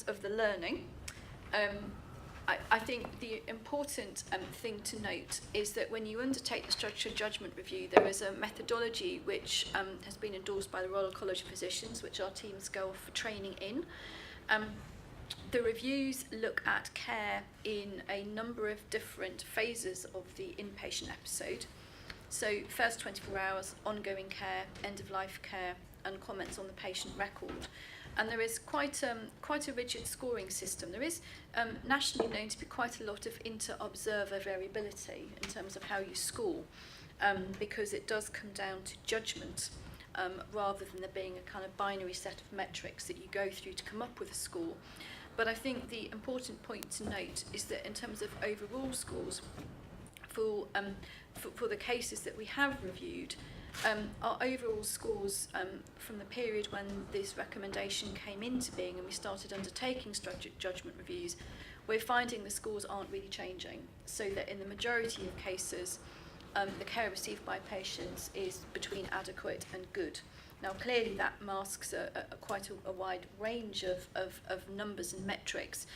of the learning, I think the important thing to note is that when you undertake the structured judgment review, there is a methodology which has been endorsed by the Royal College of Physicians, which our teams go off for training in. The reviews look at care in a number of different phases of the inpatient episode. So first 24 hours, ongoing care, end-of-life care, and comments on the patient record. And there is quite a rigid scoring system. There is nationally known to be quite a lot of inter-observer variability in terms of how you score, because it does come down to judgment rather than there being a kind of binary set of metrics that you go through to come up with a score. But I think the important point to note is that in terms of overall scores, for the cases that we have reviewed, our overall scores from the period when this recommendation came into being and we started undertaking strategic judgment reviews, we're finding the scores aren't really changing. So that in the majority of cases, the care received by patients is between adequate and good. Now, clearly that masks quite a wide range of numbers and metrics,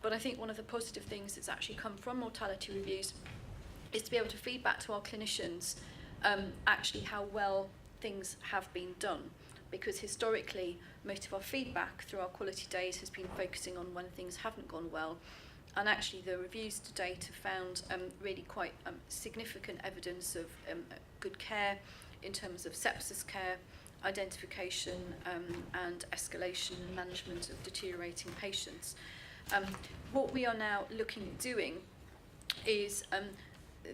but I think one of the positive things that's actually come from mortality reviews is to be able to feed back to our clinicians actually how well things have been done, because historically most of our feedback through our quality days has been focusing on when things haven't gone well, and actually the reviews to date have found really quite significant evidence of good care in terms of sepsis care, identification and escalation and management of deteriorating patients. What we are now looking at doing is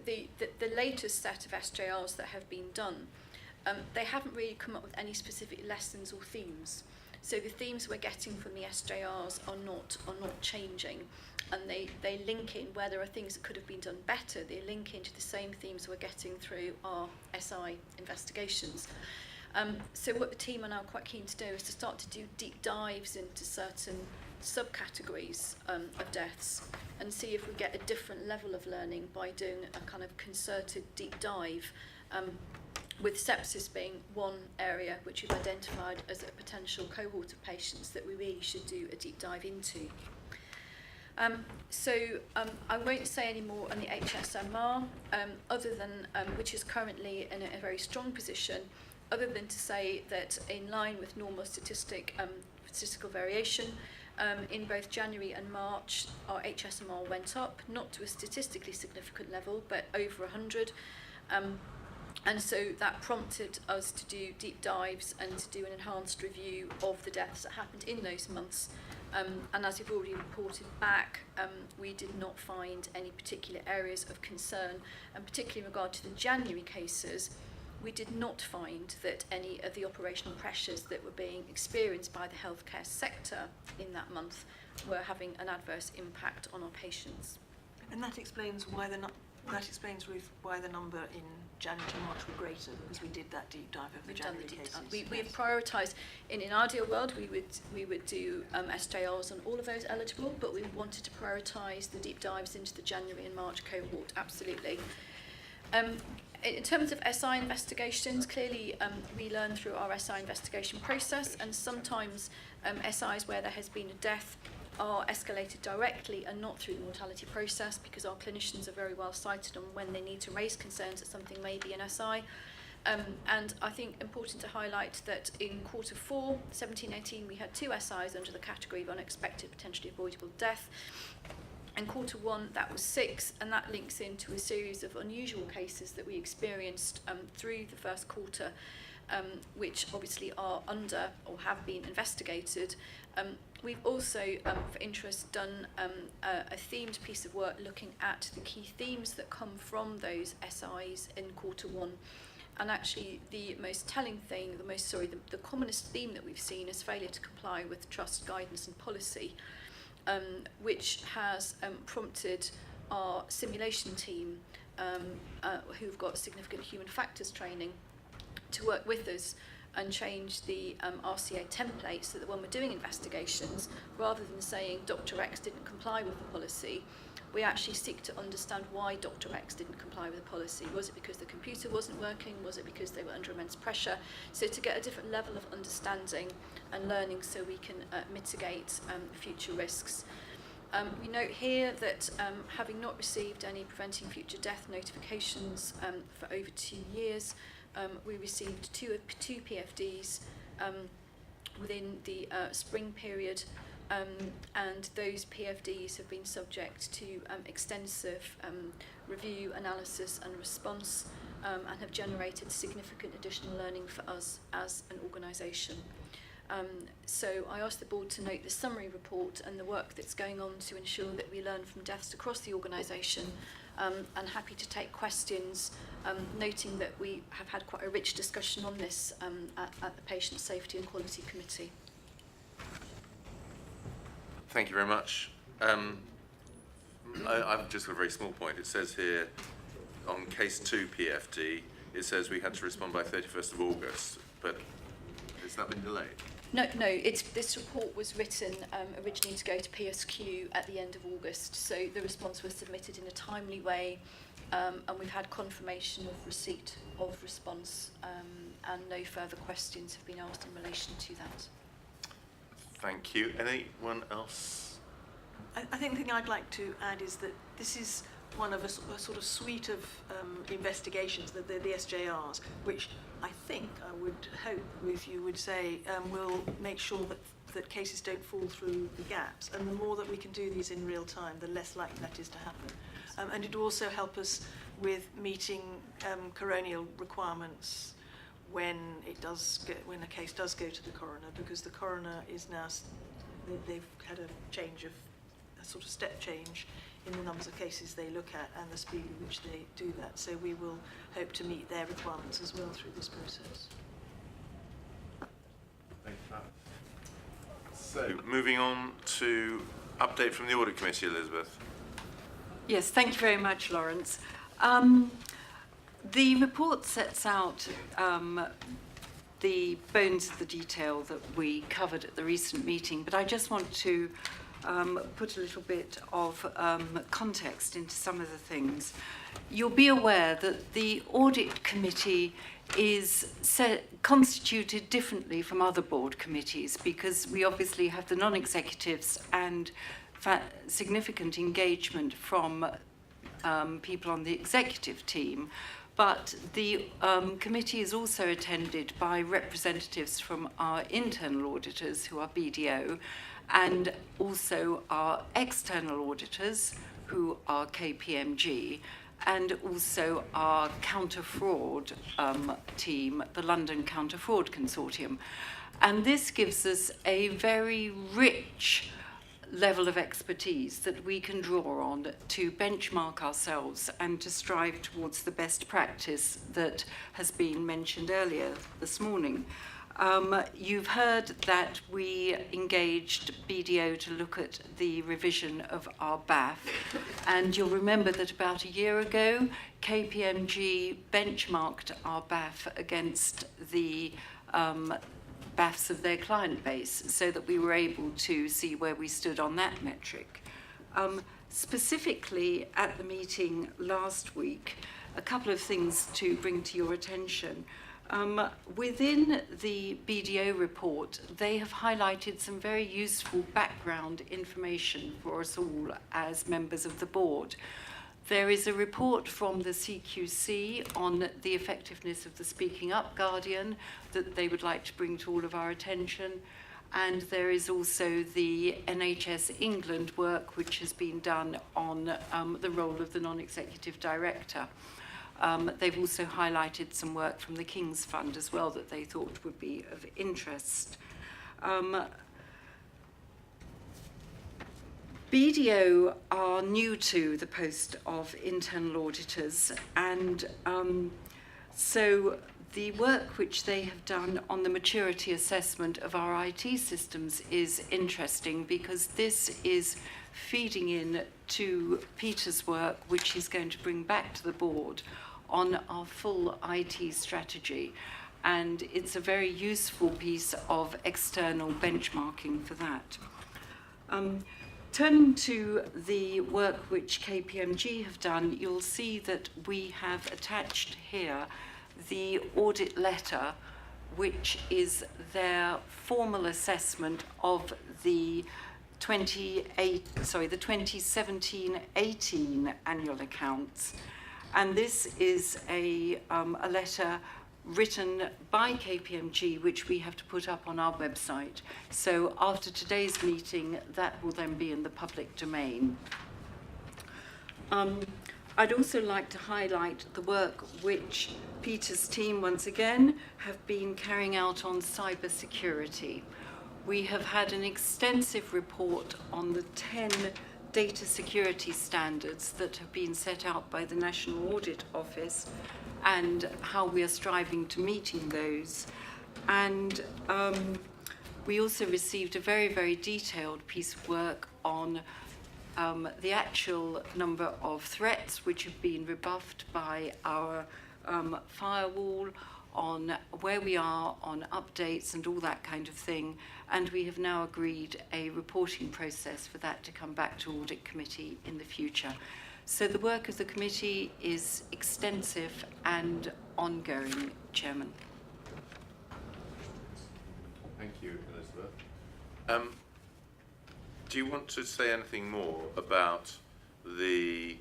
the latest set of SJRs that have been done, they haven't really come up with any specific lessons or themes. So the themes we're getting from the SJRs are not changing, and they link in where there are things that could have been done better. They link into the same themes we're getting through our SI investigations. So what the team are now quite keen to do is to start to do deep dives into certain subcategories of deaths and see if we get a different level of learning by doing a kind of concerted deep dive, with sepsis being one area which we've identified as a potential cohort of patients that we really should do a deep dive into. I won't say any more on the HSMR, other than which is currently in a very strong position, other than to say that in line with normal statistical variation, in both January and March, our HSMR went up, not to a statistically significant level, but over 100. And so that prompted us to do deep dives and to do an enhanced review of the deaths that happened in those months. And as we've already reported back, we did not find any particular areas of concern, and particularly in regard to the January cases, we did not find that any of the operational pressures that were being experienced by the healthcare sector in that month were having an adverse impact on our patients. And that explains why Ruth, why the number in January to March were greater, because we did that deep dive of the January cases. We've prioritised, in an ideal world, we would do SJRs on all of those eligible, but we wanted to prioritise the deep dives into the January and March cohort, absolutely. In terms of SI investigations, clearly we learn through our SI investigation process, and sometimes SIs where there has been a death are escalated directly and not through the mortality process, because our clinicians are very well cited on when they need to raise concerns that something may be an SI. And I think important to highlight that in quarter 4, 17-18, we had 2 SIs under the category of unexpected, potentially avoidable death. In quarter 1, that was 6, and that links into a series of unusual cases that we experienced through the first quarter, which obviously are under or have been investigated. We've also, for interest, done a themed piece of work looking at the key themes that come from those SIs in quarter 1. And actually, the most telling thing, the commonest theme that we've seen is failure to comply with trust, guidance and policy, which has prompted our simulation team, who've got significant human factors training, to work with us and change the RCA template so that when we're doing investigations, rather than saying Dr. X didn't comply with the policy, we actually seek to understand why Dr. X didn't comply with the policy. Was it because the computer wasn't working? Was it because they were under immense pressure? So to get a different level of understanding and learning so we can mitigate future risks. We note here that having not received any preventing future death notifications for over 2 years, we received two PFDs within the spring period, and those PFDs have been subject to extensive review, analysis and response, and have generated significant additional learning for us as an organisation. So I asked the board to note the summary report and the work that's going on to ensure that we learn from deaths across the organisation, and happy to take questions, noting that we have had quite a rich discussion on this at the Patient Safety and Quality Committee. Thank you very much. I've just got a very small point. It says here on case 2 PFD, it says we had to respond by 31st of August, but has that been delayed? No, this report was written originally to go to PSQ at the end of August, so the response was submitted in a timely way, and we've had confirmation of receipt of response, and no further questions have been asked in relation to that. Thank you. Anyone else? I think the thing I'd like to add is that this is one of a sort of suite of investigations, the SJRs, which I think, I would hope, with you would say, will make sure that cases don't fall through the gaps. And the more that we can do these in real time, the less likely that is to happen. And it will also help us with meeting coronial requirements when a case does go to the coroner, because the coroner is now, they've had a sort of step change in the numbers of cases they look at and the speed at which they do that. So we will hope to meet their requirements as well through this process. Thank you. So, moving on to update from the Audit Committee, Elizabeth. Yes, thank you very much, Lawrence. The report sets out the bones of the detail that we covered at the recent meeting, but I just want to put a little bit of context into some of the things. You'll be aware that the Audit Committee is constituted differently from other board committees, because we obviously have the non-executives and significant engagement from people on the executive team. But the committee is also attended by representatives from our internal auditors, who are BDO, and also our external auditors, who are KPMG, and also our counter-fraud team, the London Counter-Fraud Consortium. And this gives us a very rich level of expertise that we can draw on to benchmark ourselves and to strive towards the best practice that has been mentioned earlier this morning. You've heard that we engaged BDO to look at the revision of our BAF, and you'll remember that about a year ago, KPMG benchmarked our BAF against the BAFs of their client base, so that we were able to see where we stood on that metric. Specifically at the meeting last week, a couple of things to bring to your attention. Within the BDO report, they have highlighted some very useful background information for us all as members of the board. There is a report from the CQC on the effectiveness of the Speaking Up Guardian that they would like to bring to all of our attention. And there is also the NHS England work, which has been done on the role of the non-executive director. They've also highlighted some work from the King's Fund as well that they thought would be of interest. BDO are new to the post of internal auditors, and so the work which they have done on the maturity assessment of our IT systems is interesting, because this is feeding in to Peter's work, which he's going to bring back to the board on our full IT strategy. And it's a very useful piece of external benchmarking for that. Turning to the work which KPMG have done, you'll see that we have attached here the audit letter, which is their formal assessment of the 2017-18 annual accounts. And this is a letter written by KPMG, which we have to put up on our website. So after today's meeting, that will then be in the public domain. I'd also like to highlight the work which Peter's team, once again, have been carrying out on cyber security. We have had an extensive report on the 10 data security standards that have been set out by the National Audit Office, and how we are striving to meeting those. And we also received a very, very detailed piece of work on the actual number of threats which have been rebuffed by our firewall, on where we are on updates and all that kind of thing. And we have now agreed a reporting process for that to come back to Audit Committee in the future. So the work of the committee is extensive and ongoing, Chairman. Thank you, Elizabeth. Do you want to say anything more about the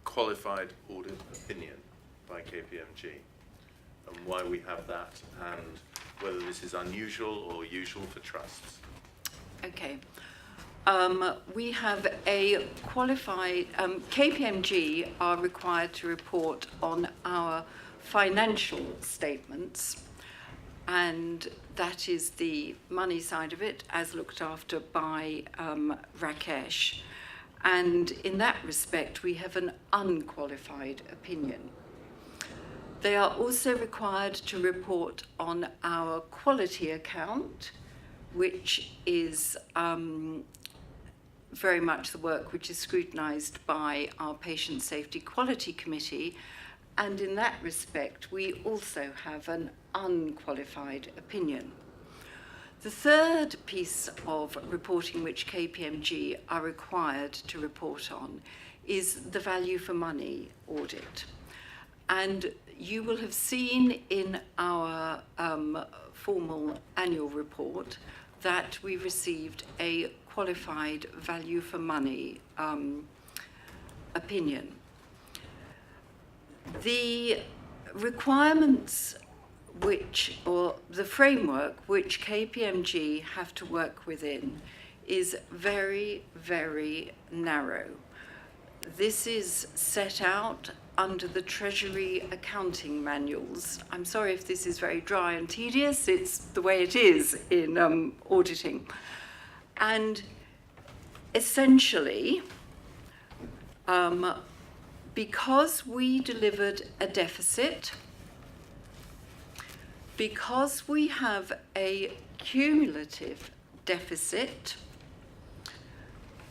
qualified audit opinion by KPMG and why we have that, and whether this is unusual or usual for trusts? Okay. We have a qualified, KPMG are required to report on our financial statements, and that is the money side of it, as looked after by Rakesh. And in that respect, we have an unqualified opinion. They are also required to report on our quality account, which is very much the work which is scrutinised by our Patient Safety Quality Committee. And in that respect, we also have an unqualified opinion. The third piece of reporting which KPMG are required to report on is the value for money audit. And you will have seen in our formal annual report that we received a qualified value for money opinion. The requirements which, or the framework which KPMG have to work within is very, very narrow. This is set out under the Treasury accounting manuals. I'm sorry if this is very dry and tedious, it's the way it is in auditing. And essentially, because we delivered a deficit, because we have a cumulative deficit,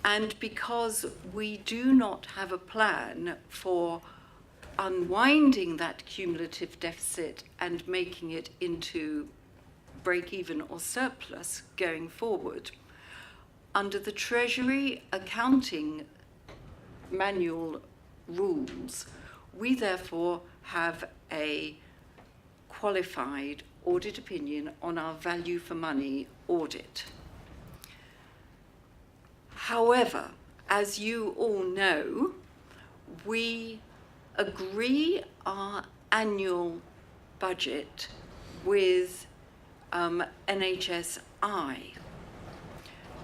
and because we do not have a plan for unwinding that cumulative deficit and making it into break-even or surplus going forward, under the Treasury accounting manual rules, we therefore have a qualified audit opinion on our value for money audit. However, as you all know, we agree our annual budget with NHSI.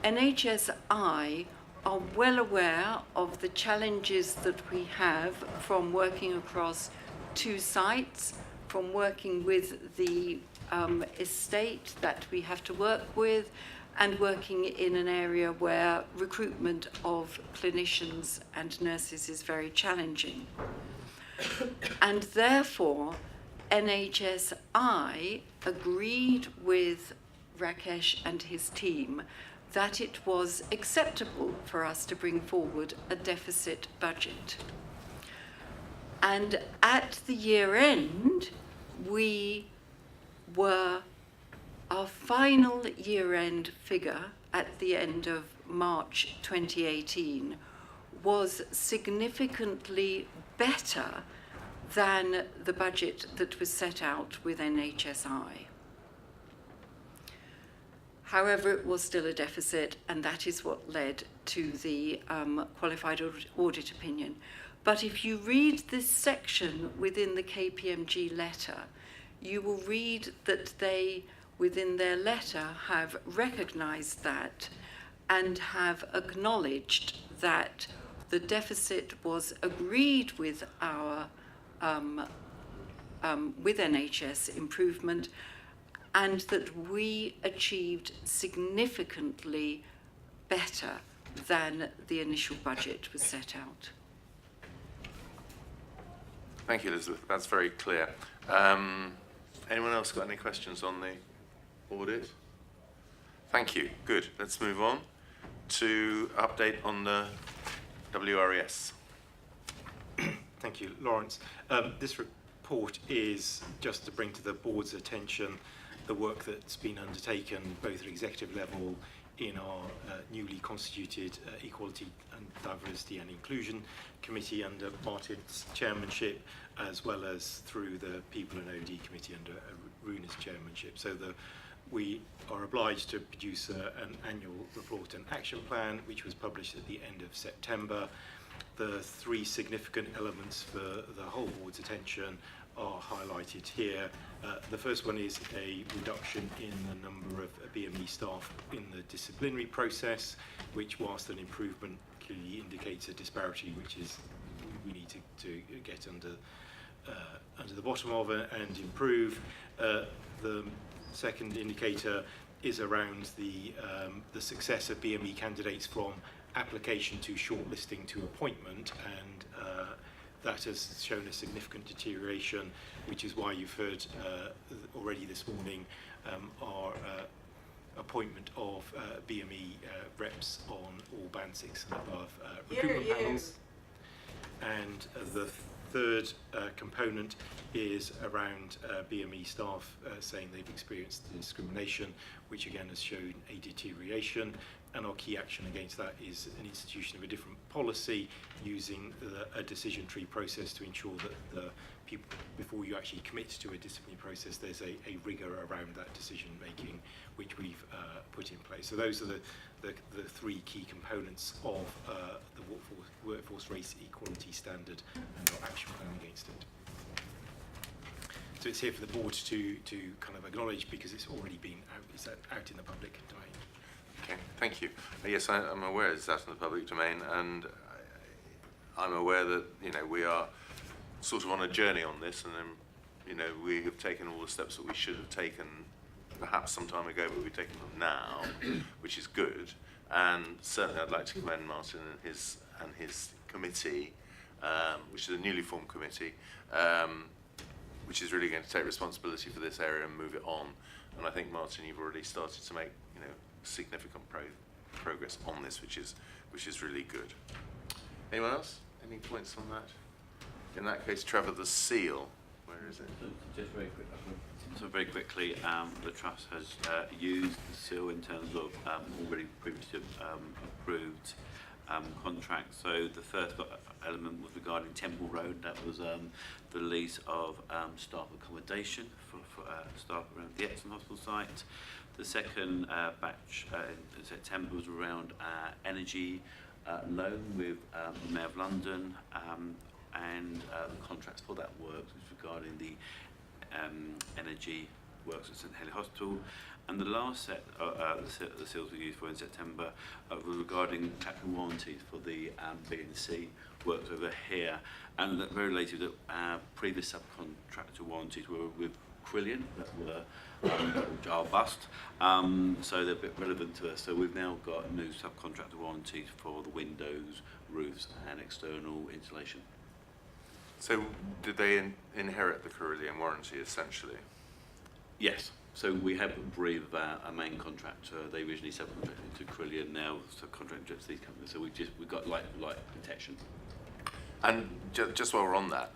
NHSI are well aware of the challenges that we have from working across two sites, from working with the estate that we have to work with, and working in an area where recruitment of clinicians and nurses is very challenging. And therefore, NHSI agreed with Rakesh and his team that it was acceptable for us to bring forward a deficit budget. And at the year end, our final year-end figure at the end of March 2018 was significantly better than the budget that was set out with NHSI. However, it was still a deficit, and that is what led to the qualified audit opinion. But if you read this section within the KPMG letter, you will read that they, within their letter, have recognised that and have acknowledged that the deficit was agreed with our with NHS improvement, and that we achieved significantly better than the initial budget was set out. Thank you, Elizabeth. That's very clear. Anyone else got any questions on the audit? Thank you. Good. Let's move on to update on the WRES. Thank you, Lawrence. This report is just to bring to the board's attention the work that's been undertaken both at executive level in our newly constituted Equality and Diversity and Inclusion Committee under Martin's chairmanship, as well as through the People and OD Committee under Aruna's chairmanship. So we are obliged to produce an annual report and action plan, which was published at the end of September. The three significant elements for the whole board's attention are highlighted here. The first one is a reduction in the number of BME staff in the disciplinary process, which, whilst an improvement, clearly indicates a disparity which is we need to get under the bottom of and improve. The second indicator is around the success of BME candidates from application to shortlisting to appointment, and that has shown a significant deterioration, which is why you've heard already this morning our appointment of BME reps on all Band 6 and above recruitment panels. And the third component is around BME staff saying they've experienced discrimination, which again has shown a deterioration. And our key action against that is an institution of a different policy, using a decision tree process to ensure that the people, before you actually commit to a disciplinary process, there's a rigour around that decision making, which we've put in place. So those are the three key components of the workforce race equality standard and our action plan against it. So it's here for the board to kind of acknowledge, because it's already been out in the public domain. Okay, thank you. Yes, I'm aware it's out in the public domain, and I'm aware that, you know, we are sort of on a journey on this, and then, you know, we have taken all the steps that we should have taken perhaps some time ago, but we've taken them now, which is good. And certainly I'd like to commend Martin and his committee, which is a newly formed committee, which is really going to take responsibility for this area and move it on. And I think, Martin, you've already started to make, you know, significant progress on this, which is really good. Anyone else? Any points on that? In that case, Trevor, the seal, where is it? Just very quick. So very quickly, the Trust has used the seal in terms of already previously approved contracts. So the first element was regarding Temple Road. That was the lease of staff accommodation for staff around the Epsom Hospital site. The second batch in September was around energy loan with the Mayor of London, and the contracts for that work was regarding the energy works at St Helier Hospital. And the last set the seals we used for in September was regarding capital warranties for the B&C works over here, and that very related to previous subcontractor warranties were with Helier that were jar bust, so they're a bit relevant to us. So we've now got new subcontractor warranties for the windows, roofs and external insulation. So did they inherit the Helier warranty essentially? Yes. So we have briefed our main contractor. They originally subcontracted to Helier, now subcontracted to these companies. So we've got like protection. And just while we're on that,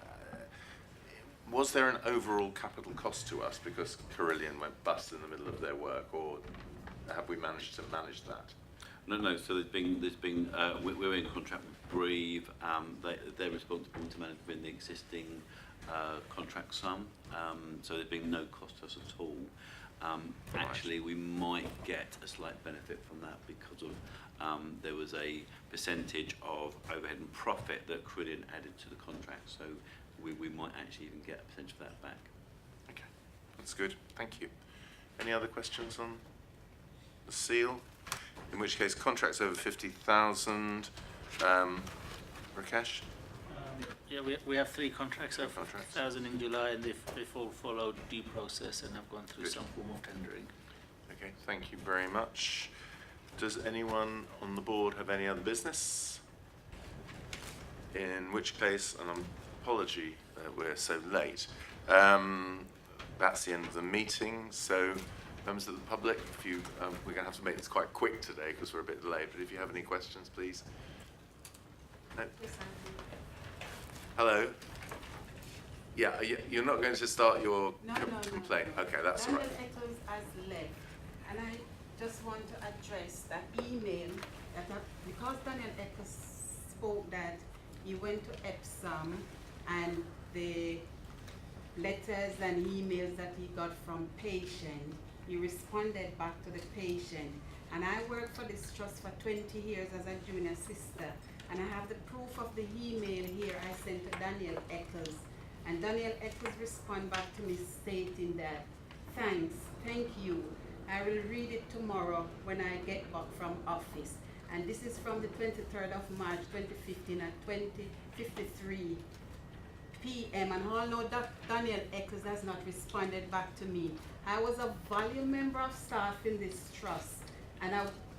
was there an overall capital cost to us because Helier went bust in the middle of their work, or have we managed to manage that? No. So we're in contract with Breve. They're responsible to manage within the existing contract sum. So there's been no cost to us at all. Actually, we might get a slight benefit from that because of there was a percentage of overhead and profit that Helier added to the contract. So we might actually even get a percentage of that back. Okay, that's good. Thank you. Any other questions on the seal? In which case, contracts over 50,000. Rakesh? Yeah, we have three contracts over 50,000 in July, and they've all followed due process and have gone through some form of tendering. Okay, thank you very much. Does anyone on the board have any other business? In which case, and apology that we're so late, that's the end of the meeting. So Members of the public, if you, we're going to have to make this quite quick today because we're a bit delayed, but if you have any questions, please. No? Hello? Yeah, you're not going to start your complaint? Okay, that's all right. Daniel Eccles has left, and I just want to address that email because Daniel Eccles spoke that he went to Epsom and the letters and emails that he got from patient, he responded back to the patient. And I worked for this trust for 20 years as a junior sister, and I have the proof of the email here I sent to Daniel Eccles. And Daniel Eccles responded back to me stating that, thanks, thank you. I will read it tomorrow when I get back from office. And this is from the 23rd of March 2015 at 20:53 p.m. And although Daniel Eccles has not responded back to me, I was a valued member of staff in this trust, and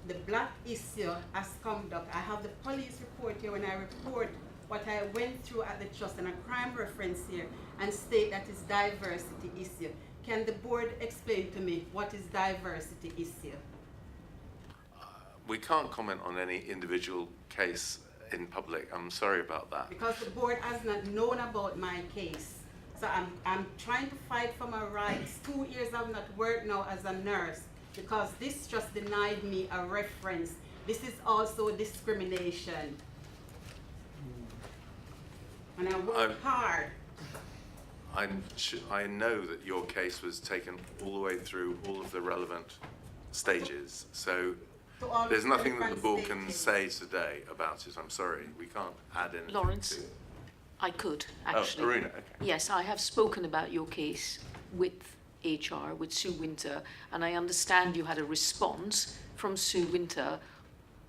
the black issue has come up. I have the police report here when I report what I went through at the trust and a crime reference here and state that it's diversity issue. Can the board explain to me what is diversity issue? We can't comment on any individual case in public. I'm sorry about that. Because the board has not known about my case. So I'm trying to fight for my rights. 2 years I've not worked now as a nurse because this just denied me a reference. This is also discrimination. And I work hard. I know that your case was taken all the way through all of the relevant stages. So there's nothing that the board can say today about it. I'm sorry, we can't add anything. Lawrence, I could actually. Oh, Aruna, okay. Yes, I have spoken about your case with HR, with Sue Winter, and I understand you had a response from Sue Winter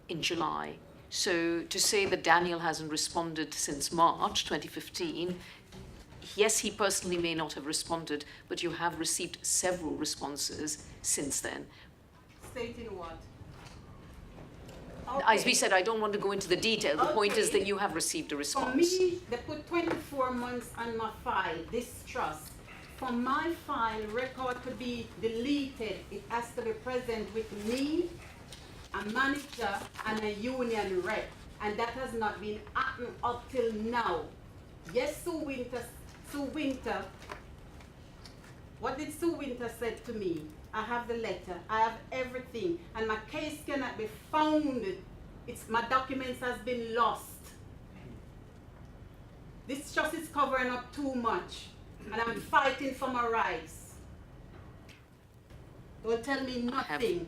in July. So to say that Daniel hasn't responded since March 2015, yes, he personally may not have responded, but you have received several responses since then. Stating what? As we said, I don't want to go into the detail. The point is that you have received a response. For me, they put 24 months on my file, this trust. For my file record to be deleted, it has to be present with me, a manager, and a union rep. And that has not been happening up till now. Yes, Sue Winter, what did Sue Winter say to me? I have the letter, I have everything, and my case cannot be found. My documents has been lost. This trust is covering up too much, and I'm fighting for my rights. Don't tell me nothing.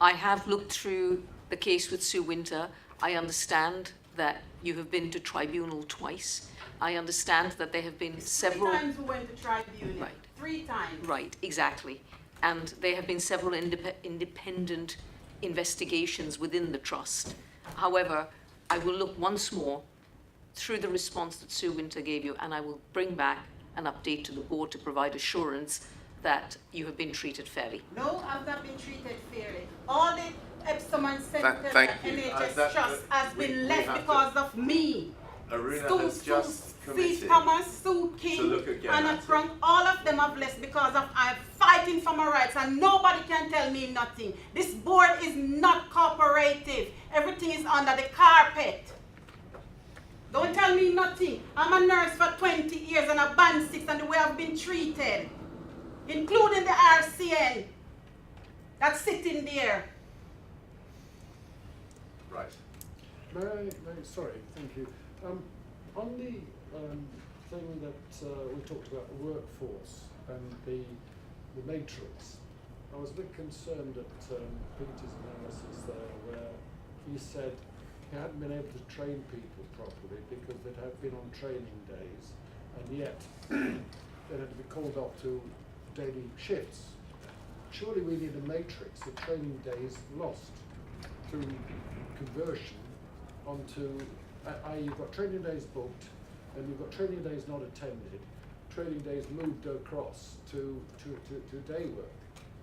I have looked through the case with Sue Winter. I understand that you have been to tribunal twice. I understand that there have been several... 3 times we went to tribunal. Right. 3 times. Right, exactly. And there have been several independent investigations within the trust. However, I will look once more through the response that Sue Winter gave you, and I will bring back an update to the board to provide assurance that you have been treated fairly. No, I've not been treated fairly. All the Epsom and Centre NHS Trust has been left because of me. Aruna has just committed Thomas, Sue King, Anna Trunk, all of them have left because of I'm fighting for my rights, and nobody can tell me nothing. This board is not cooperative. Everything is under the carpet. Don't tell me nothing. I'm a nurse for 20 years and a band 6, and the way I've been treated, including the RCN that's sitting there. Right. Sorry, thank you. On the thing that we talked about, the workforce and the matrix, I was a bit concerned at Peter's analysis there, where he said he hadn't been able to train people properly because they'd have been on training days, and yet they had to be called off to daily shifts. Surely we need a matrix of training days lost through conversion onto, i.e. you've got training days booked, and you've got training days not attended, training days moved across to day work.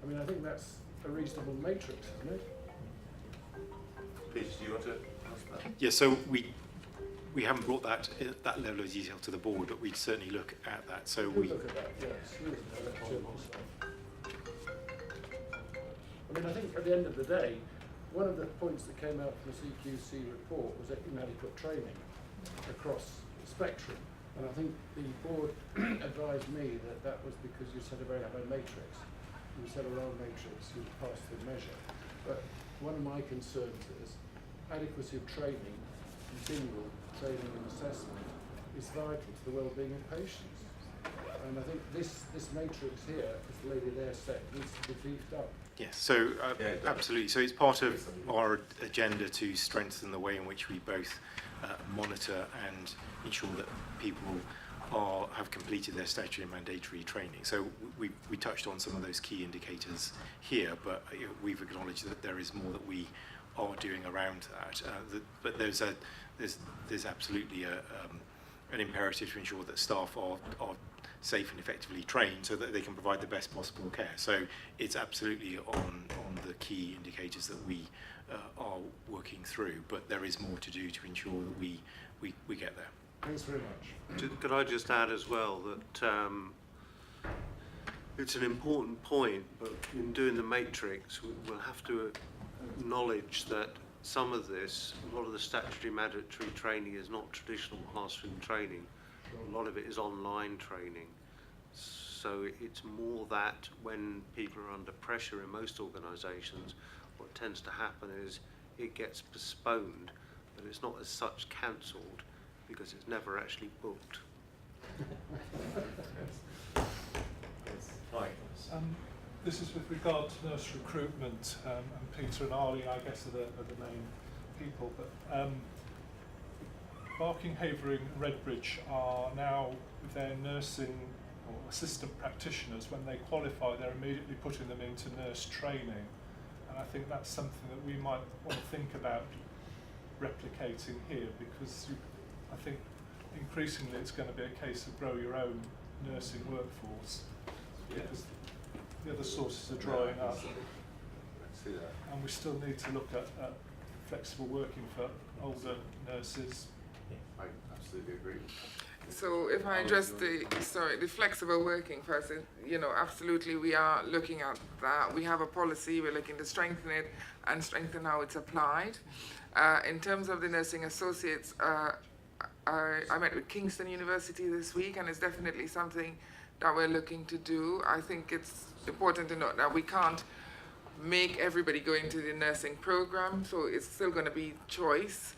I mean, I think that's a reasonable matrix, isn't it? Peter, do you want to ask that? Yeah, so we haven't brought that level of detail to the board, but we'd certainly look at that. So we look at that, yes. mean, I think at the end of the day, one of the points that came out from the CQC report was inadequate training across the spectrum. And I think the board advised me that that was because you set a very high matrix. You set a low matrix, you passed the measure. But one of my concerns is adequacy of training, continual training and assessment, is vital to the well-being of patients. And I think this matrix here, as the lady there said, needs to be beefed up. Yes, so absolutely. So it's part of our agenda to strengthen the way in which we both monitor and ensure that people have completed their statutory and mandatory training. So we touched on some of those key indicators here, but we've acknowledged that there is more that we are doing around that. But there's absolutely an imperative to ensure that staff are safe and effectively trained so that they can provide the best possible care. So it's absolutely on the key indicators that we are working through, but there is more to do to ensure that we get there. Thanks very much. Could I just add as well that it's an important point, but in doing the matrix, we'll have to acknowledge that some of this, a lot of the statutory mandatory training is not traditional classroom training. A lot of it is online training. So it's more that when people are under pressure in most organisations, what tends to happen is it gets postponed, but it's not as such cancelled because it's never actually booked. This is with regard to nurse recruitment, and Peter and Arlie, I guess, are the main people. But Barking, Havering, Redbridge are now, their nursing or assistant practitioners, when they qualify, they're immediately putting them into nurse training. And I think that's something that we might want to think about replicating here, because I think increasingly it's going to be a case of grow your own nursing workforce. Because the other sources are drying up. And we still need to look at flexible working for older nurses. I absolutely agree. So if I address the flexible working first, absolutely we are looking at that. We have a policy, we're looking to strengthen it and strengthen how it's applied. In terms of the nursing associates, I met with Kingston University this week, and it's definitely something that we're looking to do. I think it's important to note that we can't make everybody go into the nursing program, so it's still going to be choice.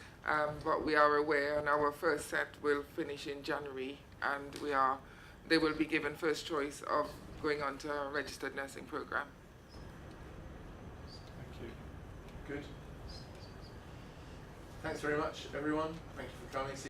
But we are aware, and our first set will finish in January, and they will be given first choice of going on to a registered nursing program. Thank you. Good. Thanks very much, everyone. Thank you for coming.